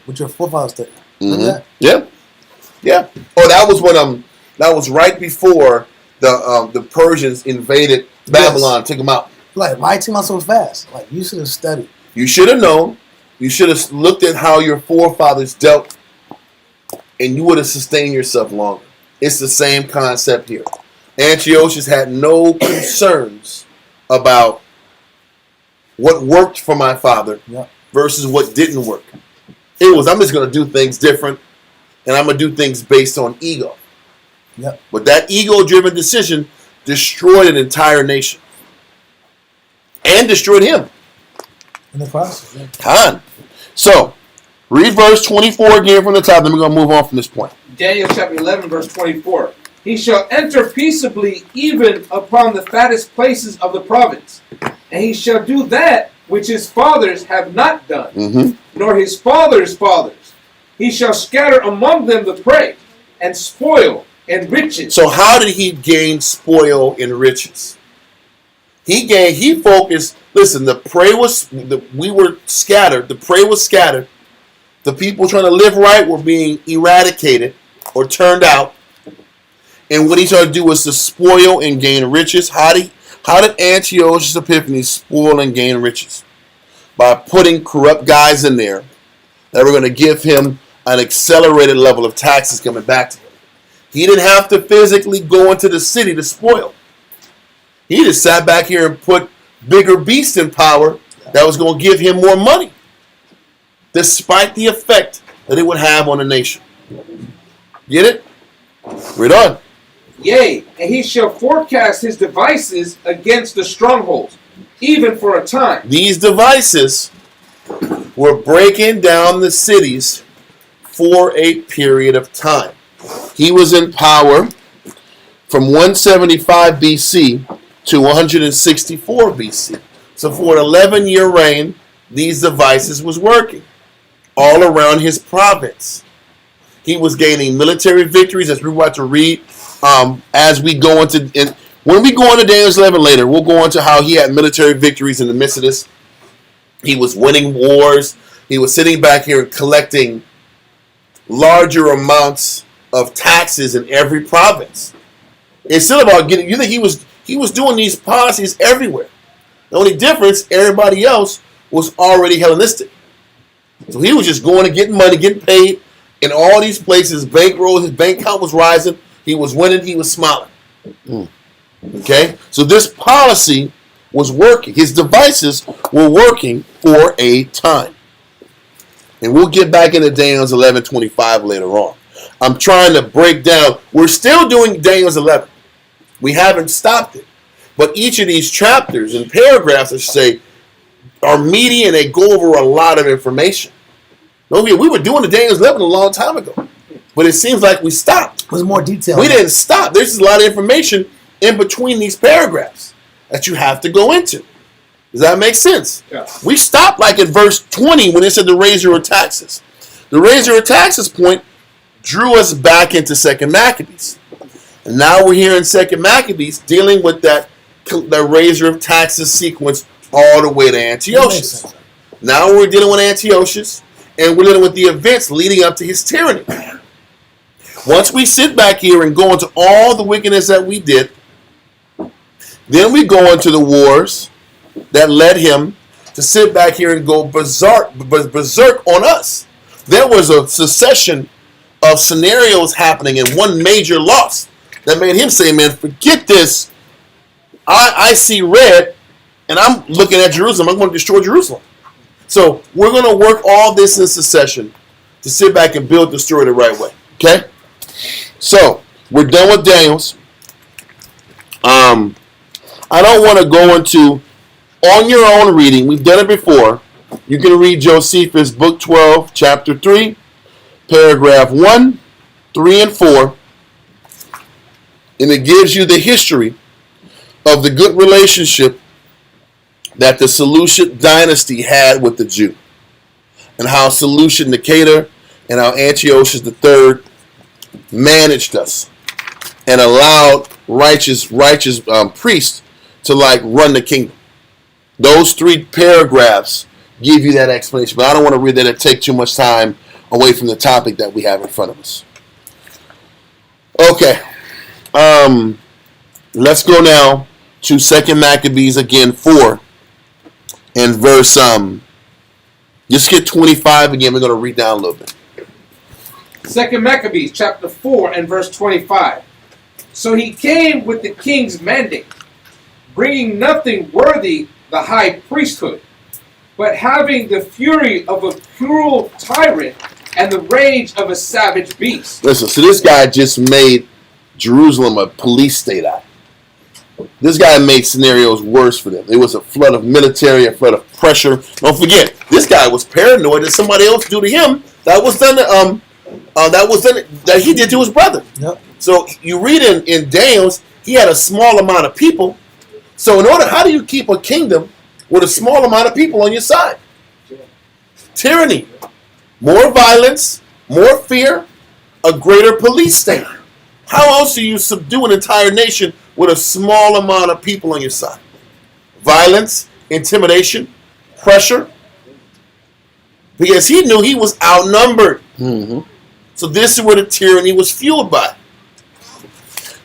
with your forefathers stayed. Remember that? Yeah, yeah. Oh, that was when that was right before the Persians invaded Babylon, took them out. Like, why came out so fast? Like, you should have studied. You should have known. You should have looked at how your forefathers dealt, and you would have sustained yourself longer. It's the same concept here. Antiochus had no concerns about what worked for my father versus what didn't work. It was, I'm just going to do things different, and I'm going to do things based on ego. Yep. But that ego-driven decision destroyed an entire nation. And destroyed him. In the process. Yeah. Con. So, read verse 24 again from the top, then we're going to move on from this point. Daniel chapter 11, verse 24. He shall enter peaceably even upon the fattest places of the province, and he shall do that which his fathers have not done, nor his fathers' fathers. He shall scatter among them the prey, and spoil, and riches. So how did he gain spoil and riches? He focused, listen, we were scattered, the prey was scattered, the people trying to live right were being eradicated or turned out, and what he tried to do was to spoil and gain riches. How did Antiochus Epiphanes spoil and gain riches? By putting corrupt guys in there that were going to give him an accelerated level of taxes coming back to him. He didn't have to physically go into the city to spoil. He just sat back here and put bigger beasts in power that was going to give him more money, despite the effect that it would have on the nation. Get it? Read on. Yea, and he shall forecast his devices against the strongholds, even for a time. These devices were breaking down the cities for a period of time. He was in power from 175 BC to 164 BC. So for an 11-year reign, these devices was working all around his province. He was gaining military victories, as we're about to read. As we go into, when we go into Daniel's 11 later, we'll go into how he had military victories in the midst of this. He was winning wars. He was sitting back here and collecting larger amounts of taxes in every province. It's still about getting. You think he was doing these policies everywhere. The only difference, everybody else was already Hellenistic. So he was just going and getting money, getting paid in all these places. Bankroll, his bank account was rising. He was winning. He was smiling. Okay, so this policy was working. His devices were working for a time. And we'll get back into Daniel's 11:25 later on. I'm trying to break down. We're still doing Daniel's 11. We haven't stopped it. But each of these chapters and paragraphs, I should say, are meaty and they go over a lot of information. We were doing the Daniel's 11 a long time ago. But it seems like we stopped. There's more detail. We didn't stop. There's a lot of information in between these paragraphs that you have to go into. Does that make sense? Yeah. We stopped like at verse 20 when it said the raiser of taxes. The raiser of taxes point drew us back into 2nd Maccabees. And now we're here in 2nd Maccabees dealing with that raiser of taxes sequence all the way to Antiochus. Now we're dealing with Antiochus and we're dealing with the events leading up to his tyranny. Once we sit back here and go into all the wickedness that we did, then we go into the wars that led him to sit back here and go berserk on us. There was a succession of scenarios happening and one major loss that made him say, man, forget this. I see red and I'm looking at Jerusalem. I'm going to destroy Jerusalem. So we're going to work all this in succession to sit back and build the story the right way. Okay? So we're done with Daniel's. I don't want to go into, on your own reading, we've done it before. You can read Josephus, book 12, chapter 3, paragraph 1, 3, and 4. And it gives you the history of the good relationship that the Seleucid dynasty had with the Jew. And how Seleucid Nicator and how Antiochus III managed us and allowed righteous priests to run the kingdom. Those 3 paragraphs give you that explanation, but I don't want to read that. It take too much time away from the topic that we have in front of us. Okay, let's go now to 2nd Maccabees again 4 and verse just get 25 again. We're going to read down a little bit. 2nd Maccabees chapter 4 and verse 25. So he came with the king's mandate, bringing nothing worthy the high priesthood, but having the fury of a cruel tyrant and the rage of a savage beast. Listen, so this guy just made Jerusalem a police state out. This guy made scenarios worse for them. It was a flood of military, a flood of pressure. Don't forget, this guy was paranoid that somebody else do to him that was done that he did to his brother. Yep. So you read in Daniel's, he had a small amount of people. So how do you keep a kingdom with a small amount of people on your side? Tyranny. More violence, more fear, a greater police state. How else do you subdue an entire nation with a small amount of people on your side? Violence, intimidation, pressure. Because he knew he was outnumbered. Mm-hmm. So this is where the tyranny was fueled by.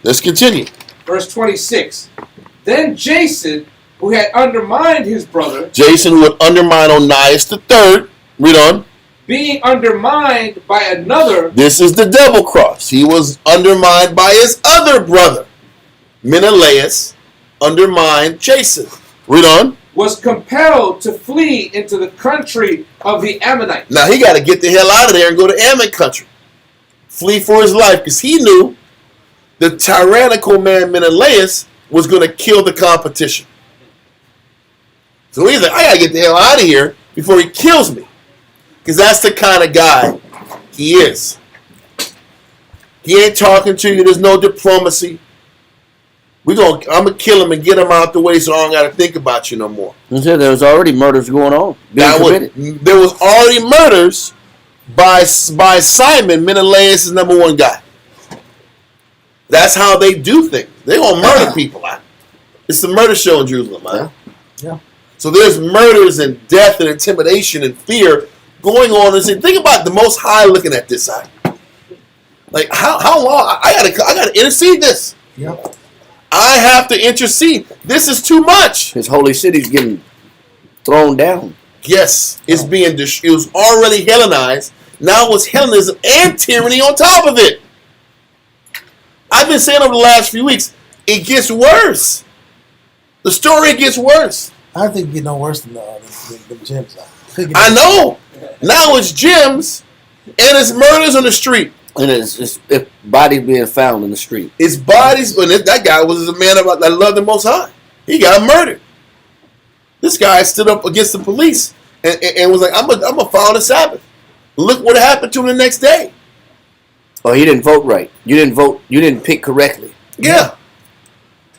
Let's continue. Verse 26. Then Jason, who had undermined his brother. Jason, who had undermined Onias III. Read on. Being undermined by another. This is the double cross. He was undermined by his other brother. Menelaus undermined Jason. Read on. Was compelled to flee into the country of the Ammonites. Now he got to get the hell out of there and go to Ammon country. flee for his life because he knew the tyrannical man Menelaus was going to kill the competition. So he's like, I got to get the hell out of here before he kills me. Because that's the kind of guy he is. He ain't talking to you. There's no diplomacy. I'm going to kill him and get him out the way so I don't got to think about you no more. You said there was already murders going on. There was already murders by Simon, Menelaus' number one guy. That's how they do things. They're going to murder people. It's the murder show in Jerusalem, man. Yeah. So there's murders and death and intimidation and fear going on. And think about the Most High looking at this side. Like, how long? I gotta intercede this. Yep. I have to intercede. This is too much. His holy city's getting thrown down. Yes, it was already Hellenized. Now it's Hellenism and tyranny on top of it. I've been saying over the last few weeks, it gets worse. The story gets worse. I think it get no worse than the gyms. I know. Now it's gyms and it's murders on the street. And it's bodies being found in the street. It's bodies. But that guy was a man that loved the Most High. He got murdered. This guy stood up against the police and was like, I'm gonna follow the Sabbath. Look what happened to him the next day. Oh, he didn't vote right. You didn't vote. You didn't pick correctly. Yeah.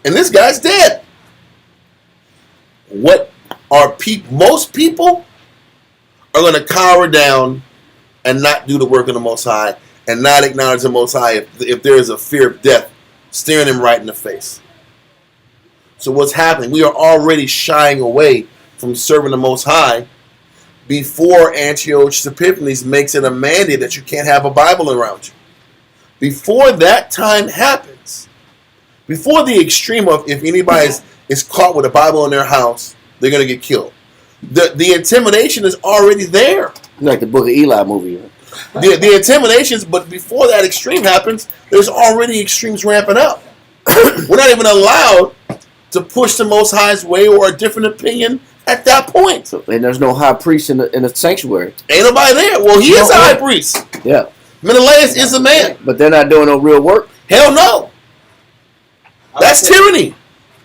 And this guy's dead. What are most people are going to cower down and not do the work of the Most High and not acknowledge the Most High if there is a fear of death staring him right in the face. So what's happening? We are already shying away from serving the Most High before Antiochus Epiphanes makes it a mandate that you can't have a Bible around you. Before that time happens, before the extreme of if anybody is caught with a Bible in their house, they're going to get killed. The intimidation is already there. Like the Book of Eli movie. Right? The intimidations, but before that extreme happens, there's already extremes ramping up. We're not even allowed to push the Most High's way or a different opinion at that point. And there's no high priest in the sanctuary. Ain't nobody there. Well, he is a high priest. Yeah. Menelaus is a man. But they're not doing no real work. Hell no. That's tyranny.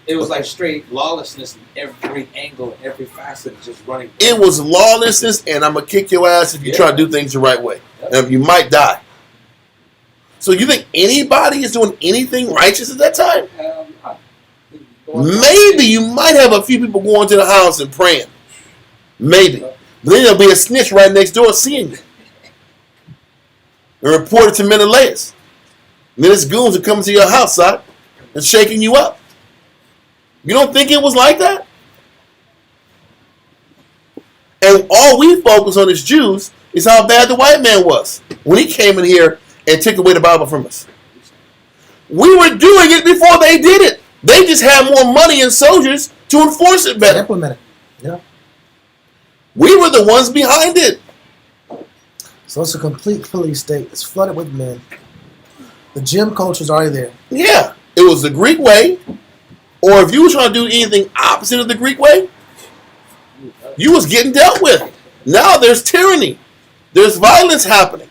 It was like straight lawlessness in every angle, every facet, just running. It was lawlessness, and I'm going to kick your ass if you try to do things the right way. And you might die. So you think anybody is doing anything righteous at that time? Maybe you might have a few people going to the house and praying. Maybe. But then there'll be a snitch right next door seeing you. And report it to Menelaus. And then his goons will come to your house, son, and shaking you up. You don't think it was like that? And all we focus on as Jews is how bad the white man was when he came in here and took away the Bible from us. We were doing it before they did it. They just had more money and soldiers to enforce it better. Implement it. Yeah. We were the ones behind it. So it's a complete Philly state. It's flooded with men. The gym culture is already there. Yeah. It was the Greek way. Or if you were trying to do anything opposite of the Greek way, you was getting dealt with. Now there's tyranny. There's violence happening.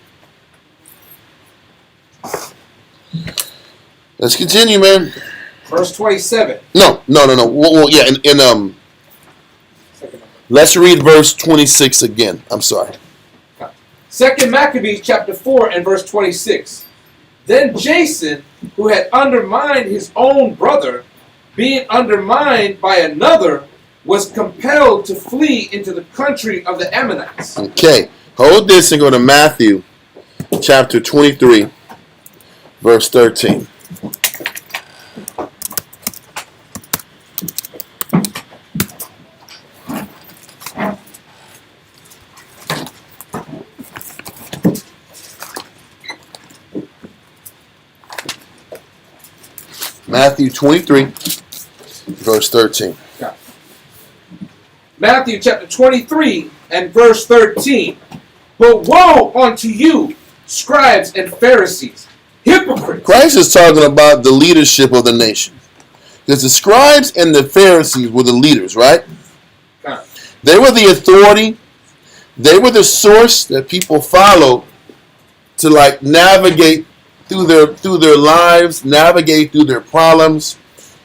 Let's continue, man. Verse 27. No. Well, yeah, let's read verse 26 again. I'm sorry. 2 Maccabees chapter 4 and verse 26. Then Jason, who had undermined his own brother, being undermined by another, was compelled to flee into the country of the Ammonites. Okay, hold this and go to Matthew chapter 23, verse 13. Matthew 23, verse 13. Matthew chapter 23 and verse 13. But woe unto you, scribes and Pharisees, hypocrites! Christ is talking about the leadership of the nation. Because the scribes and the Pharisees were the leaders, right? They were the authority. They were the source that people followed to like navigate through their lives, navigate through their problems.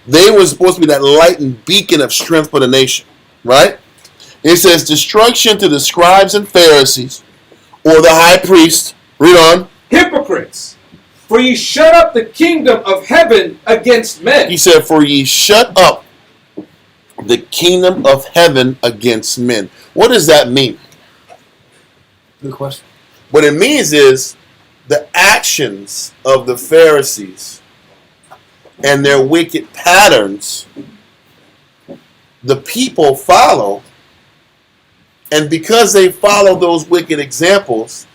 They were supposed to be that light and beacon of strength for the nation, right? It says destruction to the scribes and Pharisees, or the high priest. Read on. Hypocrites, for ye shut up the kingdom of heaven against men. He said, for ye shut up the kingdom of heaven against men. What does that mean? Good question. What it means is the actions of the Pharisees and their wicked patterns, the people follow, and because they follow those wicked examples,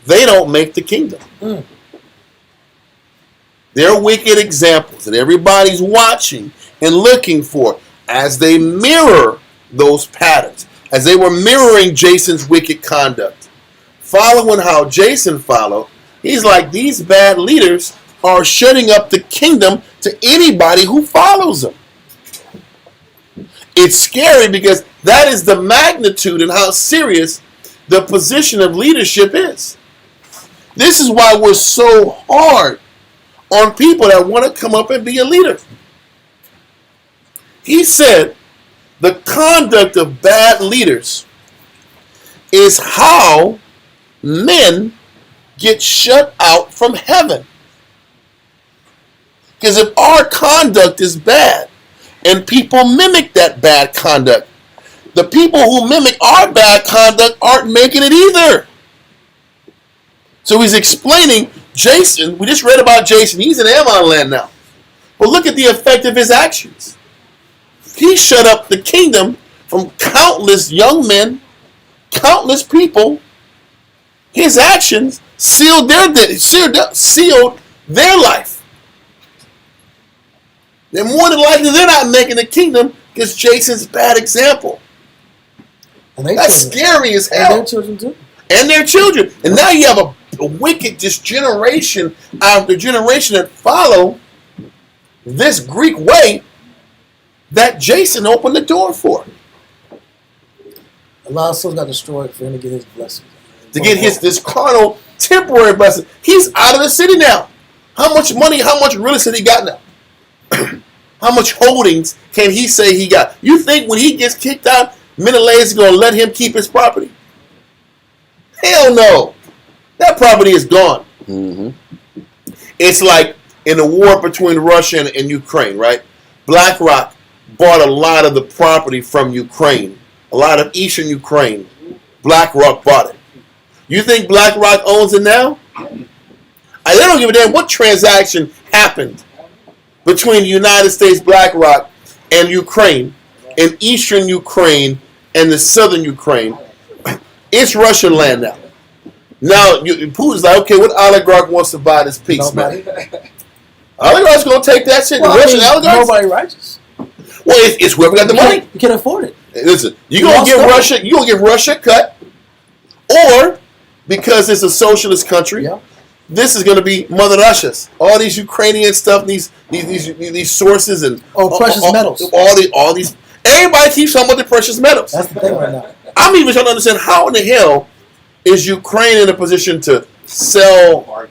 they don't make the kingdom. They're wicked examples that everybody's watching and looking for as they mirror those patterns, as they were mirroring Jason's wicked conduct. Following how Jason followed, he's like, these bad leaders are shutting up the kingdom to anybody who follows them. It's scary because that is the magnitude and how serious the position of leadership is. This is why we're so hard on people that want to come up and be a leader. He said the conduct of bad leaders is how men get shut out from heaven. Because if our conduct is bad and people mimic that bad conduct, the people who mimic our bad conduct aren't making it either. So he's explaining Jason. We just read about Jason. He's in Ammon land now. But look at the effect of his actions. He shut up the kingdom from countless young men, countless people. His actions sealed their life. Then more than likely they're not making the kingdom because Jason's bad example. And That's scary as hell. And their children too. And their children. And now you have a wicked just generation after generation that follow this Greek way that Jason opened the door for. A lot of souls got destroyed for him to get his blessing. To get this carnal temporary blessing. He's out of the city now. How much money, how much real estate he got now? How much holdings can he say he got? You think when he gets kicked out, Menelaus is going to let him keep his property? Hell no. That property is gone. Mm-hmm. It's like in the war between Russia and Ukraine, right? BlackRock bought a lot of the property from Ukraine. A lot of eastern Ukraine. BlackRock bought it. You think BlackRock owns it now? They don't give a damn what transaction happened between the United States BlackRock and Ukraine, and eastern Ukraine and the southern Ukraine. It's Russian land now. Now, Putin's like, okay, what oligarch wants to buy this piece, man? Oligarch's going to take that shit. Well, Russian oligarchs? Nobody righteous. Well, it's whoever got the money. You can't afford it. Listen, you're going to give Russia a cut, or because it's a socialist country, this is going to be Mother Russia's. All these Ukrainian stuff, these sources and precious metals. All these. Everybody keeps talking about the precious metals. That's the thing right now. I'm even trying to understand how in the hell is Ukraine in a position to sell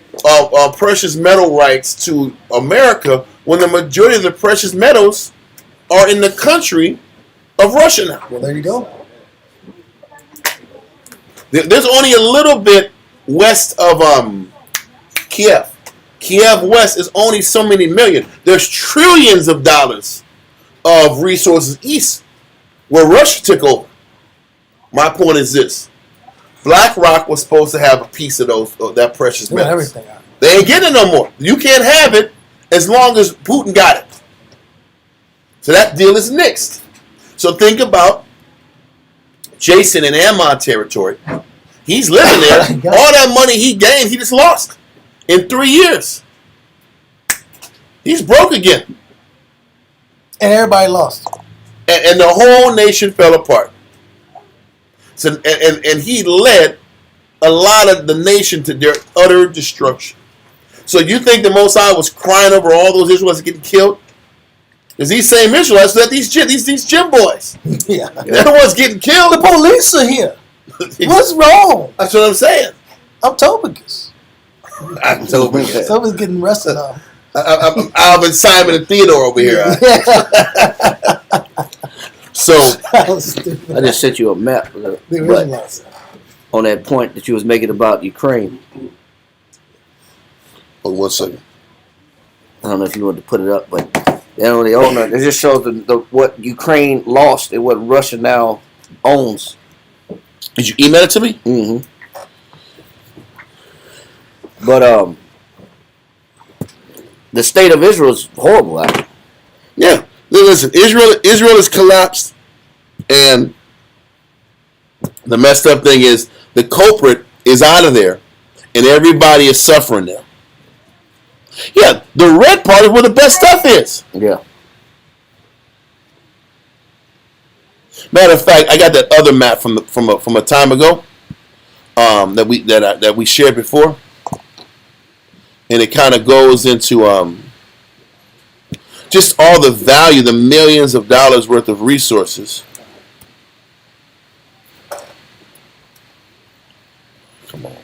precious metal rights to America when the majority of the precious metals are in the country of Russia now. Well, there you go. There's only a little bit west of Kiev. Kiev West is only so many million. There's trillions of dollars of resources east where Russia took over. My point is this. BlackRock was supposed to have a piece of that precious metals. Everything out. They ain't getting it no more. You can't have it as long as Putin got it. So that deal is nixed. So think about Jason in Ammon territory. He's living there. All that money he gained, he just lost in 3 years. He's broke again. And everybody lost. And the whole nation fell apart. So, and he led a lot of the nation to their utter destruction. So you think the Most High was crying over all those Israelites getting killed? Because these same Israelites let these gym boys. Yeah. They're the ones getting killed. The police are here. What's wrong? That's what I'm saying. I'm Topicus. October. Someone's getting rusted off. I'm Alvin, Simon, and Theodore over here. So That was stupid. I just sent you a map The but original. on that point that you was making about Ukraine. oh, 1 second. I don't know if you want to put it up, but they only own it. It just shows the what Ukraine lost and what Russia now owns. Did you email it to me? Mm-hmm. But the state of Israel is horrible. Actually. Yeah. Listen, Israel has collapsed, and the messed up thing is the culprit is out of there, and everybody is suffering now. Yeah, the red part is where the best stuff is. Yeah. Matter of fact, I got that other map from a time ago that we shared before, and it kind of goes into just all the value, the millions of dollars worth of resources. Come on,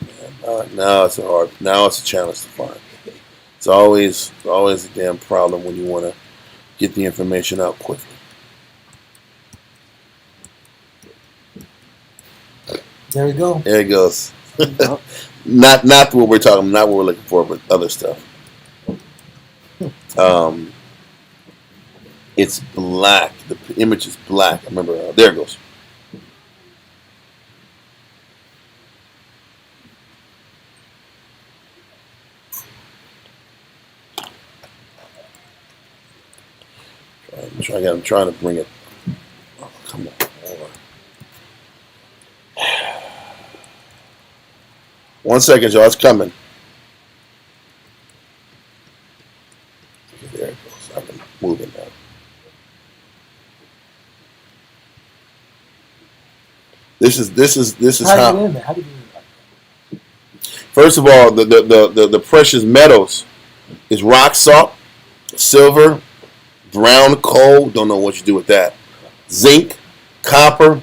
man. Now it's a challenge to find. It's always a damn problem when you want to get the information out quickly. There we go. There it goes. not what we're talking, not what we're looking for, but other stuff. It's black. The image is black. I remember. There it goes. I'm trying to bring it. Oh, come on. Hold on. 1 second, y'all. It's coming. There it goes. I've been moving now. This is How how. do you get in there? How do you get in there? First of all, the precious metals is rock salt, silver, brown coal. Don't know what you do with that. Zinc, copper,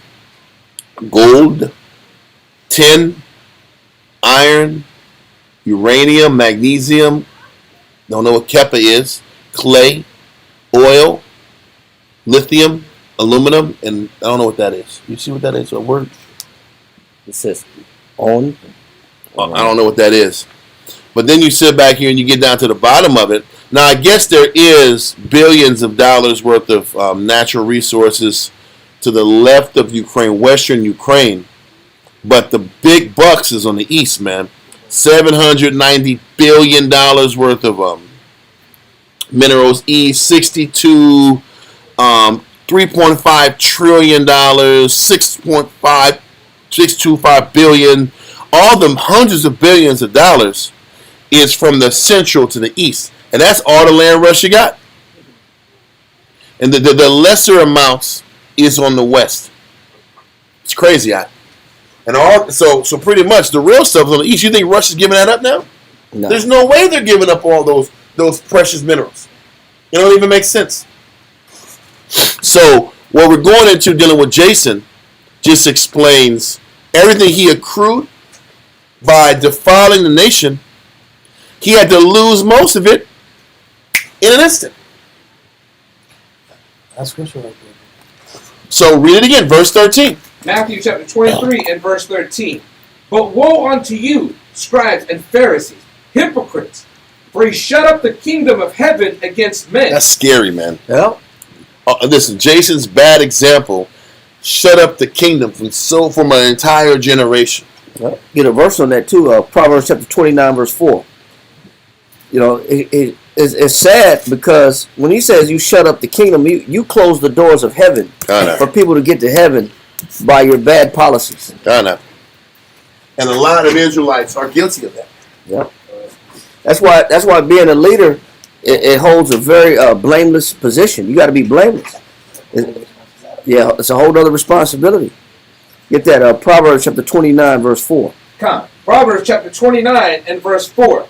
gold, tin, iron, uranium, magnesium. Don't know what Kepa is. Clay, oil, lithium, aluminum, and I don't know what that is. You see what that is? A word? It says on. I don't know what that is. But then you sit back here and you get down to the bottom of it. Now, I guess there is billions of dollars worth of natural resources to the left of Ukraine, western Ukraine. But the big bucks is on the east, man. $790 billion worth of minerals east, 62, $3.5 trillion, 6.5 billion. All them hundreds of billions of dollars is from the central to the east. And that's all the land Russia got. And the lesser amounts is on the west. It's crazy. So pretty much the real stuff is on the east. You think Russia's giving that up now? No. There's no way they're giving up all those precious minerals. It don't even make sense. So what we're going into dealing with Jason just explains everything he accrued by defiling the nation. He had to lose most of it in an instant. That's scripture right there. So read it again, verse 13. Matthew chapter 23 and verse 13. But woe unto you, scribes and Pharisees, hypocrites, for ye shut up the kingdom of heaven against men. That's scary, man. Yeah. Listen, Jason's bad example shut up the kingdom from an entire generation. Well, get a verse on that too. Proverbs chapter 29 verse 4. You know, it's sad because when he says you shut up the kingdom, you close the doors of heaven for people to get to heaven by your bad policies. And a lot of Israelites are guilty of that. Yeah. That's why being a leader, it holds a very blameless position. You got to be blameless. It's a whole other responsibility. Get that Proverbs chapter 29 verse 4. Come. Proverbs chapter 29 and verse 4.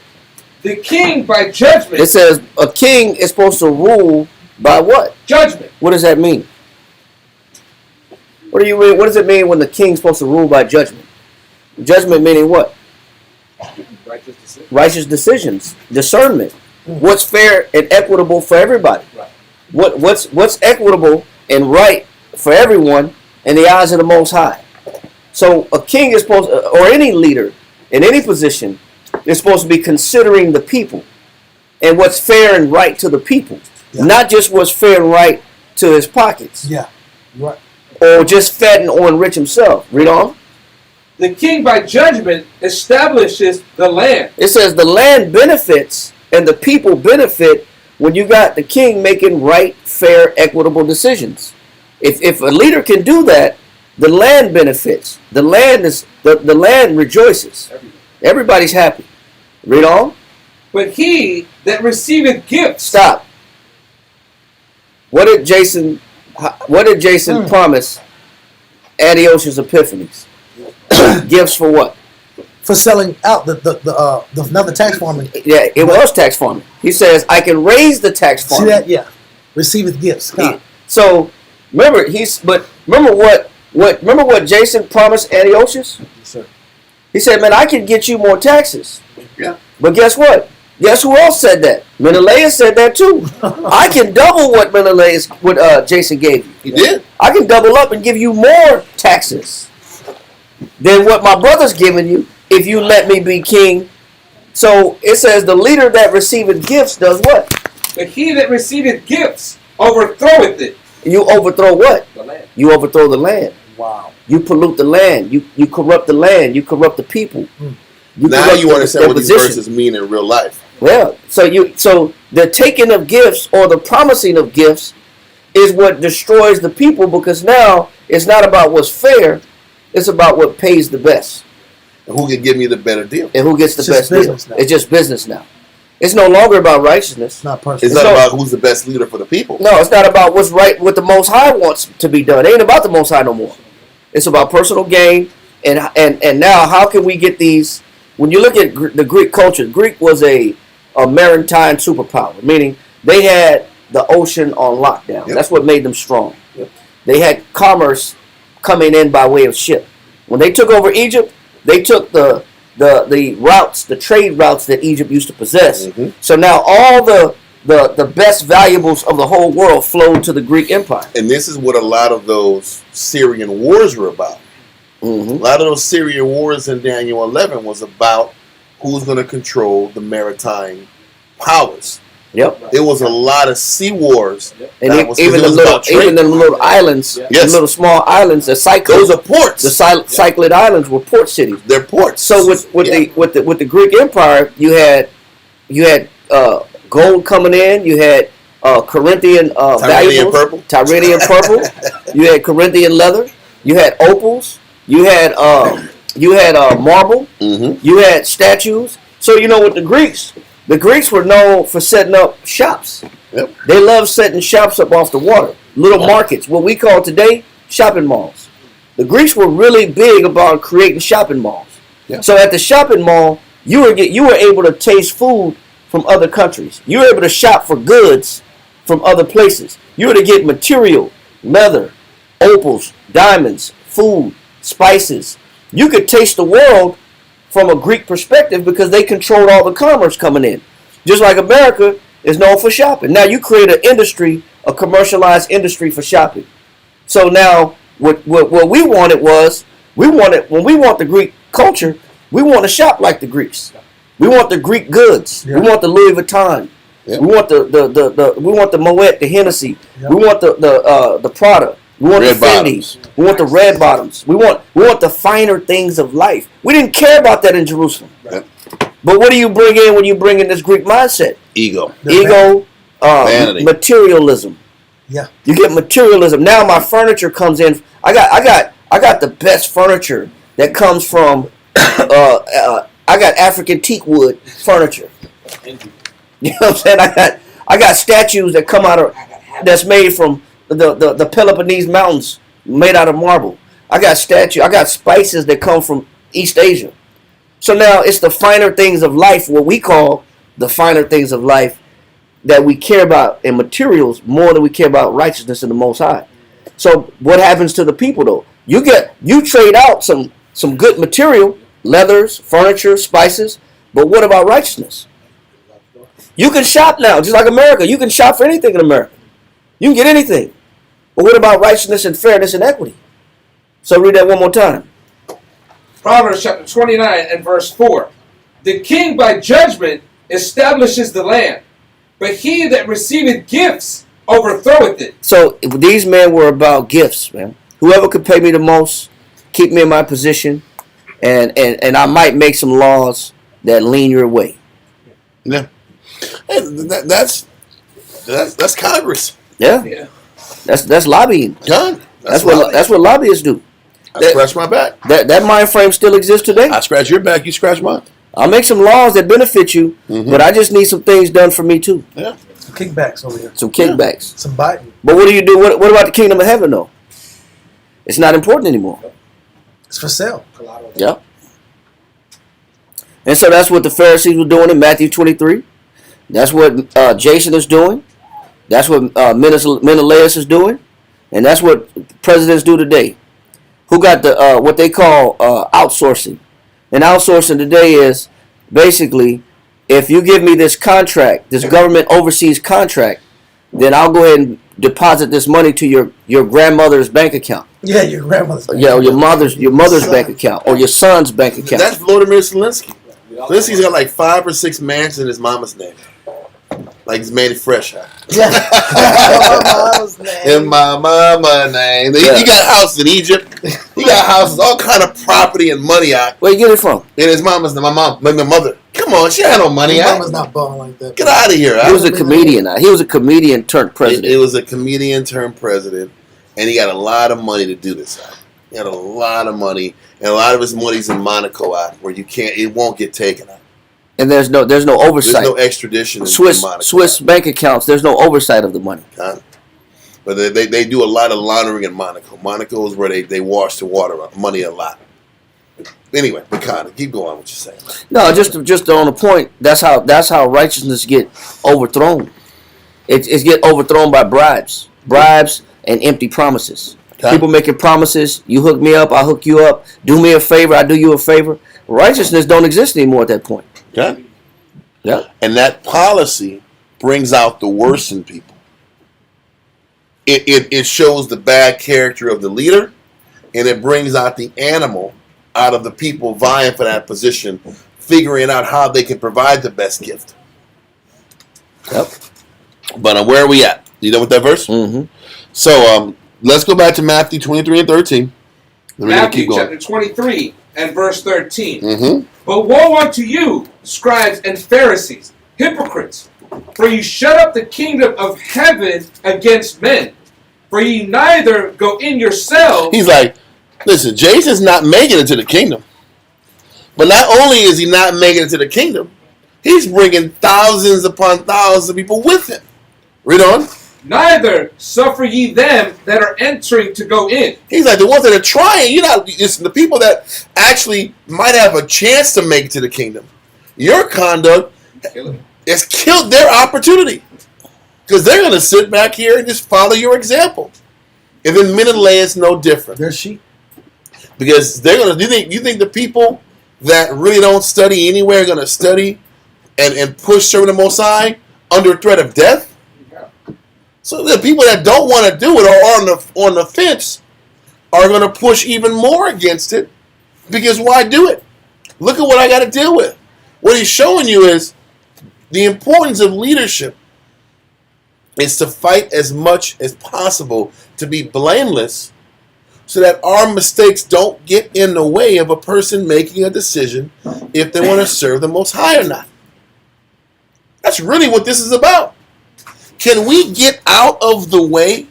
The king by judgment. It says a king is supposed to rule by what? Judgment. What does that mean? What do you mean? What does it mean when the king's supposed to rule by judgment? Judgment meaning what? Righteous decision. Righteous decisions, discernment. What's fair and equitable for everybody? Right. What's equitable and right for everyone in the eyes of the Most High? So a king is supposed, or any leader in any position, is supposed to be considering the people and what's fair and right to the people, not just what's fair and right to his pockets. Yeah. Right. Or just fatten or enrich himself. Read on. The king by judgment establishes the land. It says the land benefits and the people benefit when you got the king making right, fair, equitable decisions. If a leader can do that, the land benefits. The land rejoices. Everybody's happy. Read on. But he that receiveth gifts. Stop. What did Jason promise Antiochus Epiphanes? Gifts for what? For selling out the another tax farming. Yeah, it was tax farming. He says, I can raise the tax farming. See that? Yeah. Receiveth gifts. So remember what Jason promised Antiochus? Yes, sir. He said, man, I can get you more taxes. Yeah. But guess what? Guess who else said that? Menelaus said that too. I can double what Jason gave you. He did. I can double up and give you more taxes than what my brother's giving you if you let me be king. So it says the leader that receiveth gifts does what? But he that receiveth gifts overthroweth it. You overthrow what? The land. You overthrow the land. Wow. You pollute the land. You corrupt the land. You corrupt the people. Now corrupt you understand what these position. verses mean in real life. Yeah. So the taking of gifts or the promising of gifts is what destroys the people, because now it's not about what's fair, it's about what pays the best. And who can give me the better deal? And who gets the It's best just deal. business now. It's just business now. It's no longer about righteousness. It's not personal. It's not about who's the best leader for the people. No, it's not about what's right, what the Most High wants to be done. It ain't about the Most High no more. It's about personal gain. And now how can we get these? When you look at the Greek culture, Greek was a maritime superpower, meaning they had the ocean on lockdown. Yep. That's what made them strong. Yep. They had commerce coming in by way of ship. When they took over Egypt, they took the routes, the trade routes that Egypt used to possess. Mm-hmm. So now all the best valuables of the whole world flowed to the Greek Empire. And this is what a lot of those Syrian wars were about. Mm-hmm. A lot of those Syrian wars in Daniel 11 was about who's going to control the maritime powers. Yep. There was a lot of sea wars. And that was, even it was about trade. the little islands, Yes. the little small islands, the cyclid, Those are ports. the cyclid islands were port cities. They're ports. So with the Greek Empire, you had gold coming in, you had Corinthian Tyrian valuables, purple. Tyrian purple, you had Corinthian leather, you had opals, you had marble, Mm-hmm. you had statues. So with the Greeks were known for setting up shops. Yep. They loved setting shops up off the water, little markets, what we call today shopping malls. The Greeks were really big about creating shopping malls. Yeah. So at the shopping mall, you were able to taste food from other countries. You were able to shop for goods from other places. You were to get material, leather, opals, diamonds, food, spices. You could taste the world from a Greek perspective because they controlled all the commerce coming in. Just like America is known for shopping. Now you create an industry, a commercialized industry for shopping. So now what we wanted was, when we want the Greek culture, we want to shop like the Greeks. We want the Greek goods. Yeah. We want the Louis Vuitton. Yeah. We want the Moet, the Hennessy. Yeah. We want the Prada. We want Red the Fendi. bottoms. We want the red bottoms. We want the finer things of life. We didn't care about that in Jerusalem. Yep. But what do you bring in when you bring in this Greek mindset? Ego. Ego, Vanity. Materialism. Yeah. You get materialism. Now my furniture comes in. I got the best furniture that comes from. I got African teak wood furniture. You know what I'm saying? I got statues that come out of that's made from the Peloponnese mountains, made out of marble. I got spices that come from East Asia. So now it's the finer things of life, what we call the finer things of life, that we care about in materials more than we care about righteousness in the Most High. So what happens to the people though? You trade out some good material leathers, furniture, spices. But what about righteousness? You can shop now, just like America. You can shop for anything in America. You can get anything. But what about righteousness and fairness and equity? So read that one more time. Proverbs chapter 29 and verse 4. The king by judgment establishes the land, but he that receiveth gifts overthroweth it. So these men were about gifts, man. Whoever could pay me the most, keep me in my position, and I might make some laws that lean your way. Yeah. And that's Congress. Yeah. Yeah. That's lobbying. Done. That's what lobbyists do. I scratch my back. That mind frame still exists today. I scratch your back, you scratch mine. I'll make some laws that benefit you, but I just need some things done for me too. Yeah. Some kickbacks over here. Some kickbacks. Some Biden. But what do you do? What about the kingdom of heaven though? It's not important anymore. It's for sale. Yeah. And so that's what the Pharisees were doing in Matthew 23. That's what Jason is doing. That's what Menelaus is doing. And that's what presidents do today. Who got the what they call outsourcing. And outsourcing today is basically, if you give me this contract, this government overseas contract, then I'll go ahead and deposit this money to your grandmother's bank account. Yeah, your grandmother's bank Yeah, or your mother's bank account, or your son's bank account. That's Vladimir Zelensky. Zelensky's got like 5 or 6 mansions in his mama's name. Like he's made it fresh. Yeah. In my mama name. He got houses in Egypt. He got houses, all kind of property and money out. Where you get it from? In his mama's name. My mother. Come on, she had no money Your out. mama's not balling like that. Get out of here. He was a comedian. He was a comedian turned president. It was a comedian turned president, and he got a lot of money to do this out. He had a lot of money, and a lot of his money's in Monaco out, where it won't get taken out. And there's no oversight. There's no extradition in Monaco. Swiss bank accounts. There's no oversight of the money. But they do a lot of laundering in Monaco. Monaco is where they wash the money a lot. Anyway, but kind of keep going. What you're saying? No, just on the point. That's how righteousness get overthrown. It's get overthrown by bribes and empty promises. Okay. People making promises. You hook me up, I hook you up. Do me a favor, I do you a favor. Righteousness don't exist anymore at that point. Okay. Yeah. And that policy brings out the worst in people. It shows the bad character of the leader, and it brings out the animal out of the people vying for that position, figuring out how they can provide the best gift. Yep. But where are we at? You done with that verse? Mm-hmm. So let's go back to Matthew 23 and 13. Matthew chapter 23 and verse 13. Mm-hmm. But woe unto you, scribes and Pharisees, hypocrites! For you shut up the kingdom of heaven against men. For ye neither go in yourselves. He's like, listen, Jason's not making it to the kingdom. But not only is he not making it to the kingdom, he's bringing thousands upon thousands of people with him. Read on. Neither suffer ye them that are entering to go in. He's like, the ones that are trying, it's the people that actually might have a chance to make it to the kingdom. Your conduct has killed their opportunity. Because they're going to sit back here and just follow your example. And then Menelaus no different. They're sheep. Because they're going to, you think the people that really don't study anywhere are going to study and push serving the Most High under threat of death? So the people that don't want to do it or are on the fence are going to push even more against it. Because why do it? Look at what I got to deal with. What he's showing you is the importance of leadership is to fight as much as possible to be blameless so that our mistakes don't get in the way of a person making a decision if they want to serve the Most High or not. That's really what this is about. Can we get out of the way?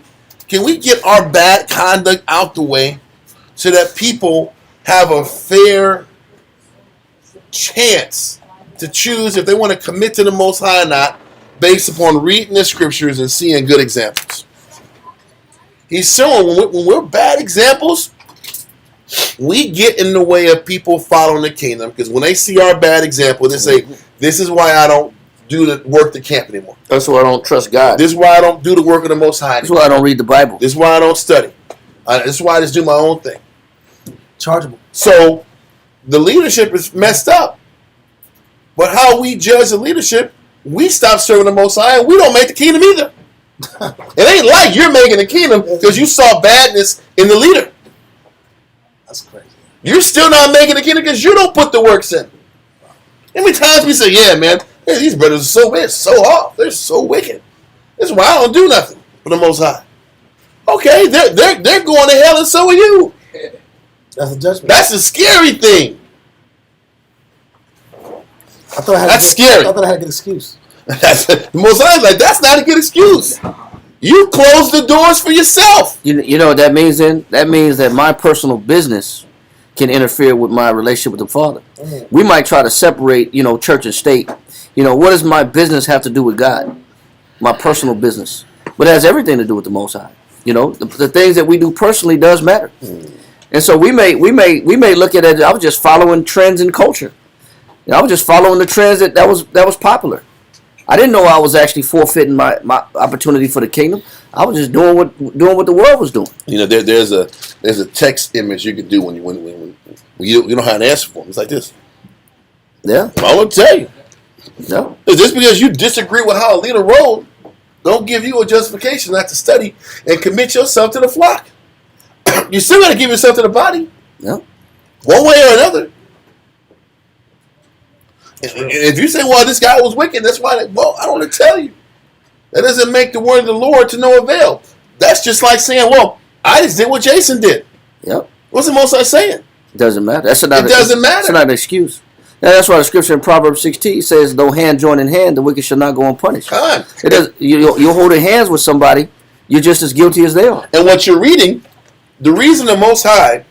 Can we get our bad conduct out the way so that people have a fair chance to choose if they want to commit to the Most High or not based upon reading the scriptures and seeing good examples? He's showing when we're bad examples, we get in the way of people following the kingdom because when they see our bad example, they say, this is why I don't do the work the camp anymore. That's why I don't trust God. This is why I don't do the work of the Most High anymore. That's why I don't read the Bible. This is why I don't study. This is why I just do my own thing. Chargeable. So the leadership is messed up. But how we judge the leadership, we stop serving the Most High, and we don't make the kingdom either. It ain't like you're making the kingdom because you saw badness in the leader. That's crazy. You're still not making the kingdom because you don't put the works in. How many times we say, yeah, man, these brothers are so weird, so off, they're so wicked. That's why I don't do nothing for the Most High. Okay, they're going to hell, and so are you. That's a judgment. That's a scary thing. I thought I had That's scary. I thought I had a good excuse. The Most High is like, that's not a good excuse. You close the doors for yourself. You know what that means then? That means that my personal business can interfere with my relationship with the Father. Mm-hmm. We might try to separate, church and state. What does my business have to do with God? My personal business. But it has everything to do with the Most High. The things that we do personally does matter. And so we may look at it. I was just following trends in culture. I was just following the trends that was popular. I didn't know I was actually forfeiting my opportunity for the kingdom. I was just doing what the world was doing. There's a text image you can do when you don't have an answer for them. It's like this. Yeah. I'm gonna tell you. No. Just because you disagree with how a leader rolled, don't give you a justification not to study and commit yourself to the flock. You still got to give yourself to the body. Yeah. One way or another. If you say, well, this guy was wicked, that's why, well, I don't want to tell you. That doesn't make the word of the Lord to no avail. That's just like saying, well, I just did what Jason did. Yep. What's the Most High saying? It doesn't matter. It doesn't matter. It's not an excuse. Now, that's why the scripture in Proverbs 16 says, though hand join in hand, the wicked shall not go unpunished. Time. It does. You're holding hands with somebody, you're just as guilty as they are. And what you're reading, the reason the Most High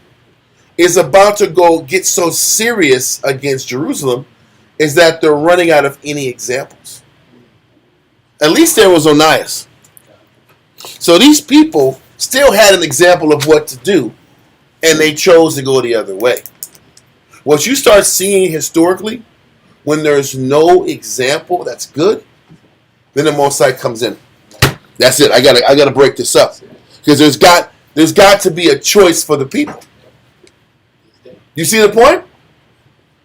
is about to go get so serious against Jerusalem is that they're running out of any examples. At least there was Onias. So these people still had an example of what to do, and they chose to go the other way. What you start seeing historically, when there's no example that's good, then the Most High comes in. That's it. I gotta break this up, because there's got to be a choice for the people. You see the point?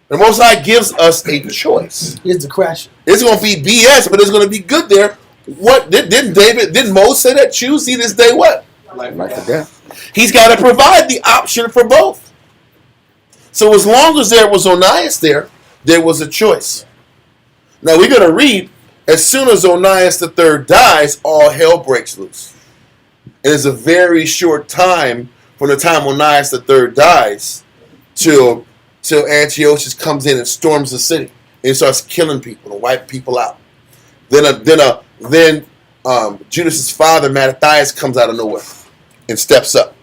The Most High gives us a choice. Here's the crash. It's going to be BS, but it's going to be good there. What didn't Moses say that? Choose ye this day what? Life or death. He's got to provide the option for both. So as long as there was Onias there was a choice. Now we're going to read, as soon as Onias III dies, all hell breaks loose. And it's a very short time from the time Onias III dies till Antiochus comes in and storms the city and starts killing people and wiping people out. Then Judas's father Mattathias comes out of nowhere and steps up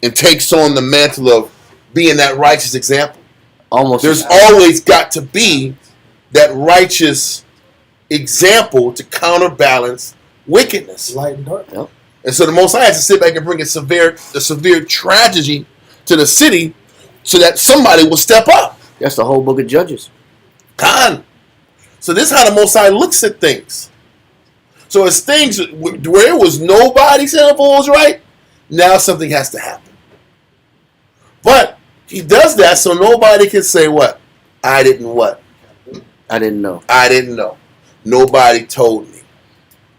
and takes on the mantle of being that righteous example. There's always got to be that righteous example to counterbalance wickedness. Light and dark. Yep. And so the Most High has to sit back and bring a severe tragedy to the city, so that somebody will step up. That's the whole book of Judges. Con. So this is how the Most High looks at things. So as things where there was nobody saying if it was right, now something has to happen. But he does that so nobody can say what? I didn't what? I didn't know. I didn't know. Nobody told me.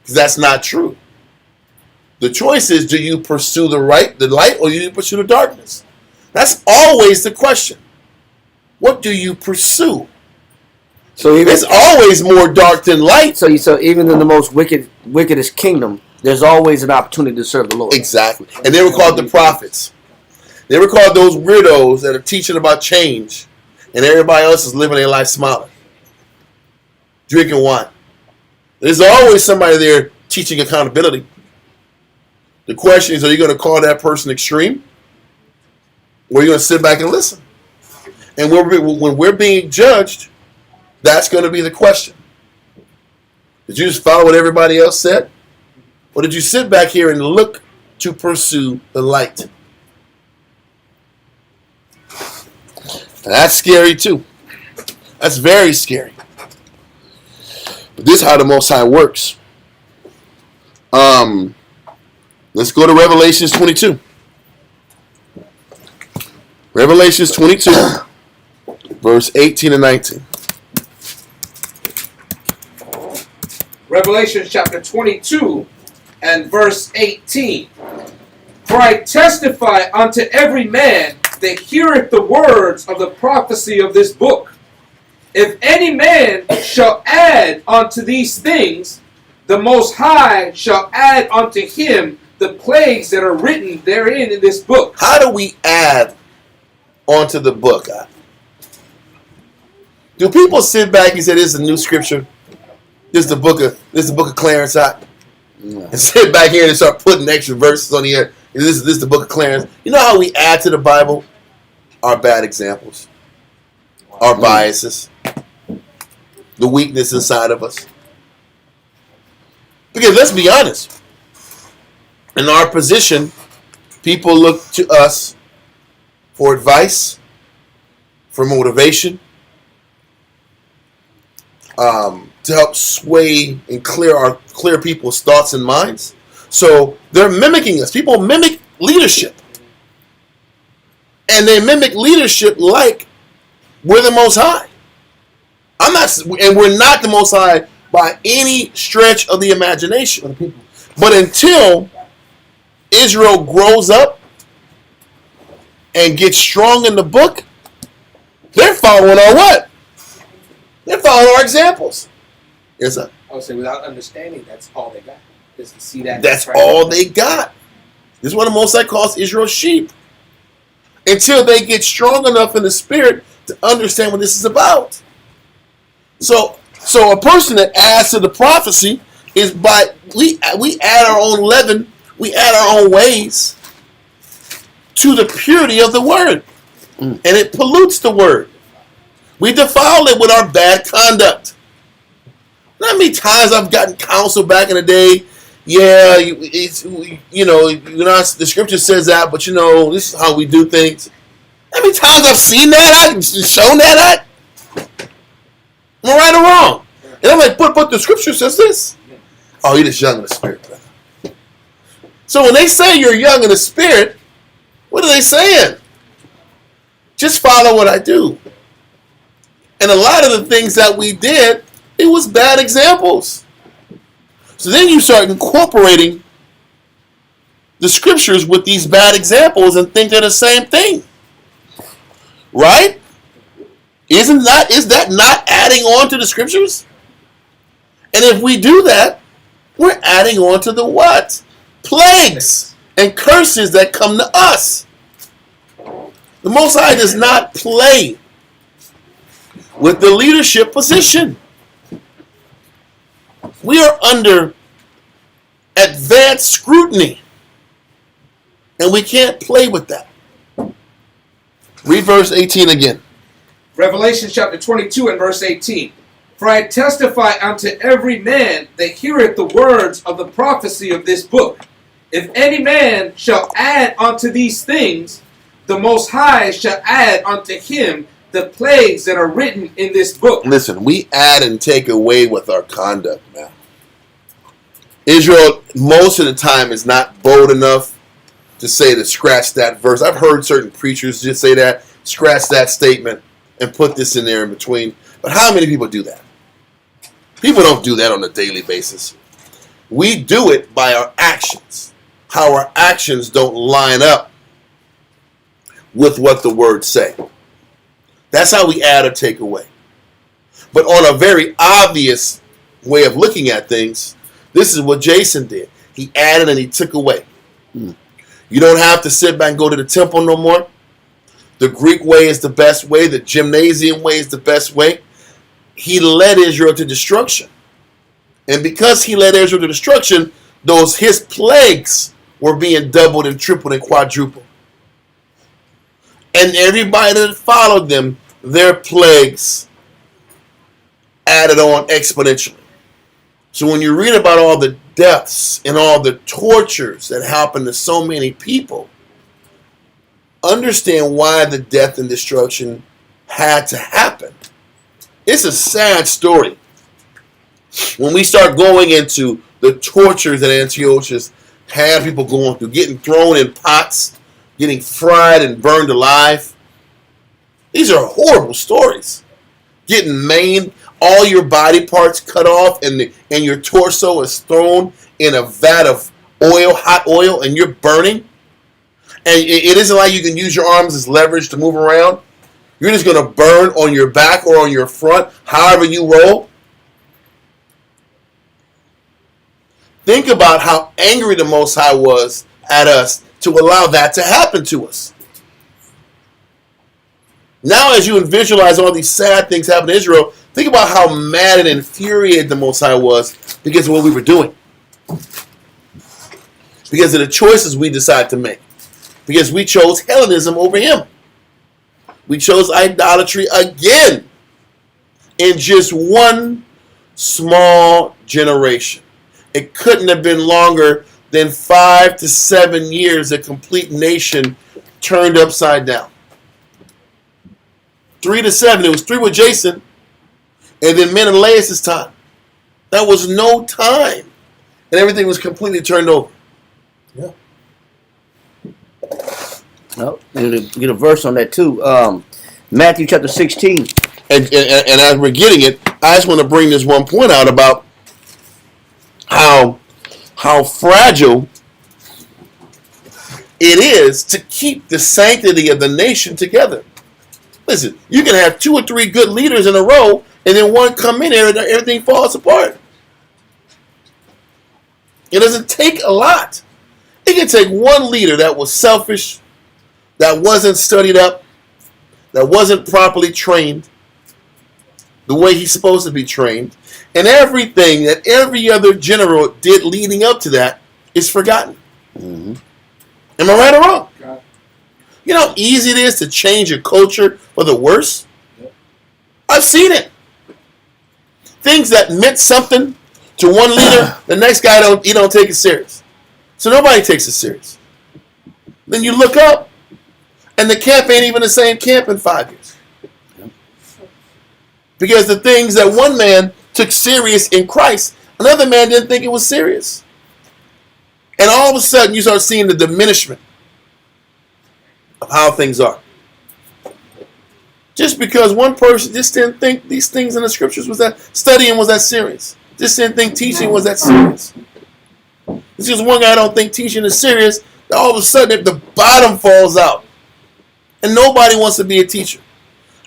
Because that's not true. The choice is, do you pursue the light, or do you pursue the darkness? That's always the question. What do you pursue? So it's always more dark than light. So even in the most wickedest kingdom, there's always an opportunity to serve the Lord. Exactly. And they were called the prophets. They were called those weirdos that are teaching about change, and everybody else is living their life smiling, drinking wine. There's always somebody there teaching accountability. The question is, are you going to call that person extreme? Or are you going to sit back and listen? And when we're being judged, that's going to be the question. Did you just follow what everybody else said? Or did you sit back here and look to pursue the light? And that's scary too. That's very scary. But this is how the Most High works. Let's go to Revelations 22. Revelations 22, verse 18 and 19. Revelation chapter 22 and verse 18. For I testify unto every man that heareth the words of the prophecy of this book. If any man shall add unto these things, the Most High shall add unto him the plagues that are written therein in this book. How do we add onto the book? Do people sit back and say, "This is a new scripture. This is the book of Clarence Hot," and sit back here and start putting extra verses on the air? This is the book of Clarence. You know how we add to the Bible? Our bad examples, our biases, the weakness inside of us. Because let's be honest, in our position, people look to us for advice, for motivation, to help sway and clear people's thoughts and minds. So they're mimicking us. People mimic leadership. And they mimic leadership like we're the Most High. And we're not the Most High by any stretch of the imagination. But until Israel grows up and gets strong in the book, they're following our what? They're following our examples. Yes, sir. I would say without understanding, that's all they got. Is to see that. That's all they got. This is what the Most High calls Israel's sheep. Until they get strong enough in the spirit to understand what this is about. So a person that adds to the prophecy is by we add our own leaven, we add our own ways to the purity of the word. And it pollutes the word. We defile it with our bad conduct. Not many times I've gotten counsel back in the day. Yeah, the scripture says that, but this is how we do things. How many times I've seen that? I've shown that. Am I right or wrong? And I'm like, but the scripture says this. Oh, you're just young in the spirit, brother. So when they say you're young in the spirit, what are they saying? Just follow what I do. And a lot of the things that we did, it was bad examples. So then you start incorporating the scriptures with these bad examples and think they're the same thing. Right? Is that not adding on to the scriptures? And if we do that, we're adding on to the what? Plagues and curses that come to us. The Most High does not play with the leadership position. We are under advanced scrutiny. And we can't play with that. Read verse 18 again. Revelation chapter 22 and verse 18. For I testify unto every man that heareth the words of the prophecy of this book. If any man shall add unto these things, the Most High shall add unto him the plagues that are written in this book. Listen, we add and take away with our conduct, man. Israel, most of the time, is not bold enough to say to scratch that verse. I've heard certain preachers just say that, scratch that statement, and put this in there in between. But how many people do that? People don't do that on a daily basis. We do it by our actions. How our actions don't line up with what the words say. That's how we add or take away. But on a very obvious way of looking at things, this is what Jason did. He added and he took away. You don't have to sit back and go to the temple no more. The Greek way is the best way. The gymnasium way is the best way. He led Israel to destruction. And because he led Israel to destruction, his plagues were being doubled and tripled and quadrupled. And everybody that followed them, their plagues added on exponentially. So when you read about all the deaths and all the tortures that happened to so many people, understand why the death and destruction had to happen. It's a sad story. When we start going into the tortures that Antiochus had people going through, getting thrown in pots, getting fried and burned alive, These are horrible stories. Getting maimed, all your body parts cut off, and your torso is thrown in a vat of oil, hot oil, and you're burning. And it isn't like you can use your arms as leverage to move around. You're just going to burn on your back or on your front, however you roll. Think about how angry the Most High was at us to allow that to happen to us. Now, as you visualize all these sad things happen to Israel, think about how mad and infuriated the Most High was because of what we were doing. Because of the choices we decided to make. Because we chose Hellenism over him. We chose idolatry again in just one small generation. It couldn't have been longer than 5 to 7 years a complete nation turned upside down. 3 to 7. It was 3 with Jason, and then Menelaus' time. That was no time, and everything was completely turned over. Yeah. No, get a verse on that too. Matthew chapter 16. And as we're getting it, I just want to bring this one point out about how fragile it is to keep the sanctity of the nation together. Listen, you can have 2 or 3 good leaders in a row, and then one come in there and everything falls apart. It doesn't take a lot. It can take one leader that was selfish, that wasn't studied up, that wasn't properly trained the way he's supposed to be trained, and everything that every other general did leading up to that is forgotten. Mm-hmm. Am I right or wrong? God. You know how easy it is to change a culture for the worse? Yep. I've seen it. Things that meant something to one leader, the next guy don't take it serious. So nobody takes it serious. Then you look up, and the camp ain't even the same camp in 5 years. Because the things that one man took serious in Christ, another man didn't think it was serious. And all of a sudden, you start seeing the diminishment of how things are. Just because one person just didn't think these things in the scriptures studying was that serious. Just didn't think teaching was that serious. It's just one guy don't think teaching is serious, that all of a sudden the bottom falls out. And nobody wants to be a teacher.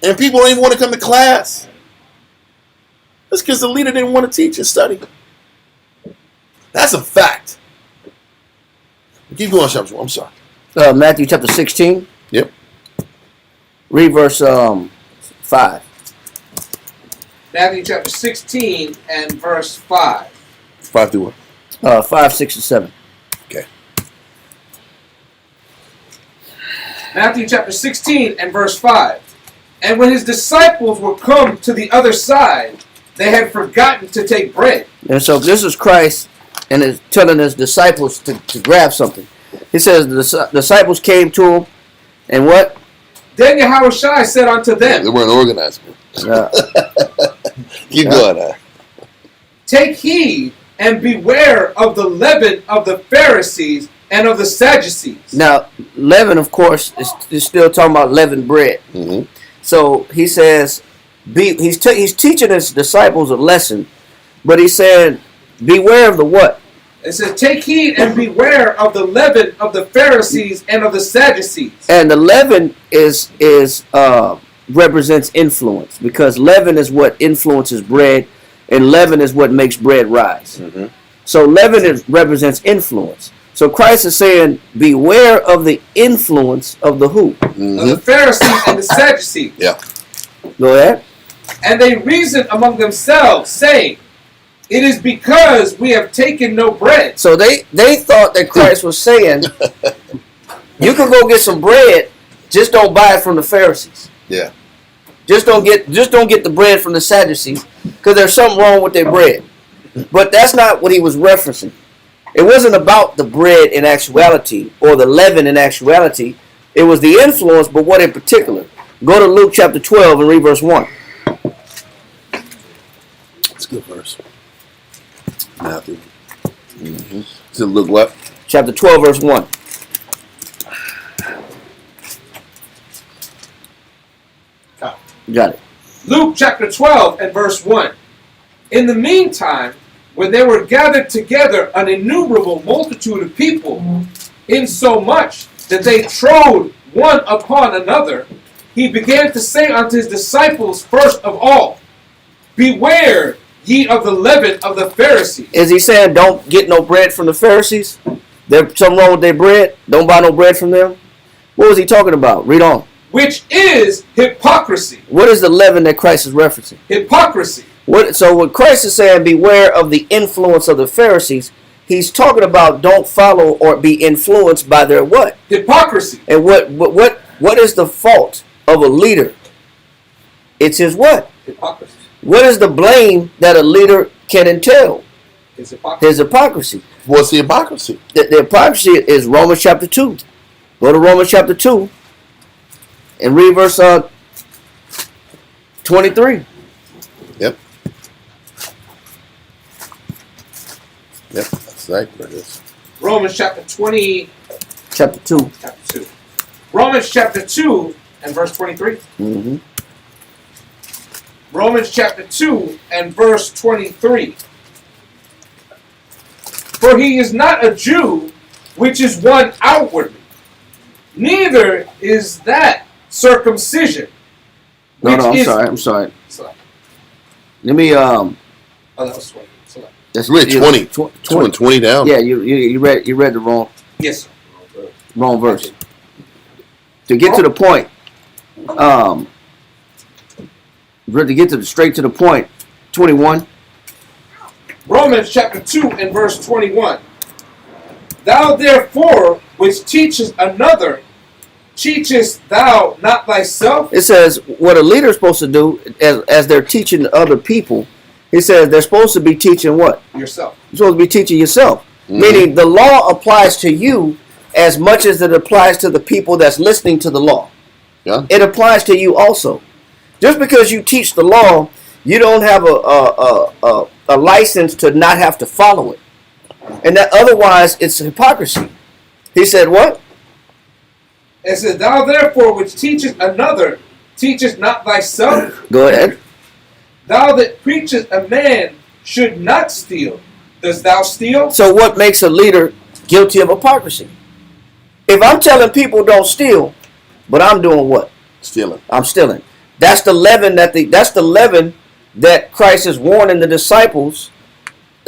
And people don't even want to come to class. That's because the leader didn't want to teach and study. That's a fact. Keep going, Shabs. I'm sorry. Matthew chapter 16. Yep. Read verse 5. Matthew chapter 16 and verse 5. 5 through what? 5, 6, and 7. Okay. Matthew chapter 16 and verse 5. And when his disciples were come to the other side, they had forgotten to take bread. And so this is Christ and is telling his disciples to grab something. He says the disciples came to him, and what? Then Yahushua said unto them, They weren't organized. Keep going. Take heed and beware of the leaven of the Pharisees and of the Sadducees. Now, leaven, of course, is still talking about leavened bread. Mm-hmm. So he says, he's teaching his disciples a lesson, but he said, beware of the what? It says, take heed and beware of the leaven of the Pharisees and of the Sadducees. And the leaven represents influence, because leaven is what influences bread, and leaven is what makes bread rise. Mm-hmm. So leaven represents influence. So Christ is saying, beware of the influence of the who? Mm-hmm. Of the Pharisees and the Sadducees. Yeah. Go ahead. And they reasoned among themselves, saying, it is because we have taken no bread. So they thought that Christ was saying, you can go get some bread, just don't buy it from the Pharisees. Yeah. Just don't get the bread from the Sadducees, because there's something wrong with their bread. But that's not what he was referencing. It wasn't about the bread in actuality, or the leaven in actuality. It was the influence, but what in particular? Go to Luke chapter 12 and read verse 1. That's a good verse. Matthew. Mm-hmm. So Luke what? Chapter 12, verse 1. Got it. Luke chapter 12 and verse 1. In the meantime, when there were gathered together an innumerable multitude of people, insomuch that they trode one upon another, he began to say unto his disciples first of all, beware ye of the leaven of the Pharisees. Is he saying don't get no bread from the Pharisees? There's something wrong with their bread? Don't buy no bread from them? What was he talking about? Read on. Which is hypocrisy. What is the leaven that Christ is referencing? Hypocrisy. So when Christ is saying beware of the influence of the Pharisees, he's talking about don't follow or be influenced by their what? Hypocrisy. And what is the fault of a leader? It's his what? Hypocrisy. What is the blame that a leader can entail? It's hypocrisy. His hypocrisy. What's the hypocrisy? The hypocrisy is Romans chapter 2. Go to Romans chapter 2 and read verse 23. Yep. Yep, that's exactly what it is. Romans chapter 20. Chapter 2. Chapter 2. Romans chapter 2 and verse 23. Mm-hmm. Romans chapter 2 and verse 23. For he is not a Jew, which is one outwardly, neither is that circumcision. No, which I'm sorry. Select. Let me Oh, that was 20. Select. that's Read 20. 20 down. Yeah, you read the wrong Yes, sir. verse. To get to the point, straight to the point, 21. Romans chapter 2 and verse 21. Thou therefore, which teachest another, teachest thou not thyself? It says what a leader is supposed to do as they're teaching other people. It says they're supposed to be teaching what? Yourself. You're supposed to be teaching yourself. Mm-hmm. Meaning the law applies to you as much as it applies to the people that's listening to the law. Yeah. It applies to you also. Just because you teach the law, you don't have a license to not have to follow it. And that otherwise it's hypocrisy. He said what? It says, thou therefore which teachest another, teachest not thyself? Go ahead. Thou that preachest a man should not steal, dost thou steal? So what makes a leader guilty of hypocrisy? If I'm telling people don't steal, but I'm doing what? Stealing. I'm stealing. That's the leaven that Christ is warning the disciples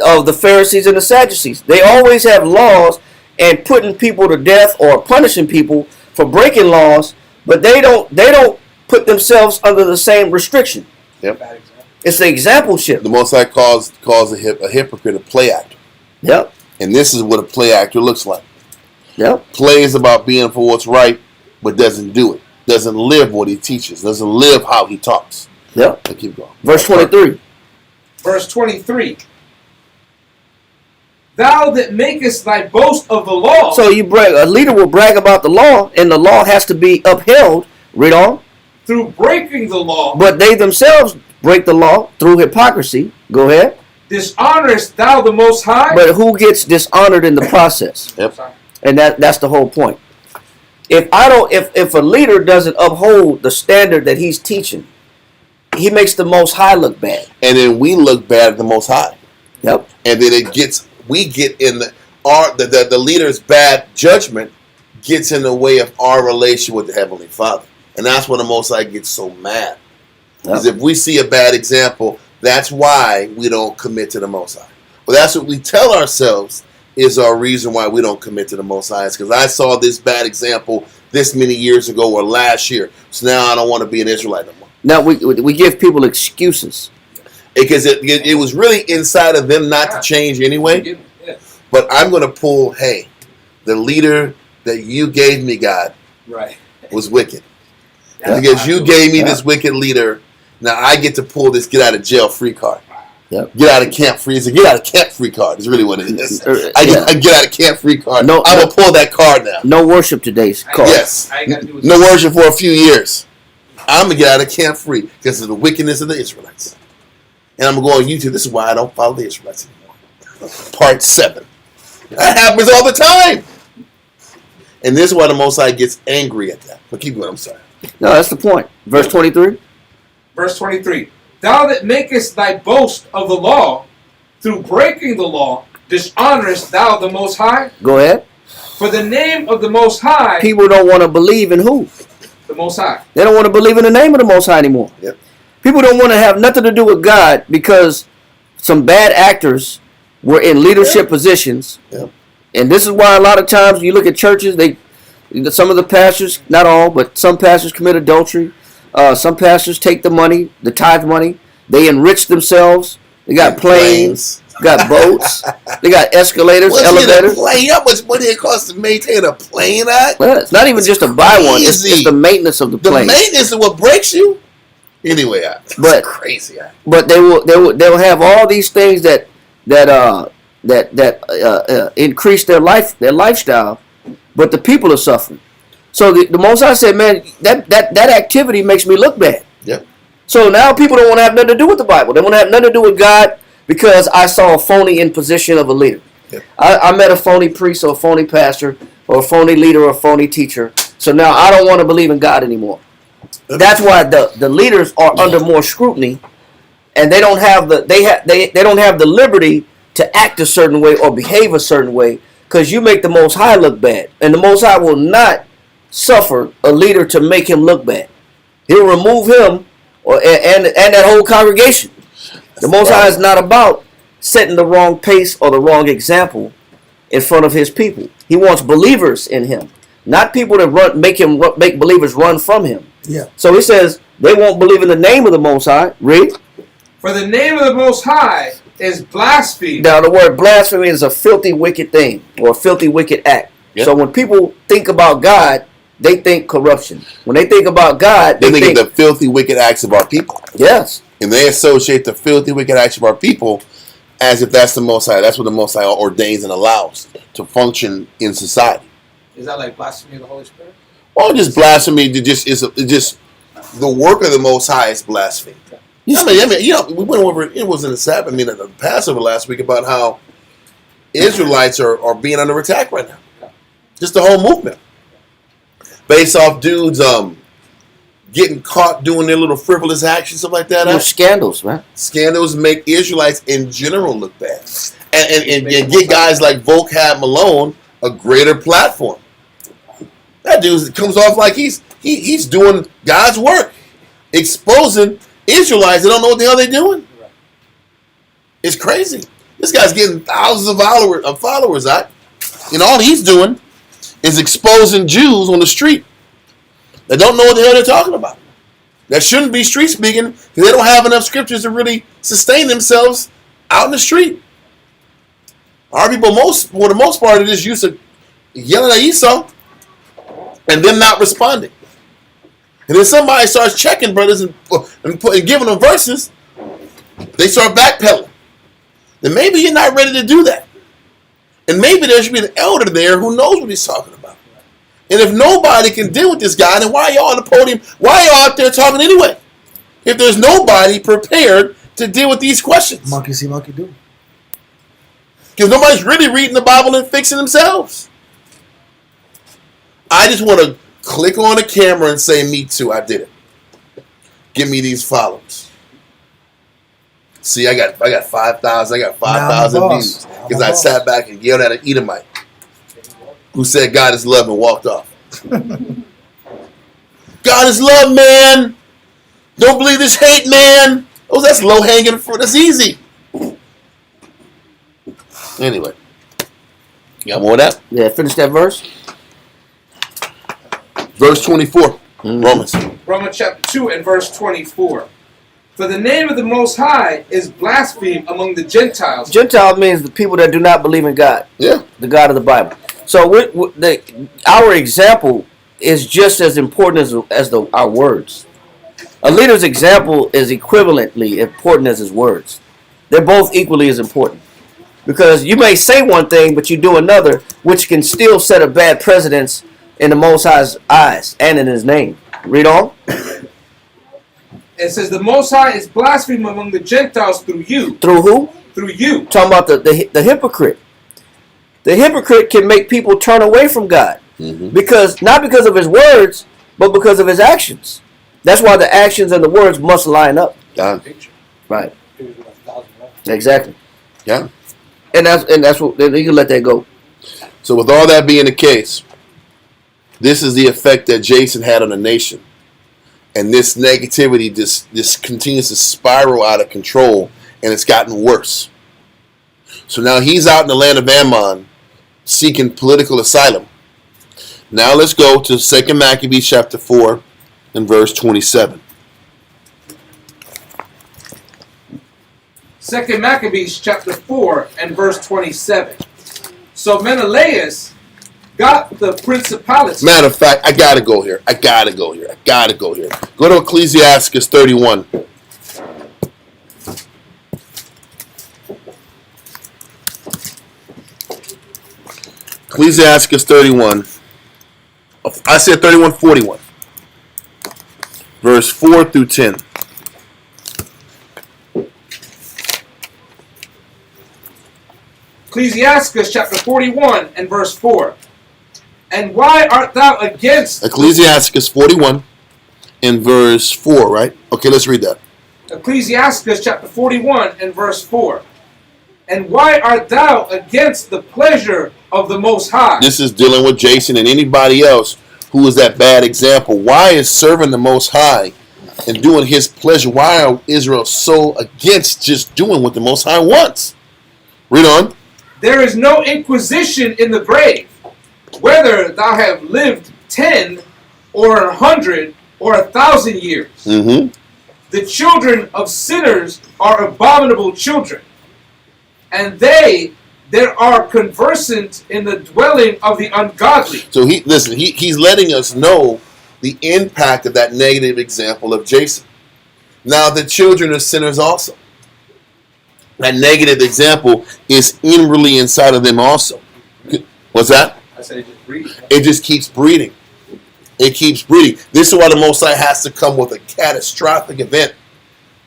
of the Pharisees and the Sadducees. They always have laws and putting people to death or punishing people for breaking laws, but they don't put themselves under the same restriction. Yep. It's the exampleship. The Most High calls a hypocrite a play actor. Yep. And this is what a play actor looks like. Yep. Play is about being for what's right, but doesn't do it. Doesn't live what he teaches. Doesn't live how he talks. Yep. So keep going. Verse 23. Verse 23. Thou that makest thy boast of the law. So a leader will brag about the law, and the law has to be upheld. Read on. Through breaking the law. But they themselves break the law through hypocrisy. Go ahead. Dishonorest thou the Most High? But who gets dishonored in the process? Yep. And that's the whole point. If a leader doesn't uphold the standard that he's teaching, he makes the Most High look bad. And then we look bad at the Most High. Yep. And then we get in the leader's bad judgment gets in the way of our relation with the Heavenly Father. And that's when the Most High gets so mad. Because if we see a bad example, that's why we don't commit to the Most High. Well, that's what we tell ourselves is our reason why we don't commit to the Most High. It's because I saw this bad example this many years ago or last year. So now I don't want to be an Israelite no more. Now we give people excuses. Because it was really inside of them not to change anyway. But I'm going to pull, hey, the leader that you gave me, God, right, was wicked. Because you gave me this wicked leader, now I get to pull this get out of jail free card. Yep. Get out of camp free. It's a get out of camp free card is really what it is. I get out of camp free card. I'm going to pull that card now. No worship today's card. Yes. No worship for a few years. I'm going to get out of camp free because of the wickedness of the Israelites. And I'm going to go on YouTube. This is why I don't follow the Israelites anymore. Part 7. That happens all the time. And this is why the Most High gets angry at that. But keep going. I'm sorry. No, that's the point. Verse 23. Verse 23. Thou that makest thy boast of the law, through breaking the law, dishonorest thou the Most High? Go ahead. For the name of the Most High, People don't want to believe in who? the Most High. They don't want to believe in the name of the Most High anymore. Yep. People don't want to have nothing to do with God because some bad actors were in leadership positions. Yep. And this is why a lot of times you look at churches, some of the pastors, not all, but some pastors commit adultery. Some pastors take the money, the tithe money. They enrich themselves. They got planes, got boats, they got escalators, elevators. Plane? How much money it costs to maintain a plane? Well, it's not even just to buy one. It's the maintenance of the plane. The maintenance is what breaks you. Anyway, but crazy. But they'll have all these things that increase their lifestyle, but the people are suffering. So the Most High said, man, that activity makes me look bad. Yep. So now people don't want to have nothing to do with the Bible. They want to have nothing to do with God because I saw a phony in position of a leader. Yep. I met a phony priest or a phony pastor or a phony leader or a phony teacher. So now I don't want to believe in God anymore. That's why the leaders are under more scrutiny, and they don't have they don't have the liberty to act a certain way or behave a certain way because you make the Most High look bad, and the Most High will not suffer a leader to make him look bad. He'll remove him and that whole congregation. The Most High is not about setting the wrong pace or the wrong example in front of his people. He wants believers in him, not people that make believers run from him. Yeah. So he says they won't believe in the name of the Most High. Read. For the name of the Most High is blasphemy. Now the word blasphemy is a filthy, wicked thing or a filthy, wicked act. Yep. So when people think about God, they think corruption. When they think about God, they think of the filthy, wicked acts of our people. Yes. And they associate the filthy, wicked acts of our people as if that's the Most High. That's what the Most High ordains and allows to function in society. Is that like blasphemy of the Holy Spirit? Well, just blasphemy. Just the work of the Most High is blasphemy. I mean, we went over. It was in the Sabbath, at the Passover last week about how Israelites are being under attack right now. Just the whole movement, based off dudes getting caught doing their little frivolous actions, stuff like that. Scandals, man. Scandals make Israelites in general look bad, and get guys like Vocab Malone a greater platform. That dude comes off like he's doing God's work, exposing Israelites that don't know what the hell they're doing. It's crazy. This guy's getting thousands of followers out, and all he's doing is exposing Jews on the street that don't know what the hell they're talking about. That shouldn't be street speaking because they don't have enough scriptures to really sustain themselves out in the street. Our people, for the most part, are just used to yelling at Esau and them not responding. And then somebody starts checking brothers and giving them verses, they start backpedaling. Then maybe you're not ready to do that. And maybe there should be an elder there who knows what he's talking about. And if nobody can deal with this guy, then why are y'all on the podium? Why are y'all out there talking anyway? If there's nobody prepared to deal with these questions. Monkey see, monkey do. Because nobody's really reading the Bible and fixing themselves. I just want to click on the camera and say, me too, I did it. Give me these followers. See, I got 5,000. I got 5,000 views because I sat back and yelled at an Edomite who said God is love and walked off. God is love, man. Don't believe this hate, man. Oh, that's low hanging fruit. That's easy. Anyway, you got more of that? Yeah, finish that verse. Verse 24, Romans. Romans chapter 2 and verse 24. For the name of the Most High is blasphemed among the Gentiles. Gentile means the people that do not believe in God. Yeah. The God of the Bible. So our example is just as important as our words. A leader's example is equivalently important as his words. They're both equally as important. Because you may say one thing, but you do another, which can still set a bad precedence in the Most High's eyes and in his name. Read on. It says the Most High is blasphemed among the Gentiles through you. Through who? Through you. Talking about the hypocrite. The hypocrite can make people turn away from God. Mm-hmm. Not because of his words, but because of his actions. That's why the actions and the words must line up. Yeah. Right. Exactly. Yeah. And that's what you can let that go. So with all that being the case, this is the effect that Jason had on the nation. And this negativity this continues to spiral out of control, and it's gotten worse. So now he's out in the land of Ammon seeking political asylum. Now let's go to 2 Maccabees chapter 4 and verse 27. 2 Maccabees chapter 4 and verse 27. So Menelaus got the principality. Matter of fact, I gotta go here. Go to Ecclesiastes 31. Ecclesiastes 31. I said 31:41. Verse 4 through 10. Ecclesiastes chapter 41 and verse 4. And why art thou against... Ecclesiastes 41 and verse 4, right? Okay, let's read that. Ecclesiastes chapter 41 and verse 4. And why art thou against the pleasure of the Most High? This is dealing with Jason and anybody else who is that bad example. Why is serving the Most High and doing His pleasure? Why are Israel so against just doing what the Most High wants? Read on. There is no inquisition in the grave, whether thou have lived 10 or 100 or 1,000 years. Mm-hmm. The children of sinners are abominable children, and there are conversant in the dwelling of the ungodly. So he's letting us know the impact of that negative example of Jason. Now the children of sinners also. That negative example is inwardly inside of them also. What's that? I said it just breathes. It just keeps breeding. It keeps breeding. This is why the Most High has to come with a catastrophic event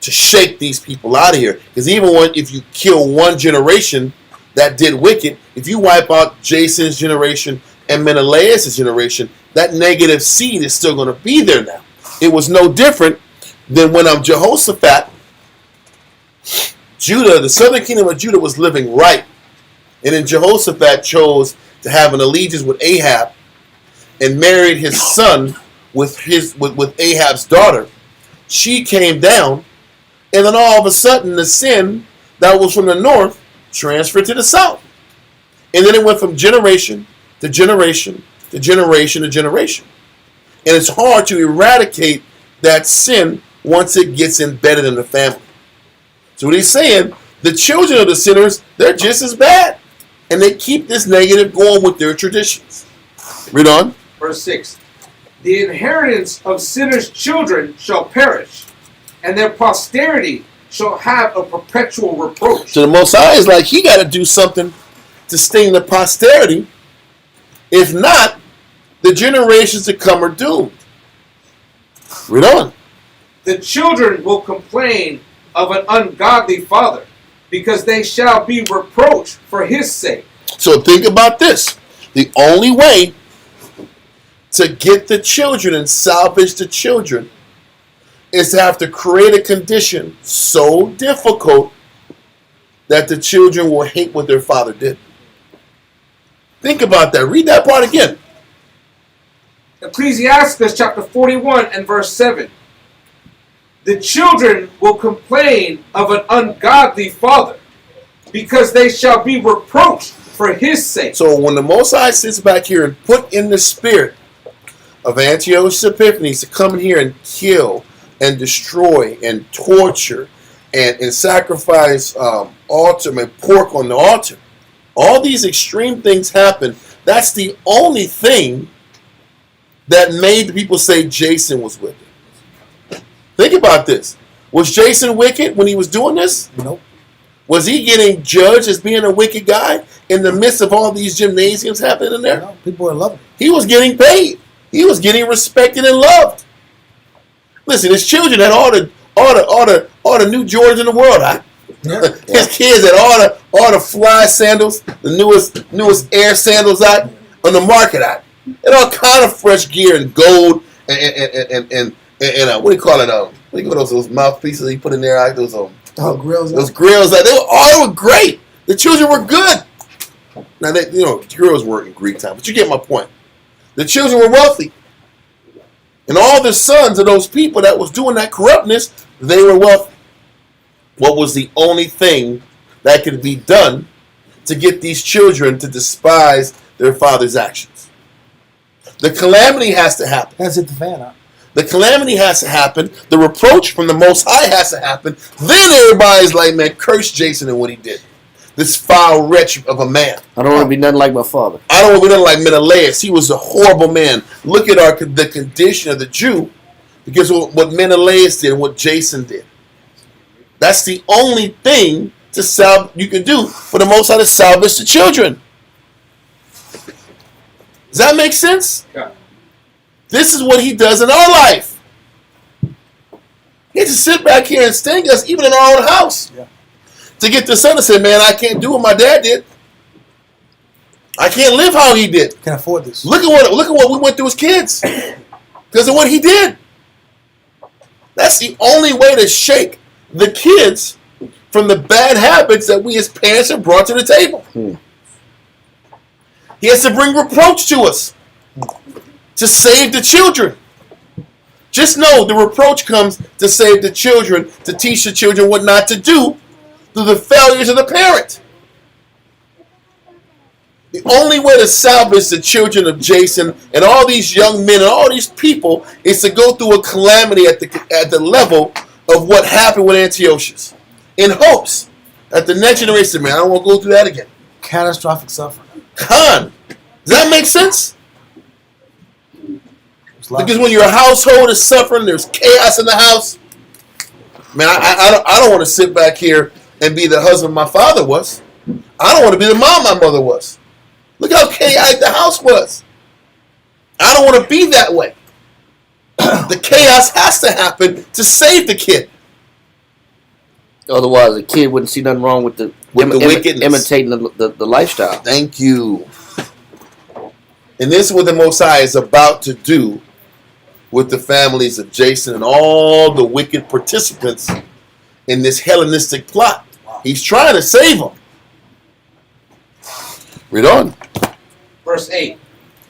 to shake these people out of here. Because even if you kill one generation that did wicked, if you wipe out Jason's generation and Menelaus' generation, that negative seed is still going to be there now. It was no different than when Jehoshaphat, Judah, the southern kingdom of Judah was living right. And then Jehoshaphat chose to have an allegiance with Ahab and married his son with Ahab's daughter. She came down, and then all of a sudden the sin that was from the north transferred to the south. And then it went from generation to generation to generation to generation. And it's hard to eradicate that sin once it gets embedded in the family. So what he's saying, the children of the sinners, they're just as bad. And they keep this negative going with their traditions. Read on. Verse 6. The inheritance of sinners' children shall perish, and their posterity shall have a perpetual reproach. So the Most High is like, he got to do something to sting the posterity. If not, the generations to come are doomed. Read on. The children will complain of an ungodly father, because they shall be reproached for his sake. So think about this. The only way to get the children and salvage the children is to have to create a condition so difficult that the children will hate what their father did. Think about that. Read that part again. Ecclesiastes chapter 41 and verse 7. The children will complain of an ungodly father, because they shall be reproached for his sake. So when the Most High sits back here and put in the spirit of Antiochus Epiphanes to come in here and kill and destroy and torture and sacrifice altar and pork on the altar, all these extreme things happen. That's the only thing that made the people say Jason was wicked. Think about this. Was Jason wicked when he was doing this? Nope. Was he getting judged as being a wicked guy in the midst of all these gymnasiums happening in there? No, people are loving it. He was getting paid. He was getting respected and loved. Listen, his children had all the new Jordans in the world. His kids had all the fly sandals, the newest Air sandals out on the market. And all kind of fresh gear and gold and and what do you call it? What do you call those mouthpieces you put in there? Those grills. Those grills. They were great. The children were good. Now grills weren't in Greek time, but you get my point. The children were wealthy, and all the sons of those people that was doing that corruptness, they were wealthy. What was the only thing that could be done to get these children to despise their father's actions? The calamity has to happen. That's it, the fan out. The calamity has to happen. The reproach from the Most High has to happen. Then everybody's like, man, curse Jason and what he did. This foul wretch of a man. I don't want to be nothing like my father. I don't want to be nothing like Menelaus. He was a horrible man. Look at the condition of the Jew, because of what Menelaus did and what Jason did. That's the only thing you can do for the Most High to salvage the children. Does that make sense? Yeah. This is what he does in our life. He has to sit back here and sting us, even in our own house. Yeah. To get the son to say, man, I can't do what my dad did. I can't live how he did. Can't afford this. Look at what we went through as kids. Because of what he did. That's the only way to shake the kids from the bad habits that we as parents have brought to the table. He has to bring reproach to us to save the children. Just know the reproach comes to save the children, to teach the children what not to do through the failures of the parent. The only way to salvage the children of Jason and all these young men and all these people is to go through a calamity at the level of what happened with Antiochus, in hopes that the next generation, man, I don't want to go through that again. Catastrophic suffering. Does that make sense? Because when your household is suffering, there's chaos in the house. Man, I don't want to sit back here and be the husband my father was. I don't want to be the mom my mother was. Look how chaotic the house was. I don't want to be that way. The chaos has to happen to save the kid. Otherwise, the kid wouldn't see nothing wrong with the wickedness. Imitating the lifestyle. Thank you. And this is what the Most High is about to do with the families of Jason and all the wicked participants in this Hellenistic plot. He's trying to save them. Read on. Verse 8.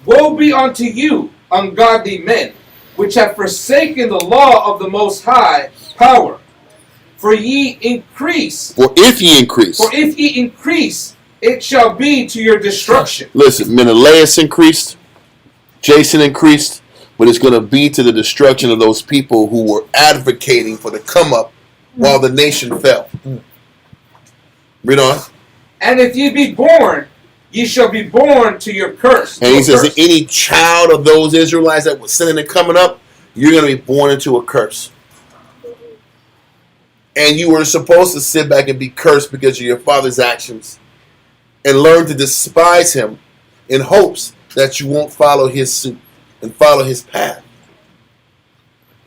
Woe be unto you, ungodly men, which have forsaken the law of the Most High power. For ye increase. For if ye increase. For if ye increase, it shall be to your destruction. Listen, Menelaus increased, Jason increased, but it's going to be to the destruction of those people who were advocating for the come up while the nation fell. Read on. And if ye be born, ye shall be born to your curse. And he says, curse. any child of those Israelites that was sinning and coming up, you're going to be born into a curse. And you were supposed to sit back and be cursed because of your father's actions and learn to despise him in hopes that you won't follow his suit and follow his path.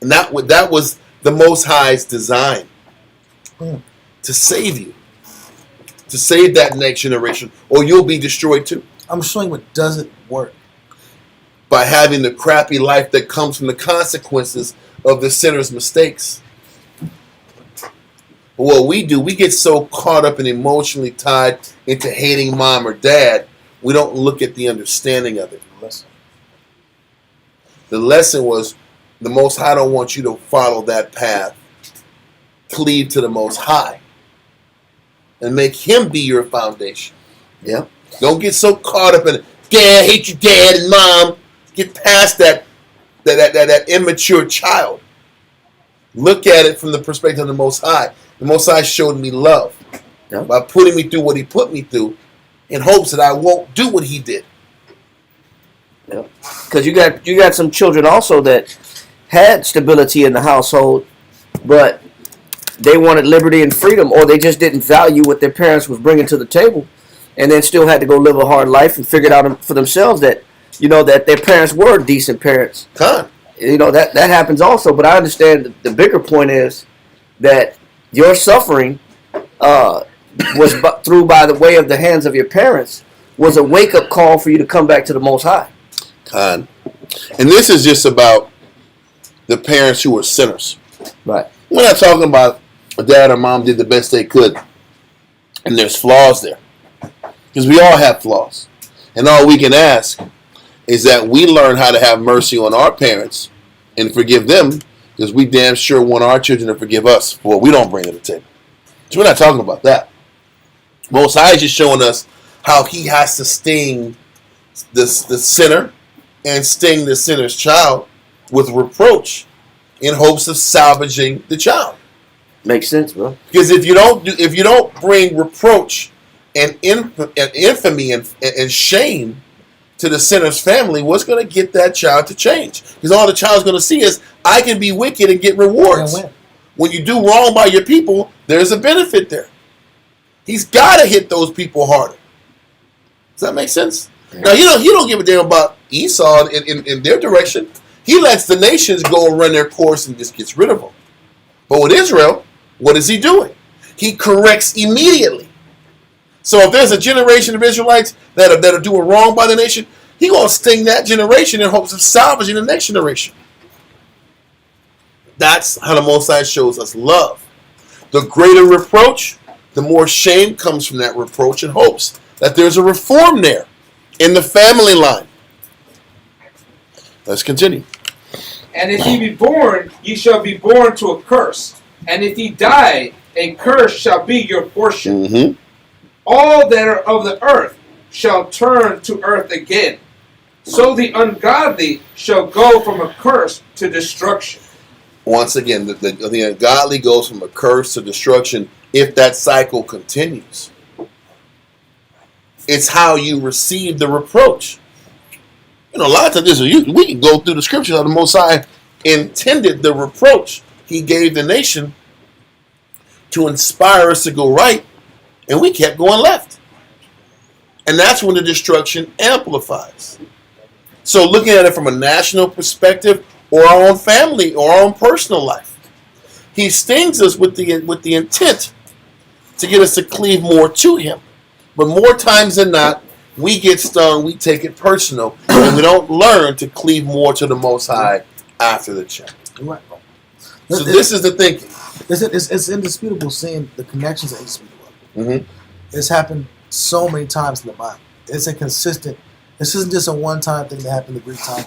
And that was the Most High's design, to save you, to save that next generation, or you'll be destroyed too. I'm showing what doesn't work. By having the crappy life that comes from the consequences of the sinner's mistakes. But what we do, we get so caught up and emotionally tied into hating mom or dad, we don't look at the understanding of it. The lesson was, the Most High don't want you to follow that path. Cleave to the Most High. And make him be your foundation. Yeah. Don't get so caught up in, dad, hate your dad and mom. Get past that immature child. Look at it from the perspective of the Most High. The Most High showed me love by putting me through what he put me through in hopes that I won't do what he did. Because you got some children also that had stability in the household, but they wanted liberty and freedom, or they just didn't value what their parents was bringing to the table, and then still had to go live a hard life and figured out for themselves that that their parents were decent parents. That happens also. But I understand the bigger point is that your suffering was through by the way of the hands of your parents was a wake-up call for you to come back to the Most High. And this is just about the parents who were sinners. Right. We're not talking about a dad or mom did the best they could, and there's flaws there. Because we all have flaws. And all we can ask is that we learn how to have mercy on our parents and forgive them, because we damn sure want our children to forgive us for what we don't bring to the table. So we're not talking about that. Most High is just showing us how he has to sting the sinner and sting the sinner's child with reproach in hopes of salvaging the child. Makes sense, bro. Because if you don't bring reproach and infamy and shame to the sinner's family, what's going to get that child to change? Because all the child's going to see is, I can be wicked and get rewards. When you do wrong by your people, there's a benefit there. He's got to hit those people harder. Does that make sense? Yeah. Now, he don't give a damn about Esau in their direction. He lets the nations go and run their course and just gets rid of them. But with Israel, what is he doing? He corrects immediately. So if there's a generation of Israelites that are doing wrong by the nation, he's going to sting that generation in hopes of salvaging the next generation. That's how the Most High shows us love. The greater reproach, the more shame comes from that reproach and hopes that there's a reform there in the family line. Let's continue. And if he be born, ye shall be born to a curse. And if he die, a curse shall be your portion. Mm-hmm. All that are of the earth shall turn to earth again. So the ungodly shall go from a curse to destruction. Once again, the ungodly goes from a curse to destruction if that cycle continues. It's how you receive the reproach. A lot of times, we can go through the scriptures how the Most High intended the reproach he gave the nation to inspire us to go right, and we kept going left. And that's when the destruction amplifies. So looking at it from a national perspective, or our own family, or our own personal life, he stings us with the intent to get us to cleave more to him. But more times than not, we get stung, we take it personal, and we don't learn to cleave more to the Most High after the check. Right. So this is the thinking. It's indisputable, seeing the connections are indisputable. Mm-hmm. It's happened so many times in the Bible. It's a consistent. This isn't just a one-time thing that happened in the Greek time.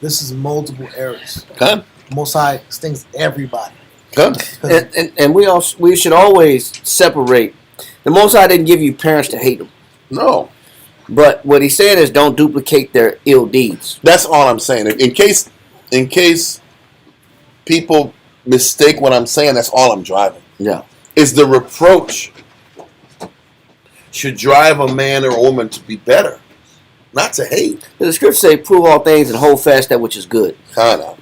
This is multiple eras. Okay. Most High stings everybody. Okay. And we should always separate. The Most High didn't give you parents to hate them. No. But what he's saying is, don't duplicate their ill deeds. That's all I'm saying. In case people mistake what I'm saying, that's all I'm driving. Yeah. Is the reproach should drive a man or a woman to be better, not to hate. The scriptures say, "Prove all things and hold fast that which is good." Kind of.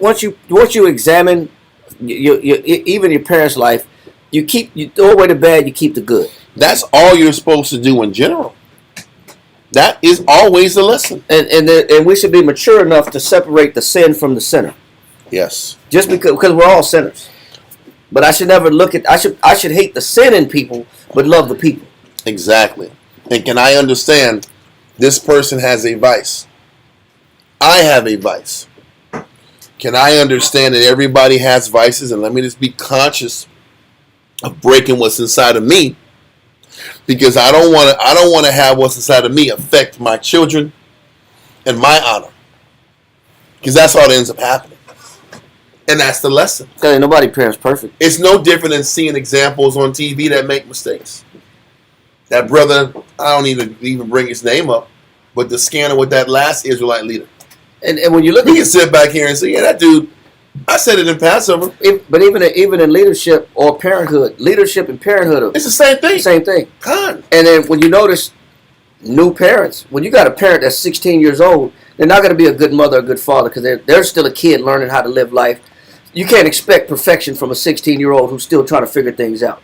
Once you examine even your parents' life, you throw away the bad, you keep the good. That's all you're supposed to do in general. That is always the lesson. And we should be mature enough to separate the sin from the sinner. Yes. Just because we're all sinners. But I should never I should hate the sin in people, but love the people. Exactly. And can I understand this person has a vice? I have a vice. Can I understand that everybody has vices, and let me just be conscious of breaking what's inside of me, because I don't want to have what's inside of me affect my children and my honor, because that's all that ends up happening. And that's the lesson. Because nobody parents perfect. It's no different than seeing examples on TV that make mistakes. That brother, I don't even bring his name up, but the scandal with that last Israelite leader. And when you look, we can sit back here and say, yeah, that dude, I said it in Passover. But even in leadership or parenthood, leadership and parenthood, it's the same thing. Same thing. God. And then when you notice new parents, when you got a parent that's 16 years old, they're not going to be a good mother or good father, because they're still a kid learning how to live life. You can't expect perfection from a 16-year-old who's still trying to figure things out.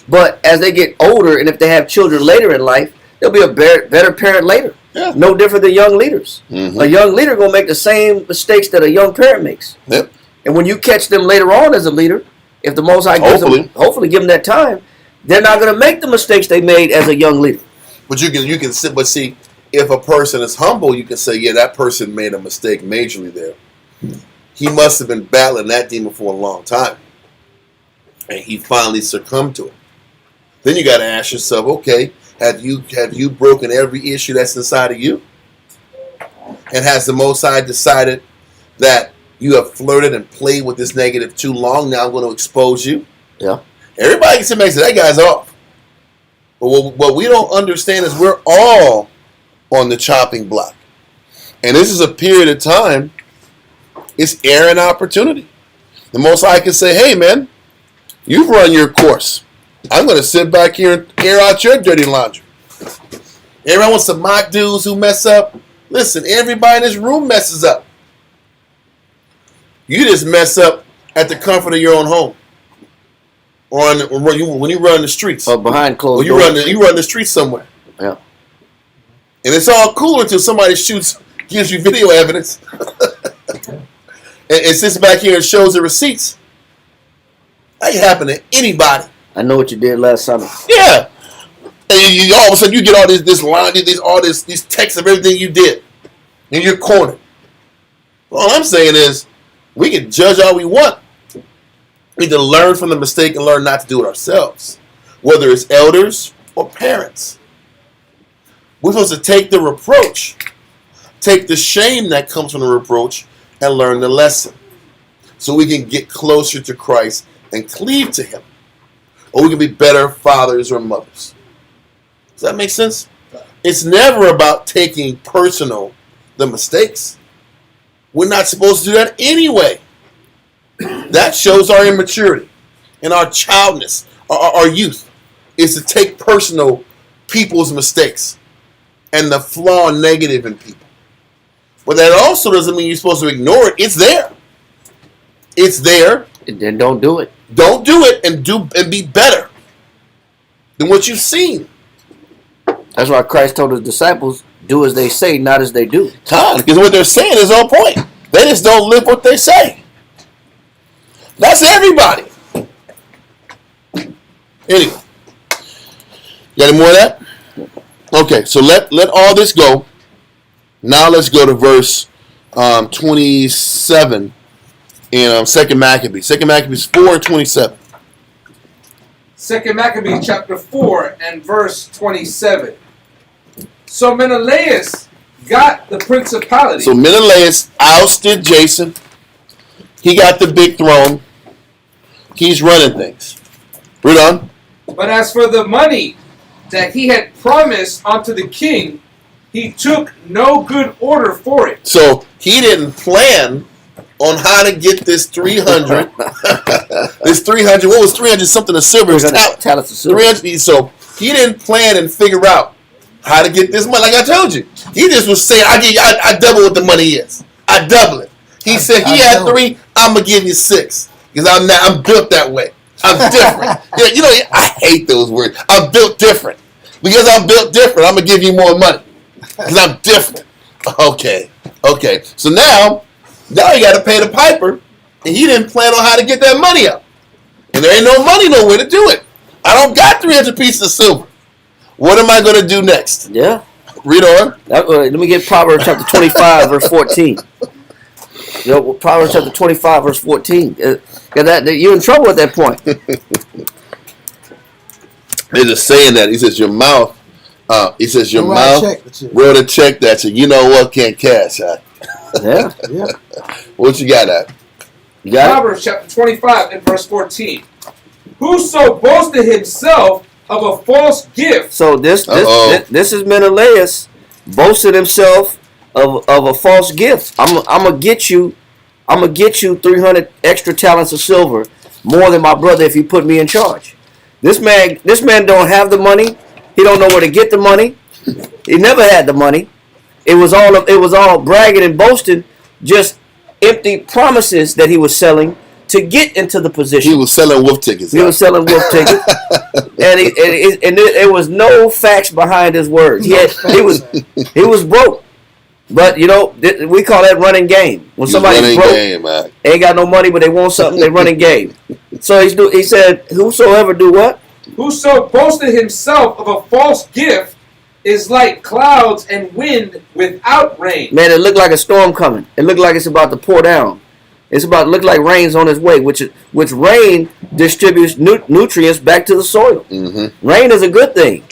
But as they get older, and if they have children later in life, they'll be a better parent later. Yeah. No different than young leaders. Mm-hmm. A young leader going to make the same mistakes that a young parent makes. Yep. And when you catch them later on as a leader, if the Most High hopefully give them that time, they're not going to make the mistakes they made as a young leader. But you can sit, but see, if a person is humble, you can say, yeah, that person made a mistake majorly there. He must have been battling that demon for a long time. And he finally succumbed to it. Then you got to ask yourself, okay, have you broken every issue that's inside of you? And has the Most High decided that you have flirted and played with this negative too long? Now I'm going to expose you. Yeah. Everybody can sit back and say, that guy's off. But what we don't understand is we're all on the chopping block. And this is a period of time. It's air and opportunity. The Most High can say, hey, man, you've run your course. I'm going to sit back here and air out your dirty laundry. Everyone wants to mock dudes who mess up. Listen, everybody in this room messes up. You just mess up at the comfort of your own home. Or when you run the streets. Or behind closed doors. doors. You run the streets somewhere. Yeah. And it's all cool until somebody gives you video evidence. and sits back here and shows the receipts. That can happen to anybody. I know what you did last summer. Yeah. And you all of a sudden you get all this line, these texts of everything you did. And you're cornered. All I'm saying is, we can judge all we want. We need to learn from the mistake and learn not to do it ourselves. Whether it's elders or parents. We're supposed to take the reproach. Take the shame that comes from the reproach and learn the lesson. So we can get closer to Christ and cleave to Him. Or we can be better fathers or mothers. Does that make sense? It's never about taking personal the mistakes. We're not supposed to do that anyway. That shows our immaturity and our childness, our youth, is to take personal people's mistakes and the flaw and negative in people. But that also doesn't mean you're supposed to ignore it. It's there. It's there. And then don't do it. Don't do it and be better than what you've seen. That's why Christ told his disciples, do as they say, not as they do. Because what they're saying is on point. They just don't live what they say. That's everybody. Anyway. Got any more of that? Okay, so let all this go. Now let's go to verse 27 in 2 Maccabees. 2 Maccabees 4 and 27. 2 Maccabees chapter 4 and verse 27. So Menelaus got the principality. So Menelaus ousted Jason. He got the big throne. He's running things. Read on. But as for the money that he had promised unto the king, he took no good order for it. So he didn't plan on how to get this 300. This 300, what was 300 something of silver? Talents of silver. 300. So he didn't plan and figure out how to get this money. Like I told you, he just was saying, I double what the money is. I double it. He said he had 3. I'm gonna give you 6 because I'm built that way. I'm different. Yeah, you know, I hate those words. I'm built different. Because I'm built different, I'm gonna give you more money because I'm different. Okay. So now you got to pay the piper, and he didn't plan on how to get that money up. And there ain't no money nowhere to do it. I don't got 300 pieces of silver. What am I going to do next? Yeah. Read on. Let me get Proverbs chapter 25, verse 14. Proverbs chapter 25, verse 14. You're in trouble at that point. They're just saying that. He says, your mouth. He says, your mouth wrote a check that you know what, can't cash. Huh? Yeah. What you got at? You got Proverbs chapter 25 and verse 14. Whoso boasted himself of a false gift. So this is Menelaus boasted himself of a false gift. I'm gonna get you 300 extra talents of silver, more than my brother if you put me in charge. This man don't have the money. He don't know where to get the money. He never had the money. It was all bragging and boasting, just empty promises that he was selling to get into the position. He was selling wolf tickets. He was selling wolf tickets, and there was no facts behind his words. He was broke, but we call that running game. When somebody's broke, ain't got no money, but they want something, they running game. So he said, "Whosoever do what? Whoso boasted himself of a false gift is like clouds and wind without rain. Man, it looked like a storm coming. It looked like it's about to pour down. It's about to look like rain's on its way, which rain distributes nutrients back to the soil. Mm-hmm. Rain is a good thing.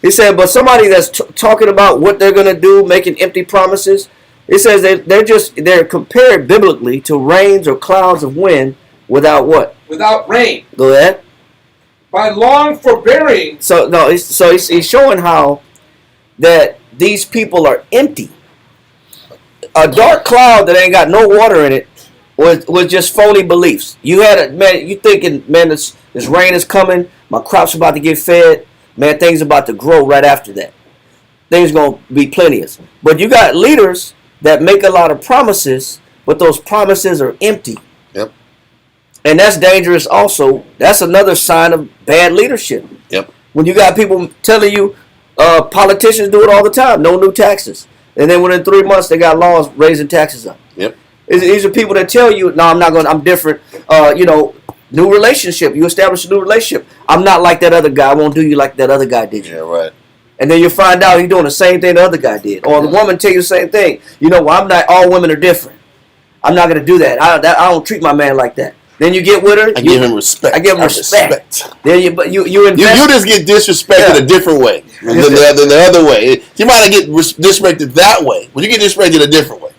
He said, but somebody that's talking about what they're going to do, making empty promises, it says they're compared biblically to rains or clouds of wind without what? Without rain. Go ahead. By long forbearing. So no, he's showing how that these people are empty. A dark cloud that ain't got no water in it was just phony beliefs. You had you thinking, man, this rain is coming, my crops about to get fed, man, things about to grow right after that. Things gonna be plenteous. But you got leaders that make a lot of promises, but those promises are empty. Yep. And that's dangerous also. That's another sign of bad leadership. Yep. When you got people telling you, politicians do it all the time, no new taxes. And then within 3 months, they got laws raising taxes up. Yep. These are people that tell you, no, I'm different. New relationship. You establish a new relationship. I'm not like that other guy. I won't do you like that other guy did you. Yeah, right. And then you find out he's doing the same thing the other guy did. Or the woman tell you the same thing. I'm not, all women are different. I'm not going to do that. I don't treat my man like that. Then you get with her. I give him respect. I give him respect. Then you invest. You just get disrespected a different way than the other way. You might not get disrespected that way, but you get disrespected a different way.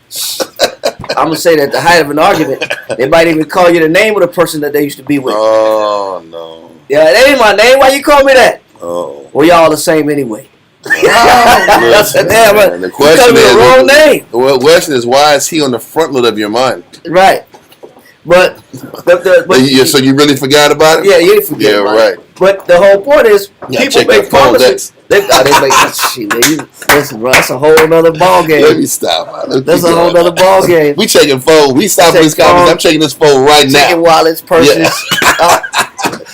I'm going to say that at the height of an argument, they might even call you the name of the person that they used to be with. Oh, no. Yeah, that ain't my name. Why you call me that? Oh. Well, y'all the same anyway. Listen, Damn, man, the question is, the wrong name. The question is, why is he on the front load of your mind? Right. But So you really forgot about it? Yeah, you didn't forget about right. it. But the whole point is, people make promises. They make shit. Listen, bro, that's a whole other ball game. Let me stop. That's a whole other ball game. We checking phone. We stopping this conversation. I'm checking this phone right now. Checking wallets, purses. Yeah.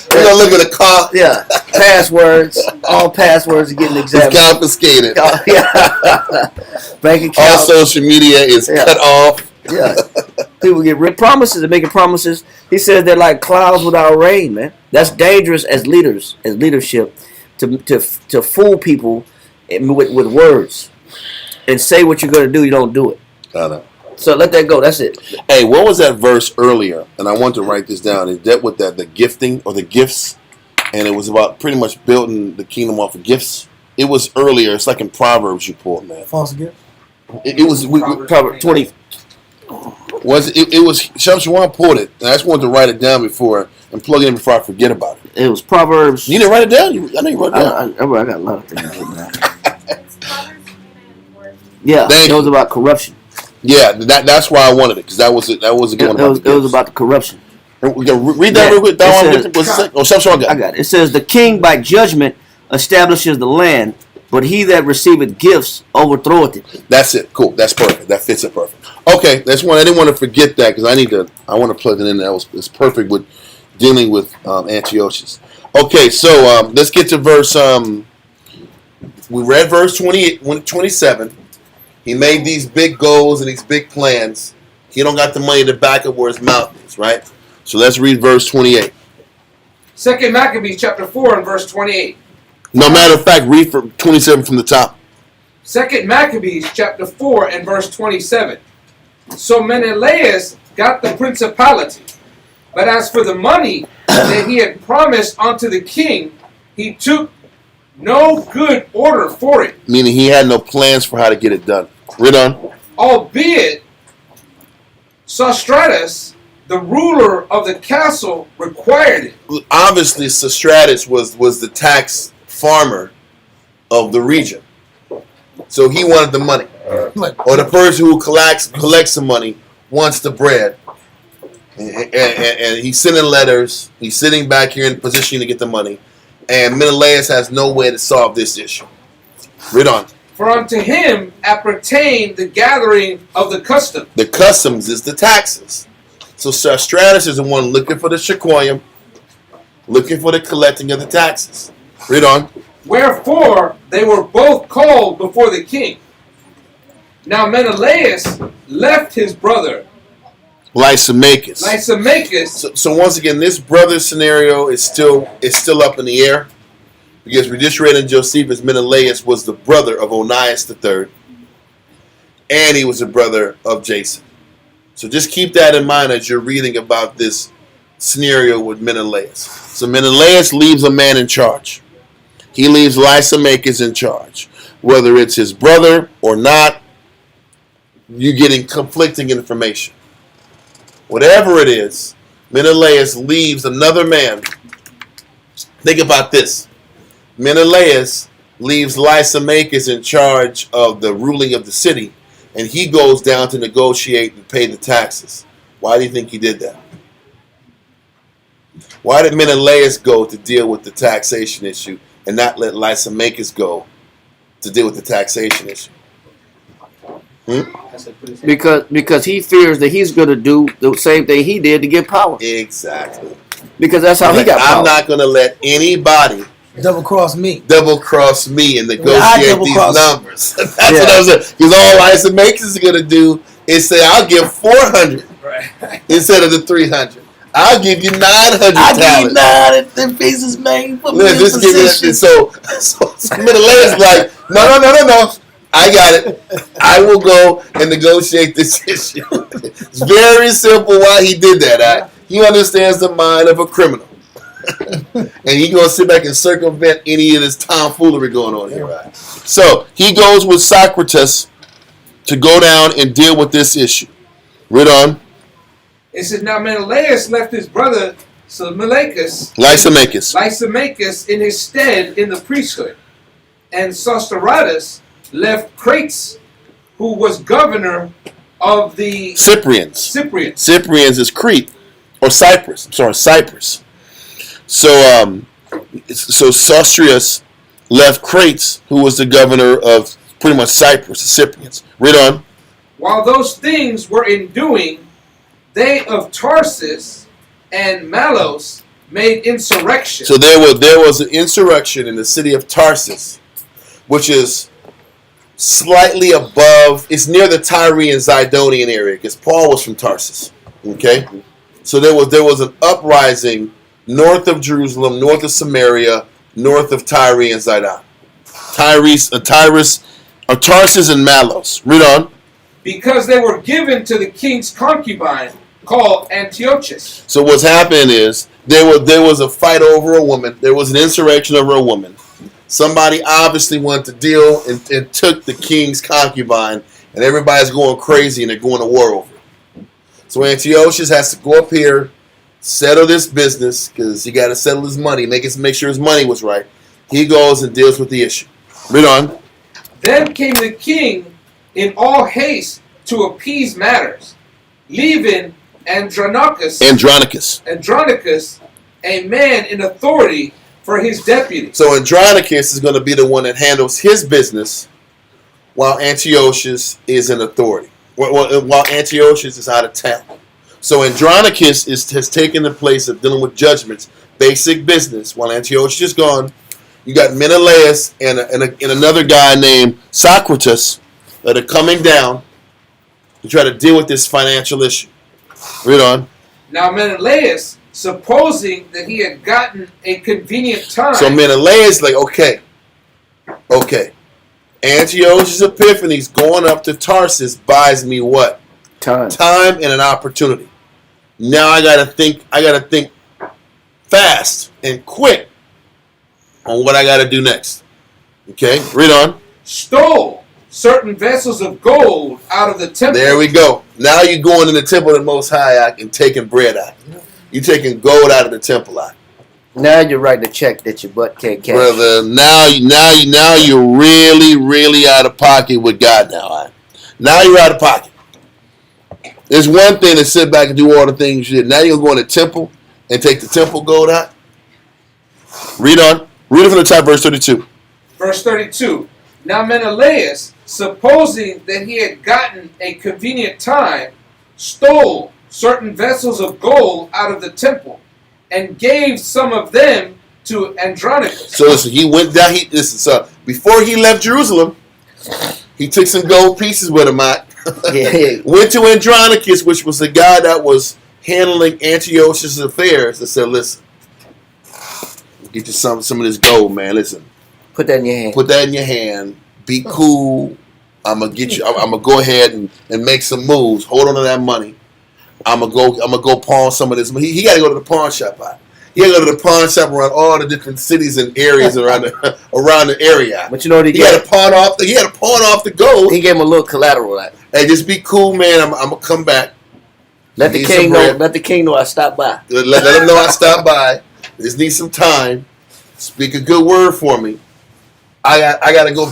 We're gonna look at the car. Yeah, passwords. All passwords are getting examined. It's confiscated. Yeah. Bank account. All social media is cut off. Yeah. People get promises and making promises. He says they're like clouds without rain, man. That's dangerous as leaders, as leadership, to fool people with words and say what you're going to do. You don't do it. I know. So let that go. That's it. Hey, what was that verse earlier? And I want to write this down. It dealt with the gifting or the gifts, and it was about pretty much building the kingdom off of gifts. It was earlier. It's like in Proverbs you pulled, man. False gift. It was Proverbs 20. It was Shams, you want to pull it. And I just wanted to write it down before and plug it in before I forget about it. It was Proverbs. You didn't write it down? I know you wrote it down. I got a lot of things written down. Yeah, Thank it was you. about corruption. Yeah, that's why I wanted it, because that was a good one. It was about the corruption. Read that real quick. I got it. It says, the king by judgment establishes the land, but he that receiveth gifts overthroweth it. That's it. Cool. That's perfect. That fits it perfect. Okay, that's one. I didn't want to forget that because I want to plug it in. It's perfect with dealing with Antiochus. Okay, so let's get to verse. We read verse 27. He made these big goals and these big plans. He don't got the money to back up where his mouth is, right? So let's read verse 28. 2 Maccabees chapter 4 and verse 28. No matter of fact, read from 27 from the top. 2 Maccabees chapter 4 and verse 27. So Menelaus got the principality, but as for the money that he had promised unto the king, he took no good order for it. Meaning he had no plans for how to get it done. Read on. Albeit Sostratus, the ruler of the castle, required it. Obviously, Sostratus was the tax farmer of the region. So he wanted the money. Or the person who collects the money wants the bread. And he's sending letters. He's sitting back here in position to get the money. And Menelaus has no way to solve this issue. Read on. For unto him appertained the gathering of the custom. The customs is the taxes. So Sostratus is the one looking for the shekoyim, looking for the collecting of the taxes. Read on. Wherefore they were both called before the king. Now Menelaus left his brother Lysimachus. Lysimachus. So once again, this brother scenario is still up in the air. Because we just read in Josephus, Menelaus was the brother of Onias III, and he was the brother of Jason. So just keep that in mind as you're reading about this scenario with Menelaus. So Menelaus leaves a man in charge. He leaves Lysimachus in charge. Whether it's his brother or not, you're getting conflicting information. Whatever it is, Menelaus leaves another man. Think about this. Menelaus leaves Lysimachus in charge of the ruling of the city, and he goes down to negotiate and pay the taxes. Why do you think he did that? Why did Menelaus go to deal with the taxation issue and not let Lysimachus go to deal with the taxation issue? Because he fears that he's going to do the same thing he did to get power. Exactly. Because that's how he got power. I'm not going to let anybody double cross me and negotiate these numbers. That's what I was saying. Because all Lysimachus is going to do is say, I'll give 400 instead of the 300. I'll give you 900 talents. I'll give you 900 pieces, man. Put me in position. So Menelaus like, no. I got it. I will go and negotiate this issue. It's very simple why he did that. He understands the mind of a criminal. And he's going to sit back and circumvent any of this tomfoolery going on here. Right? So he goes with Socrates to go down and deal with this issue. Read on. It says, now Menelaus left his brother Lysimachus in his stead in the priesthood. And Sostratus left Crates, who was governor of the Cyprians. Cyprians is Crete or Cyprus. I'm sorry, Cyprus. So Sostratus left Crates, who was the governor of pretty much Cyprus, the Cyprians. Read on. While those things were in doing, they of Tarsus and Menelaus made insurrection. So there was an insurrection in the city of Tarsus, which is slightly above, it's near the Tyrian and Zidonian area, because Paul was from Tarsus. Okay? So there was an uprising north of Jerusalem, north of Samaria, north of Tyre and Zidon. Tarsus and Menelaus. Read on. Because they were given to the king's concubine called Antiochus. So what's happening is there was a fight over a woman. There was an insurrection over a woman. Somebody obviously wanted to deal and took the king's concubine, and everybody's going crazy and they're going to war over it. So Antiochus has to go up here, settle this business, because he got to settle his money, make sure his money was right. He goes and deals with the issue. Read on. Then came the king in all haste to appease matters, leaving Andronicus, a man in authority, for his deputy. So Andronicus is going to be the one that handles his business, while Antiochus is in authority. While Antiochus is out of town. So Andronicus has taken the place of dealing with judgments, basic business, while Antiochus is gone. You got Menelaus and another guy named Socrates that are coming down to try to deal with this financial issue. Read on. Now Menelaus, supposing that he had gotten a convenient time. So Menelaus like, okay. Antiochus Epiphanes going up to Tarsus buys me what? Time and an opportunity. Now I gotta think fast and quick on what I gotta do next. Okay, read on. Stole certain vessels of gold out of the temple. There we go. Now you're going in the temple of the Most High and taking bread out. You're taking gold out of the temple out. Now you're writing a check that your butt can't cash. Brother, now you're really, really out of pocket with God now. Right? Now you're out of pocket. There's one thing to sit back and do all the things you did. Now you're going to go in the temple and take the temple gold out. Read on. Read it from the top, verse 32. Verse 32. Now Menelaus, supposing that he had gotten a convenient time, stole certain vessels of gold out of the temple and gave some of them to Andronicus. So listen, he went down. Before he left Jerusalem, he took some gold pieces with him out. Went to Andronicus, which was the guy that was handling Antiochus' affairs, and said, listen, Get you some of this gold, man. Listen, Put that in your hand. put that in your hand. Be cool. I'm gonna get you. I'm gonna go ahead and make some moves. Hold on to that money. I'm gonna go pawn some of this. He got to go to the pawn shop. He got to go to the pawn shop around all the different cities and areas around the area. But you know what he He got did? to pawn off. He got to pawn off the gold. He gave him a little collateral. Like, Hey, just be cool, man. I'm gonna come back. let the Need king some know. bread. Let the king know I stopped by. Let him know I stopped by. Just need some time. Speak a good word for me. I gotta go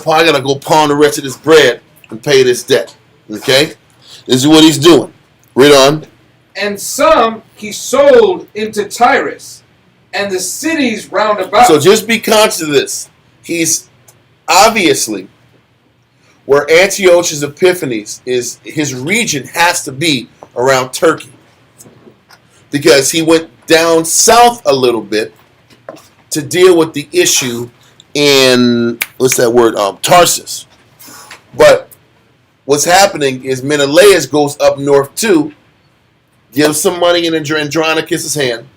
pawn the rest of this bread and pay this debt. Okay? This is what he's doing. Read on. And some he sold into Tyrus and the cities round about. So just be conscious of this. He's obviously where Antiochus Epiphanes is, his region has to be around Turkey. Because he went down south a little bit to deal with the issue in, what's that word, Tarsus. But what's happening is Menelaus goes up north too, gives some money in Andronicus' hand,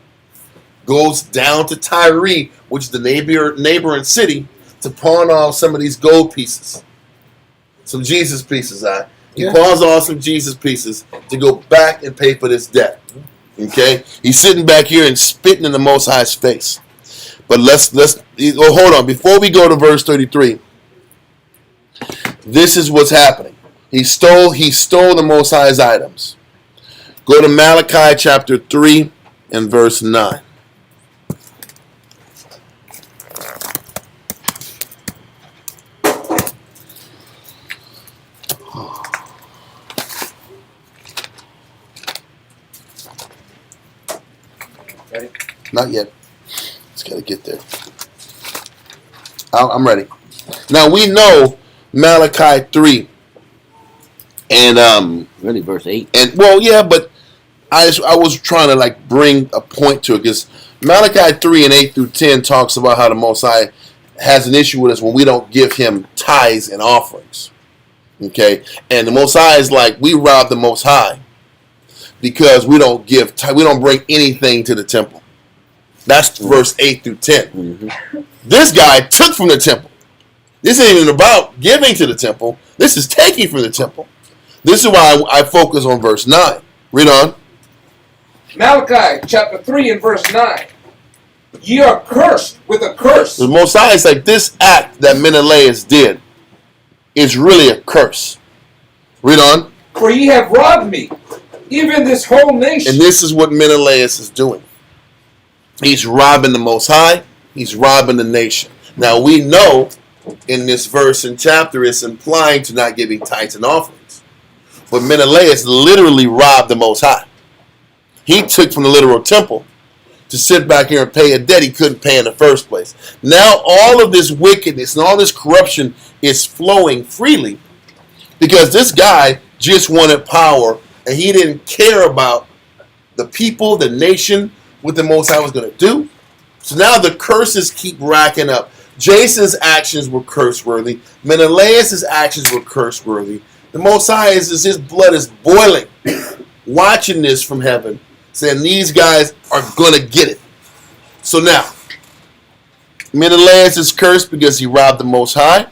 goes down to Tyre, which is the neighboring city, to pawn off some of these gold pieces. Some Jesus pieces, He pawns off some Jesus pieces to go back and pay for this debt. Okay? He's sitting back here and spitting in the Most High's face. But hold on. Before we go to verse 33, this is what's happening. He stole the Most High's items. Go to Malachi chapter 3 and verse 9. Ready? Not yet. Just got to get there. I'm ready. Now we know Malachi 3 and Really, verse 8. and well, yeah, but I was trying to like bring a point to it because Malachi 3 and 8 through 10 talks about how the Most High has an issue with us when we don't give him tithes and offerings. Okay, and the Most High is like, we rob the Most High because we don't bring anything to the temple. That's verse 8 through 10. Mm-hmm. This guy took from the temple. This ain't even about giving to the temple. This is taking from the temple. This is why I focus on verse 9. Read on. Malachi chapter 3 and verse 9. Ye are cursed with a curse. The Most High is like, this act that Menelaus did is really a curse. Read on. For ye have robbed me, even this whole nation. And this is what Menelaus is doing. He's robbing the Most High. He's robbing the nation. Now we know in this verse and chapter it's implying to not giving tithes and offerings. But Menelaus literally robbed the Most High. He took from the literal temple to sit back here and pay a debt he couldn't pay in the first place. Now all of this wickedness and all this corruption is flowing freely because this guy just wanted power and he didn't care about the people, the nation, what the Most High was going to do. So now the curses keep racking up. Jason's actions were curse-worthy. Menelaus' actions were curse-worthy. The Most High his blood is boiling, watching this from heaven, saying these guys are going to get it. So now, Menelaus is cursed because he robbed the Most High.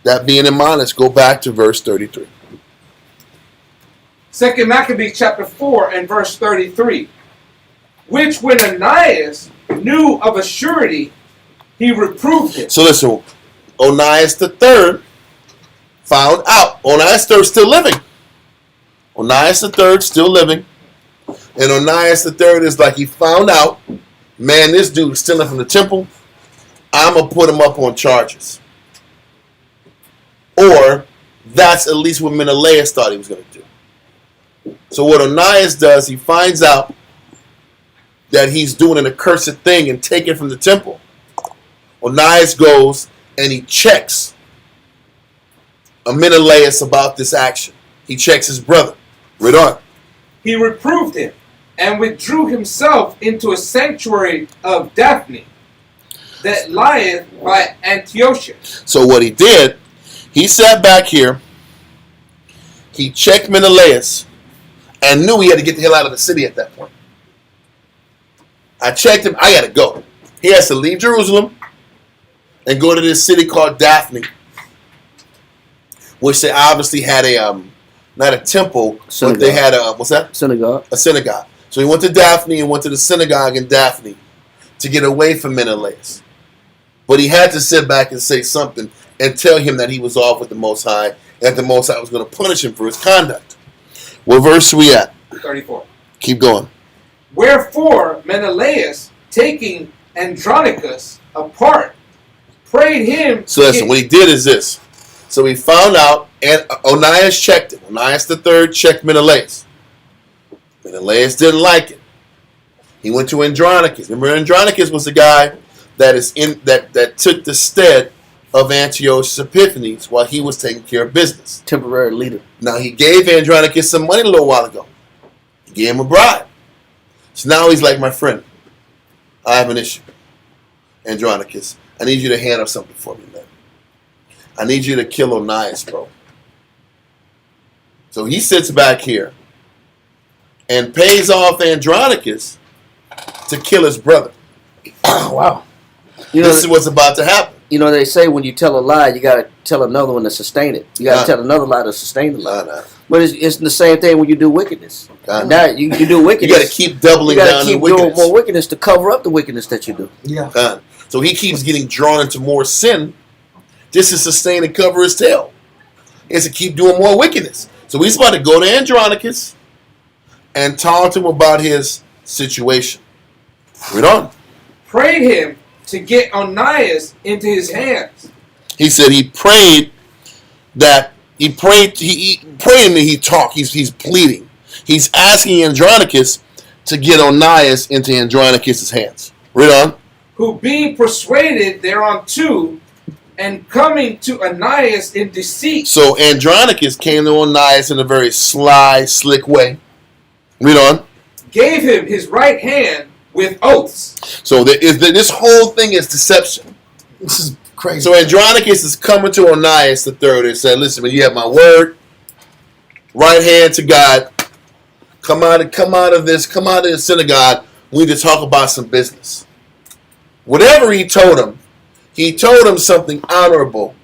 That being in mind, let's go back to verse 33. 2 Maccabees chapter 4 and verse 33. Which when Onias knew of a surety, he reproved him. So listen, Onias III found out. Onias III still living. Onias III still living. And Onias III is like, he found out, man, this dude is stealing from the temple. I'm going to put him up on charges. Or that's at least what Menelaus thought he was going to do. So what Onias does, he finds out that he's doing an accursed thing and taking from the temple. Onias goes and he checks Menelaus about this action. He checks his brother. Read on. He reproved him and withdrew himself into a sanctuary of Daphne that lieth by Antiochus. So what he did, he sat back here, he checked Menelaus, and knew he had to get the hell out of the city at that point. I checked him, I gotta go. He has to leave Jerusalem and go to this city called Daphne, which they obviously had a not a temple, Synagogue. but they had a what's that? Synagogue. A synagogue. So he went to Daphne and went to the synagogue in Daphne to get away from Menelaus. But he had to sit back and say something and tell him that he was off with the Most High, and that the Most High was going to punish him for his conduct. What verse are we at? 34. Keep going. Wherefore Menelaus, taking Andronicus apart, prayed him. So listen, what he did is this. So he found out, and Onias checked it. Onias III checked Menelaus. Menelaus didn't like it. He went to Andronicus. Remember, Andronicus was the guy that took the stead of Antiochus Epiphanes while he was taking care of business. Temporary leader. Now, he gave Andronicus some money a little while ago. He gave him a bribe. So now he's like, my friend, I have an issue. Andronicus, I need you to handle something for me, man. I need you to kill Onias, bro. So he sits back here and pays off Andronicus to kill his brother. Wow. You know, This is what's about to happen. you know, they say when you tell a lie, you got to tell another one to sustain it. You got to tell another lie to sustain the lie. Nah. But it's the same thing when you do wickedness. Nah. Now you do You wickedness. got to keep doubling you got down to keep the doing wickedness. more wickedness to cover up the wickedness that you do. Yeah. So he keeps getting drawn into more sin just to sustain and cover his tail. He has to keep doing more wickedness. So he's about to go to Andronicus and talk to him about his situation. Read on. Prayed him to get Onias into his hands. He said he prayed that he prayed and he talked. He's pleading. He's asking Andronicus to get Onias into Andronicus' hands. Read on. Who being persuaded thereunto, and coming to Onias in deceit. So Andronicus came to Onias in a very sly, slick way. Read on. Gave him his right hand with oaths. So this whole thing is deception. This is crazy. So Andronicus is coming to Onias the third and said, listen, man, you have my word, right hand to God. Come out of the synagogue. We need to talk about some business. Whatever he told him something honorable,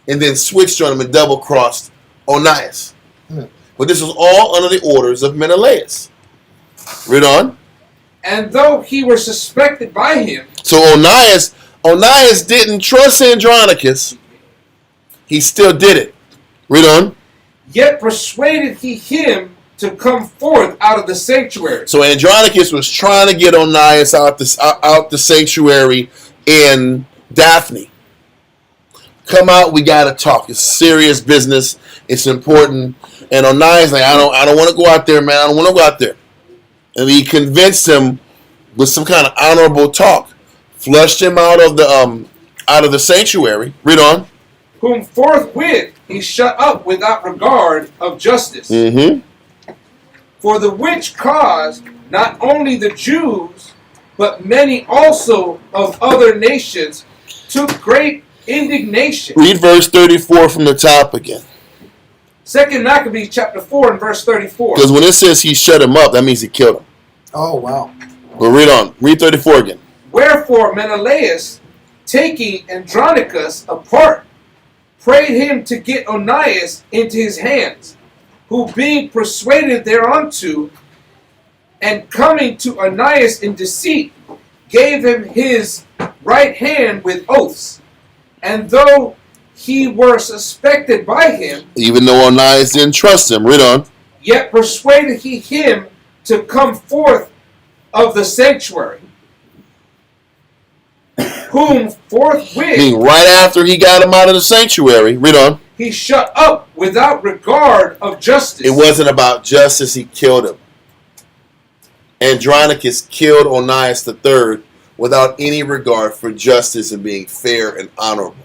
and then switched on him and double-crossed Onias. But this was all under the orders of Menelaus. Read on. And though he were suspected by him, So Onias didn't trust Andronicus. He still did it. Read on. yet persuaded he him to come forth out of the sanctuary. So Andronicus was trying to get Onias out the sanctuary in Daphne. Come out, we gotta talk. It's serious business. It's important. And Onias like, I don't want to go out there, man. I don't want to go out there. And he convinced him with some kind of honorable talk, flushed him out of the sanctuary. Read on. Whom forthwith he shut up without regard of justice. Mm-hmm. For the which cause not only the Jews, but many also of other nations took great indignation. Read verse 34 from the top again. 2 Maccabees chapter 4 and verse 34. Because when it says he shut him up, that means he killed him. Oh, wow. But read on. Read 34 again. Wherefore Menelaus, taking Andronicus apart, prayed him to get Onias into his hands, who being persuaded thereunto, and coming to Onias in deceit, gave him his right hand with oaths. And though he were suspected by him, Even though Onias didn't trust him. Read on. yet persuaded he him to come forth of the sanctuary, whom forthwith Meaning right after he got him out of the sanctuary. Read on. he shut up without regard of justice. It wasn't about justice. He killed him. Andronicus killed Onias III without any regard for justice and being fair and honorable.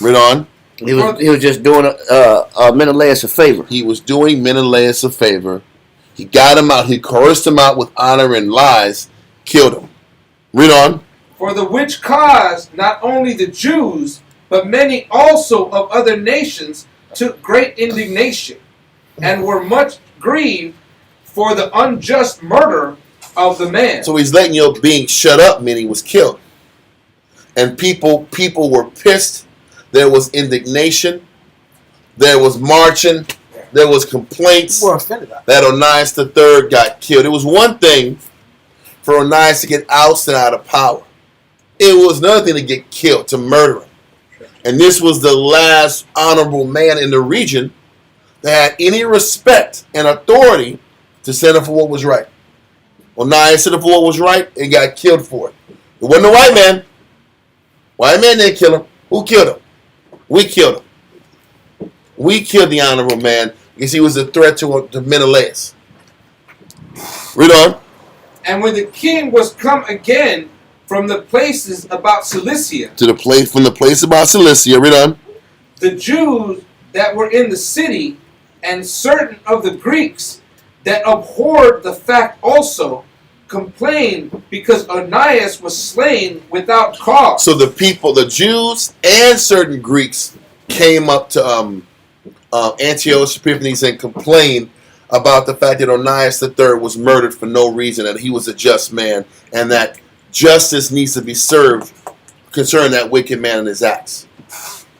Read on. He was just doing Menelaus a favor. He was doing Menelaus a favor. He got him out. He coerced him out with honor and lies. Killed him. Read on. For the which cause not only the Jews, but many also of other nations took great indignation, and were much grieved for the unjust murder of the man. So he's letting you know being shut up meaning he was killed. and people were pissed. There was indignation. There was marching. There was complaints People were offended. that Onias III got killed. It was one thing for Onias to get ousted out of power. It was another thing to get killed, to murder him. And this was the last honorable man in the region that had any respect and authority to stand up for what was right. Onias stood up for what was right and got killed for it. It wasn't a white man. White man didn't kill him. Who killed him? We killed him. We killed the honorable man because he was a threat to Menelaus. Read on. And when the king was come again from the places about Cilicia, From the place about Cilicia. Read on. the Jews that were in the city, and certain of the Greeks that abhorred the fact also, complained because Onias was slain without cause. So the people, the Jews and certain Greeks came up to Antiochus Epiphanes and complained about the fact that Onias III was murdered for no reason, that he was a just man, and that justice needs to be served concerning that wicked man and his acts.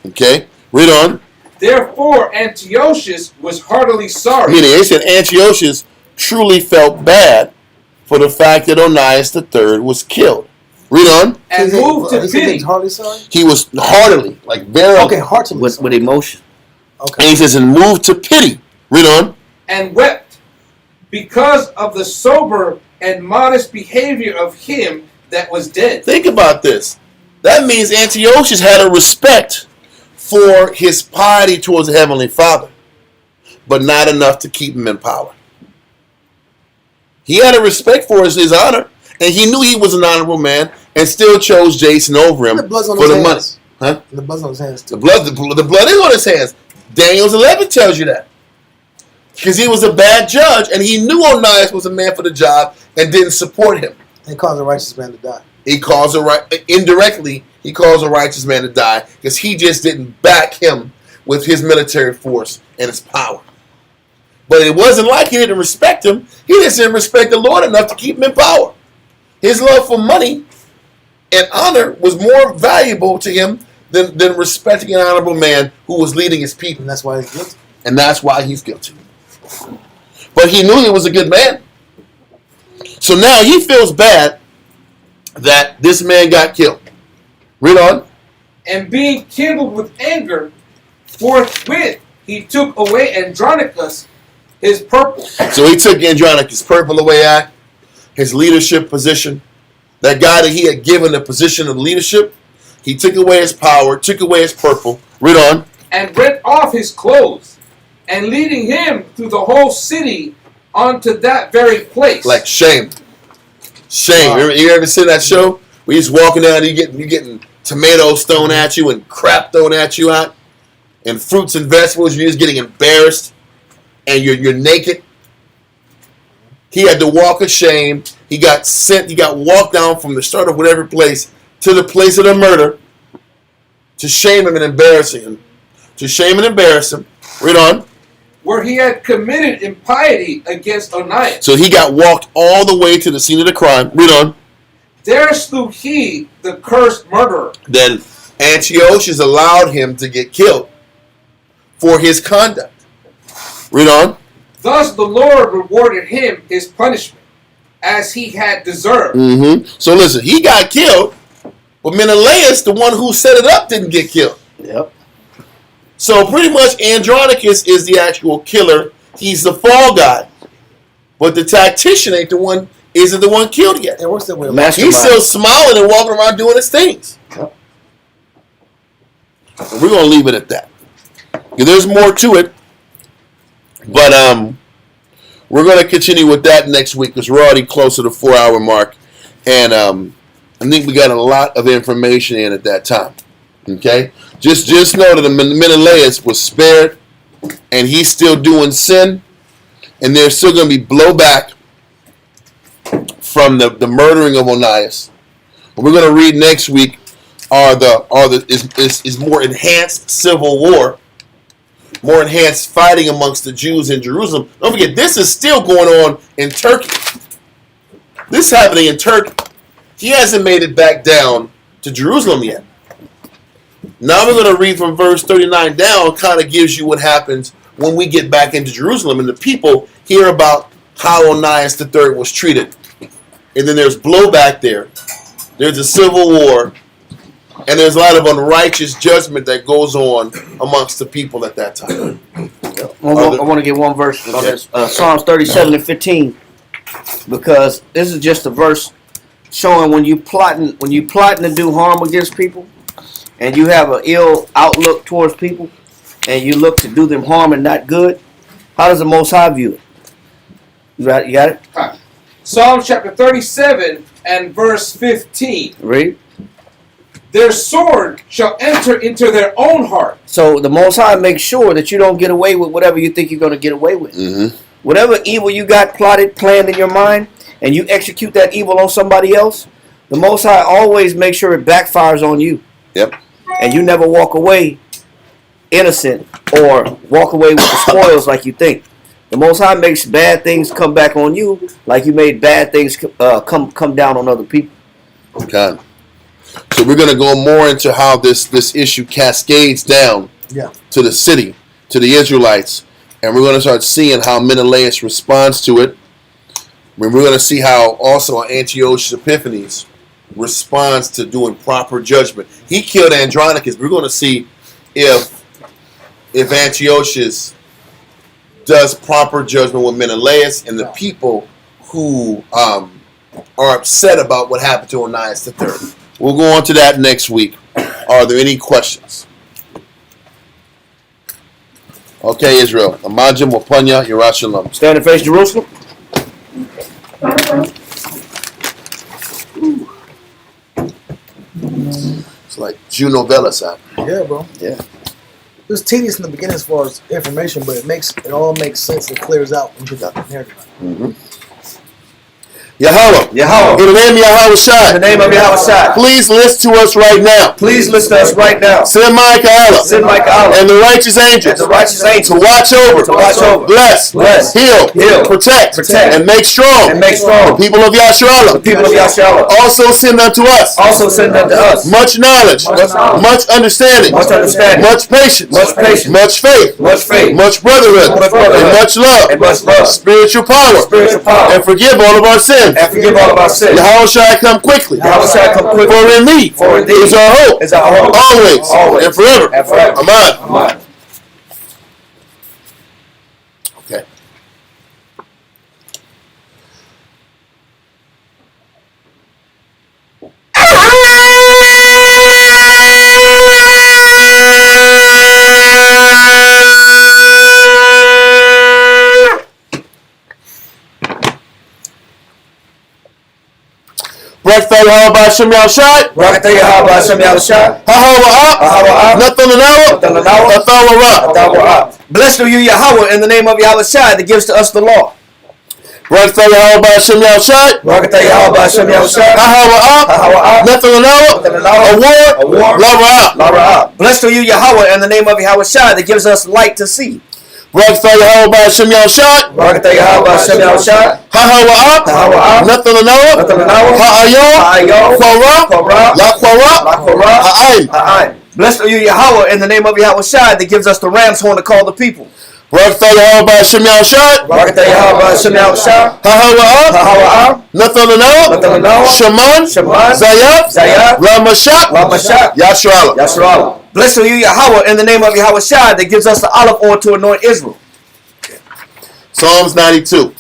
Okay? Read on. Therefore Antiochus was heartily sorry. Meaning, they said Antiochus truly felt bad for the fact that Onias III was killed. Read on. And moved to pity. Hardly sorry. He was heartily, like very, Okay, heartily. with emotion. and Okay. he says, and moved to pity. Read on. And wept because of the sober and modest behavior of him that was dead. Think about this. That means Antiochus had a respect for his piety towards the Heavenly Father, but not enough to keep him in power. He had a respect for his honor, and he knew he was an honorable man, and still chose Jason over him The blood's on for his the money. hands. Huh? And the blood's on his hands The too. blood is on his hands. Daniel's 11 tells you that. Because he was a bad judge, and he knew Onias was a man for the job and didn't support him. And caused a righteous man to die. He calls indirectly, he calls a righteous man to die because he just didn't back him with his military force and his power. But it wasn't like he didn't respect him. He just didn't respect the Lord enough to keep him in power. His love for money and honor was more valuable to him than respecting an honorable man who was leading his people. And that's why he's guilty. And that's why he's guilty. But he knew he was a good man. So now he feels bad that this man got killed. Read on. And being kindled with anger, forthwith he took away Andronicus, his purple, So he took Andronicus purple away at his leadership position. That guy that he had given the position of leadership, he took away his power, took away his purple. Read on. and rent off his clothes, and leading him through the whole city unto that very place. Like shame. Shame. Wow. You ever seen that show? Where you just walking down, you getting tomatoes thrown at you and crap thrown at you out, and fruits and vegetables. You're just getting embarrassed, and you're naked. He had to walk of shame. He got sent. He got walked down from the start of whatever place to the place of the murder to shame him and embarrass him. To shame and embarrass him. Read on. where he had committed impiety against Onias. So he got walked all the way to the scene of the crime. Read on. There slew he the cursed murderer, Then Antiochus allowed him to get killed for his conduct. Read on. thus the Lord rewarded him his punishment, as he had deserved. So listen, he got killed, but Menelaus, the one who set it up, didn't get killed. Yep. So pretty much Andronicus is the actual killer. He's the fall guy. But the tactician isn't the one killed yet. It works that way. Mastermind. He's still smiling and walking around doing his things. Yep. And we're gonna leave it at that. There's more to it. But we're gonna continue with that next week because we're already close to the 4-hour mark. And I think we got a lot of information in at that time. Okay? Just know that Menelaus was spared and he's still doing sin, and there's still gonna be blowback from the murdering of Onias. What we're gonna read next week is more enhanced civil war, more enhanced fighting amongst the Jews in Jerusalem. Don't forget, this is still going on in Turkey. This is happening in Turkey. He hasn't made it back down to Jerusalem yet. Now we're going to read from verse 39 down. Kind of gives you what happens when we get back into Jerusalem and the people hear about how Onias III was treated. And then there's blowback there. There's a civil war. And there's a lot of unrighteous judgment that goes on amongst the people at that time. I want to get one verse on this. Psalms 37 and 15. Because this is just a verse showing when you plotting to do harm against people, and you have an ill outlook towards people, and you look to do them harm and not good. How does the Most High view it? You got it? Right. Psalm chapter 37 and verse 15. Read. Their sword shall enter into their own heart. So the Most High makes sure that you don't get away with whatever you think you're going to get away with. Mm-hmm. Whatever evil you got planned in your mind, and you execute that evil on somebody else, the Most High always makes sure it backfires on you. Yep. And you never walk away innocent or walk away with the spoils like you think. The Most High makes bad things come back on you like you made bad things come down on other people. Okay. So we're going to go more into how this issue cascades down to the city, to the Israelites, and we're going to start seeing how Menelaus responds to it. We're going to see how also Antiochus Epiphanes responds to doing proper judgment. He killed Andronicus. We're going to see if Antiochus does proper judgment with Menelaus and the people who are upset about what happened to Onias III. We'll go on to that next week. Are there any questions? Okay, Israel. Amajim Wapanya Yerushalayim. Stand and face Jerusalem. It's like Juno Velasat. Yeah, bro. Yeah. It was tedious in the beginning as far as information, but it all makes sense. It clears out when you got the narrative. Mm-hmm. Yahweh. In the name of Yahweh Shai. In the name of Yahweh Shai. Please listen to us right now. Please listen to us right now. Send Michael. Send Michael. And the righteous angels. And the righteous angels. To watch over. To watch over. Bless. Bless. Heal. Heal. Protect. Protect. And make strong. And make strong. The people of Yasharallah. The people of Yasharallah. Also send unto us. Also send unto us. Much knowledge. Much knowledge. Much understanding. Much understanding. Much patience. Much patience. Much faith. Much faith. Much brotherhood. Much brotherhood. And much love. And much love. Spiritual power. Spiritual power. And forgive all of our sins. And forgive all of our sins. Yahweh shall come quickly. Yahweh shall come quickly. For in thee. For in thee is our hope. is our hope. Always. Always. And forever. And forever. Amen. Amen. Okay. Barakatah Yahweh B'Hashem Yahushai. Barakatah Yahweh B'Hashem Yahushai. Hahawa Nathan Anawa. Blessed are you, Yahweh, in the name of Yahweh Shai that gives to us the law. Barakatah Yahweh B'Hashem Yahushai. Barakatah Yahweh B'Hashem Yahushai. Hahawa Nathan Anawa. Award. Lara. Blessed are you, Yahweh, in the name of Yahweh Shai that gives us light to see. Barakatah Yahweh B'Hashem Yahushai. Barakatah Yahweh B'Hashem Yahushai. Hahawa Nathan Anawa. Ha'ayo. Kwara. La Kwara. Ha'aim. Blessed are you, Yahweh, in the name of Yahweh Shai that gives us the ram's horn to call the people. Barakatah Yahweh B'Hashem Yahushai. Barakatah Yahweh B'Hashem Yahushai. Hahawa Nathan Anawa. Shaman. Zayat. Ramashak. Yasharallah. Blessed are you, Yahweh, in the name of Yahweh Shai that gives us the olive oil to anoint Israel. Psalms 92.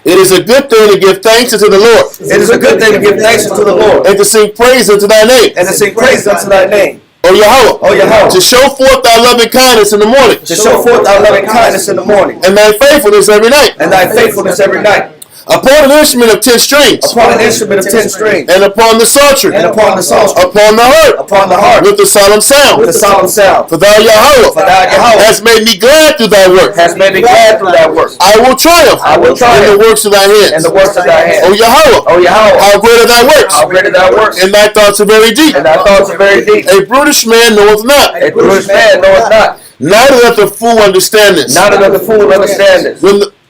It is a good thing to give thanks unto the Lord. It is a good thing to give thanks unto the Lord. And to sing praise unto thy name. And to sing praise unto thy name. O Yahweh. O Yahweh. To show forth thy loving kindness in the morning. To show forth thy loving kindness in the morning. And thy faithfulness every night. And thy faithfulness every night. Upon an instrument of 10 strings. Upon an instrument of 10 strings. And upon the psaltery. And upon the psaltery. Upon the harp. Upon the harp. With the solemn sound. With the solemn sound. For thou Yahweh. For thou Yahweh. Hast made me glad through thy work. Has made me glad through thy work. I will triumph. I will triumph. In the works of thy hands. In the works of thy hands. O Yahweh. O Yahweh. How great are thy works. How great are thy works. And thy thoughts are very deep. And thy thoughts are very deep. A brutish man knoweth not. A brutish man knoweth not. Neither doth the fool understand this. Neither doth the fool understand this.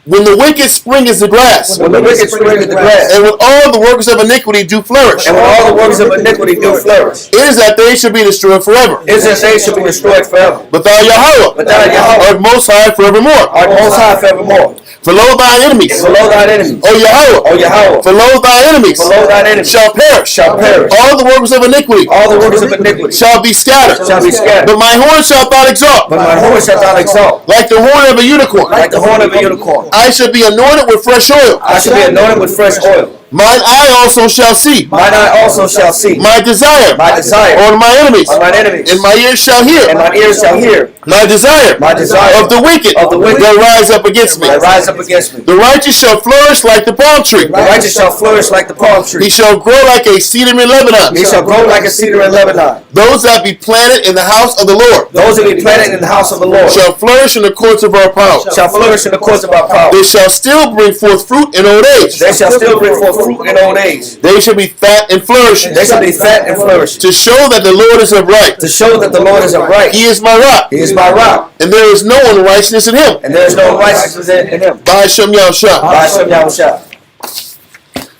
When the wicked springeth the grass, When the wicked springeth the grass, and when all the workers of iniquity do flourish, and when all the works of iniquity do flourish, it is that they should be destroyed forever. is that they shall be destroyed forever. But thou, Yahweh, But thou, Yahweh, art most high forevermore. art most high forevermore. For lo, thine enemies, Below thine enemies, O Yahweh, O Yahweh, for lo, thine enemies below thine enemies shall perish. shall perish. All the workers of iniquity All the workers of iniquity shall be scattered. shall be scattered. But my horn shalt thou exalt, But my horn shalt thou exalt, like the horn of a unicorn. like the horn of a unicorn. I shall be anointed with fresh oil. I shall be anointed with fresh oil. Mine eye also shall see. Mine eye also shall see. My desire My desire on my enemies. on mine enemies. And my ears shall hear. And mine ears shall hear. My desire My desire of the wicked of the wicked that rise up against me. that rise up against me. The righteous shall flourish like the palm tree. The righteous shall flourish like the palm He tree. shall grow like a cedar in Lebanon. He shall grow like a cedar in Lebanon. Those that be planted in the house of the Lord Those that be planted in the house of the Lord shall flourish in the courts of our power. shall flourish in the courts of our power. They shall still bring forth fruit in old age. They shall still bring forth fruit in old age. They shall be fat and flourishing, They shall be fat and flourishing, to show that the Lord is upright. to show that the Lord is upright. He is my rock, He is my rock, and there is no unrighteousness in him. and there is no righteousness in him. By Shem Yahushua. By Hashem Yahushua.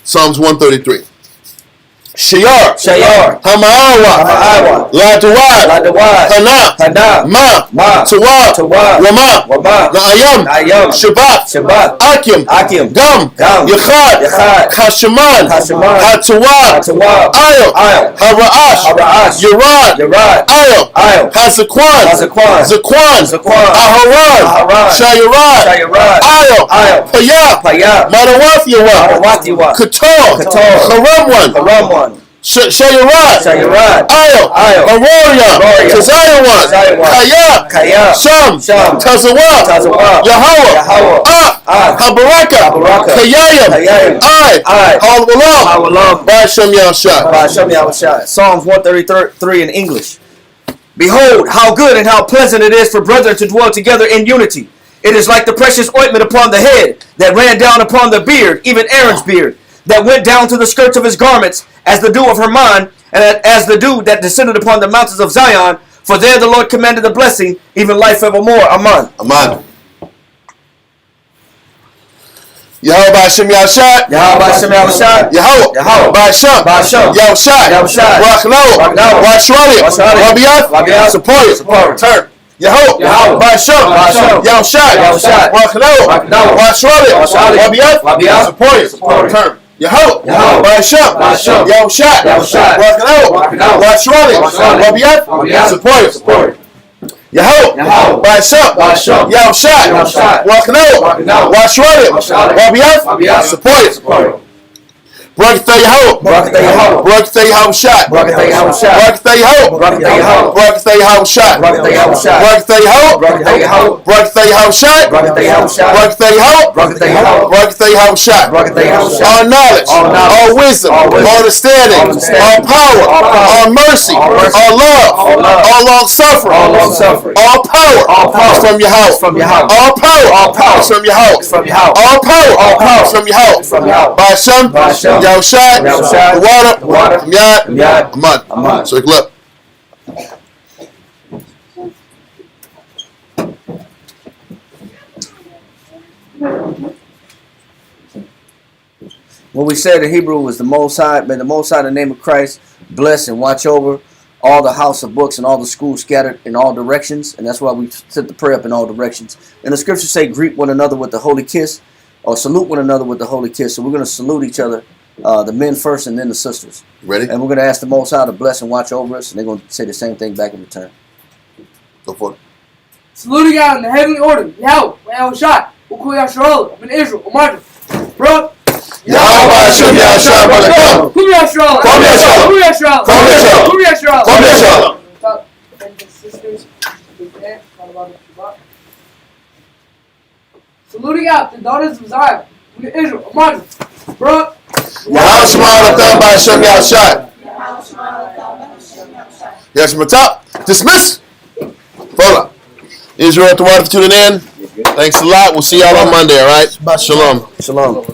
Psalms 133. Shayar, Shayar, Hamaawa, Hamaawa, Ladawad, Ladawad, Hana, Hana, Ma, Ma, Tawad, Tawad, Wama, Wama, Naayam, Nayam, Shabbat, Shabbat, Akim, Akim, Gam, Gam, Yachad, Yachad, Hashaman, Hashaman, Hatawad, Hatawad, Ayel, Ayel, Haraash, Haraash, Yarad, Yarad, Ayel, Ayel, Hazakwan, Hazakwan, Zakwan, Zakwan, Aharan, Aharan, Shayarad, Shayarad, Ayel, Ayel, Payah, Payah, Manawathiyawa, Manawathiyawa, Kator, Kator, Haramwan, Haramwan, Shayarad, Shayarad, Ayel, Ayel, Aroria, Aroria, Tazayawan, Tazayawan, Kaya, Kaya, Sham, Sham, Tazawah, Tazawah, Yahweh, Yahweh, Habaraka, Habaraka, Kayayim, Kayayim, I, Halawalam, Halawalam, by Shem Yahushua. By Hashem Yahushua. Psalms 133 in English. Behold, how good and how pleasant it is for brethren to dwell together in unity. It is like the precious ointment upon the head that ran down upon the beard, even Aaron's beard, that went down to the skirts of his garments, as the dew of Hermon, and as the dew that descended upon the mountains of Zion. For there the Lord commanded the blessing, even life evermore. Amen. Aman. Yahweh by Shem Yahushua. Yahweh by Hashem Yahushua. Yahweh. Yahweh. By Shem. By Hashem. Yahushua. Yahushua. Rachno. Rachno. Washwali. Washwali. Rabiath. Rabiath. Support. Support. Turn. Yahweh. Yahweh. By Shem. By Hashem. Yahushua. Yahushua. Rachno. Rachno. Washwali. Washwali. Rabiath. Rabiath. Support. Support. Turn. Yahweh. Yahweh. By Shem. By Hashem. Yahushua. Yahushua. Rachno. Rachno. Washwali. Washwali. Rabiath. Rabiath. Support. Support. Yahweh. Yahweh. By Shem. By Hashem. Yahushua. Yahushua. Rachno. Rachno. Washwali. Washwali. Rabiath. Rabiath. Support. Support. Barakatah Yahweh. Barakatah Yahweh. Barakatah Yahushua. Barakatah Yahushua. Barakatah Yahweh. Barakatah Yahweh. Barakatah Yahushua. Barakatah Yahushua. Barakatah Yahweh. Barakatah Yahweh. Barakatah Yahushua. Barakatah Yahushua. Barakatah Yahweh. Barakatah Yahweh. Barakatah Yahushua. Barakatah Yahushua. All knowledge. All knowledge. All wisdom. All wisdom. All understanding. All understanding. All power. All power. All mercy. All mercy. All love. All love. All long suffering. All long-suffering. All power. All power. From Yahweh. From Yahweh. All power. All power. From Yahweh. From Yahweh. All power. All power. From Yahweh. From Yahweh. By Hashem. By Hashem. Yahushua. Yahushua. The water. The water. Yad. Yad. Aman. Aman. So look. What we said in Hebrew was the Most High, may the Most High, in the name of Christ, bless and watch over all the house of books and all the schools scattered in all directions. And that's why we set the prayer up in all directions. And the scriptures say, greet one another with the holy kiss, or salute one another with the holy kiss. So we're going to salute each other, the men first and then the sisters. Ready? And we're going to ask the Most High to bless and watch over us. And they're going to say the same thing back in return. Go for it. Saluting out in the heavenly order. Yahweh, Yahushua, Uku Yasharol, Ben Israel, Umarja. Bro. Yahweh Hashem Yahushua Barakah. Kum Yasharol. Kum Yasharol. Kum Yasharol. Kum Yasharol. Kum Yasharol. Kum Yasharol. Sisters, saluting out the daughters of Zion, Ben Israel, Umarja. Bro. Yahweh Shema Barakah by Hashem Yahushua. Yahweh Shema. Dismiss. Follow. Israel, to tuning in. Thanks a lot. We'll see y'all on Monday, all right? Shalom. Shalom.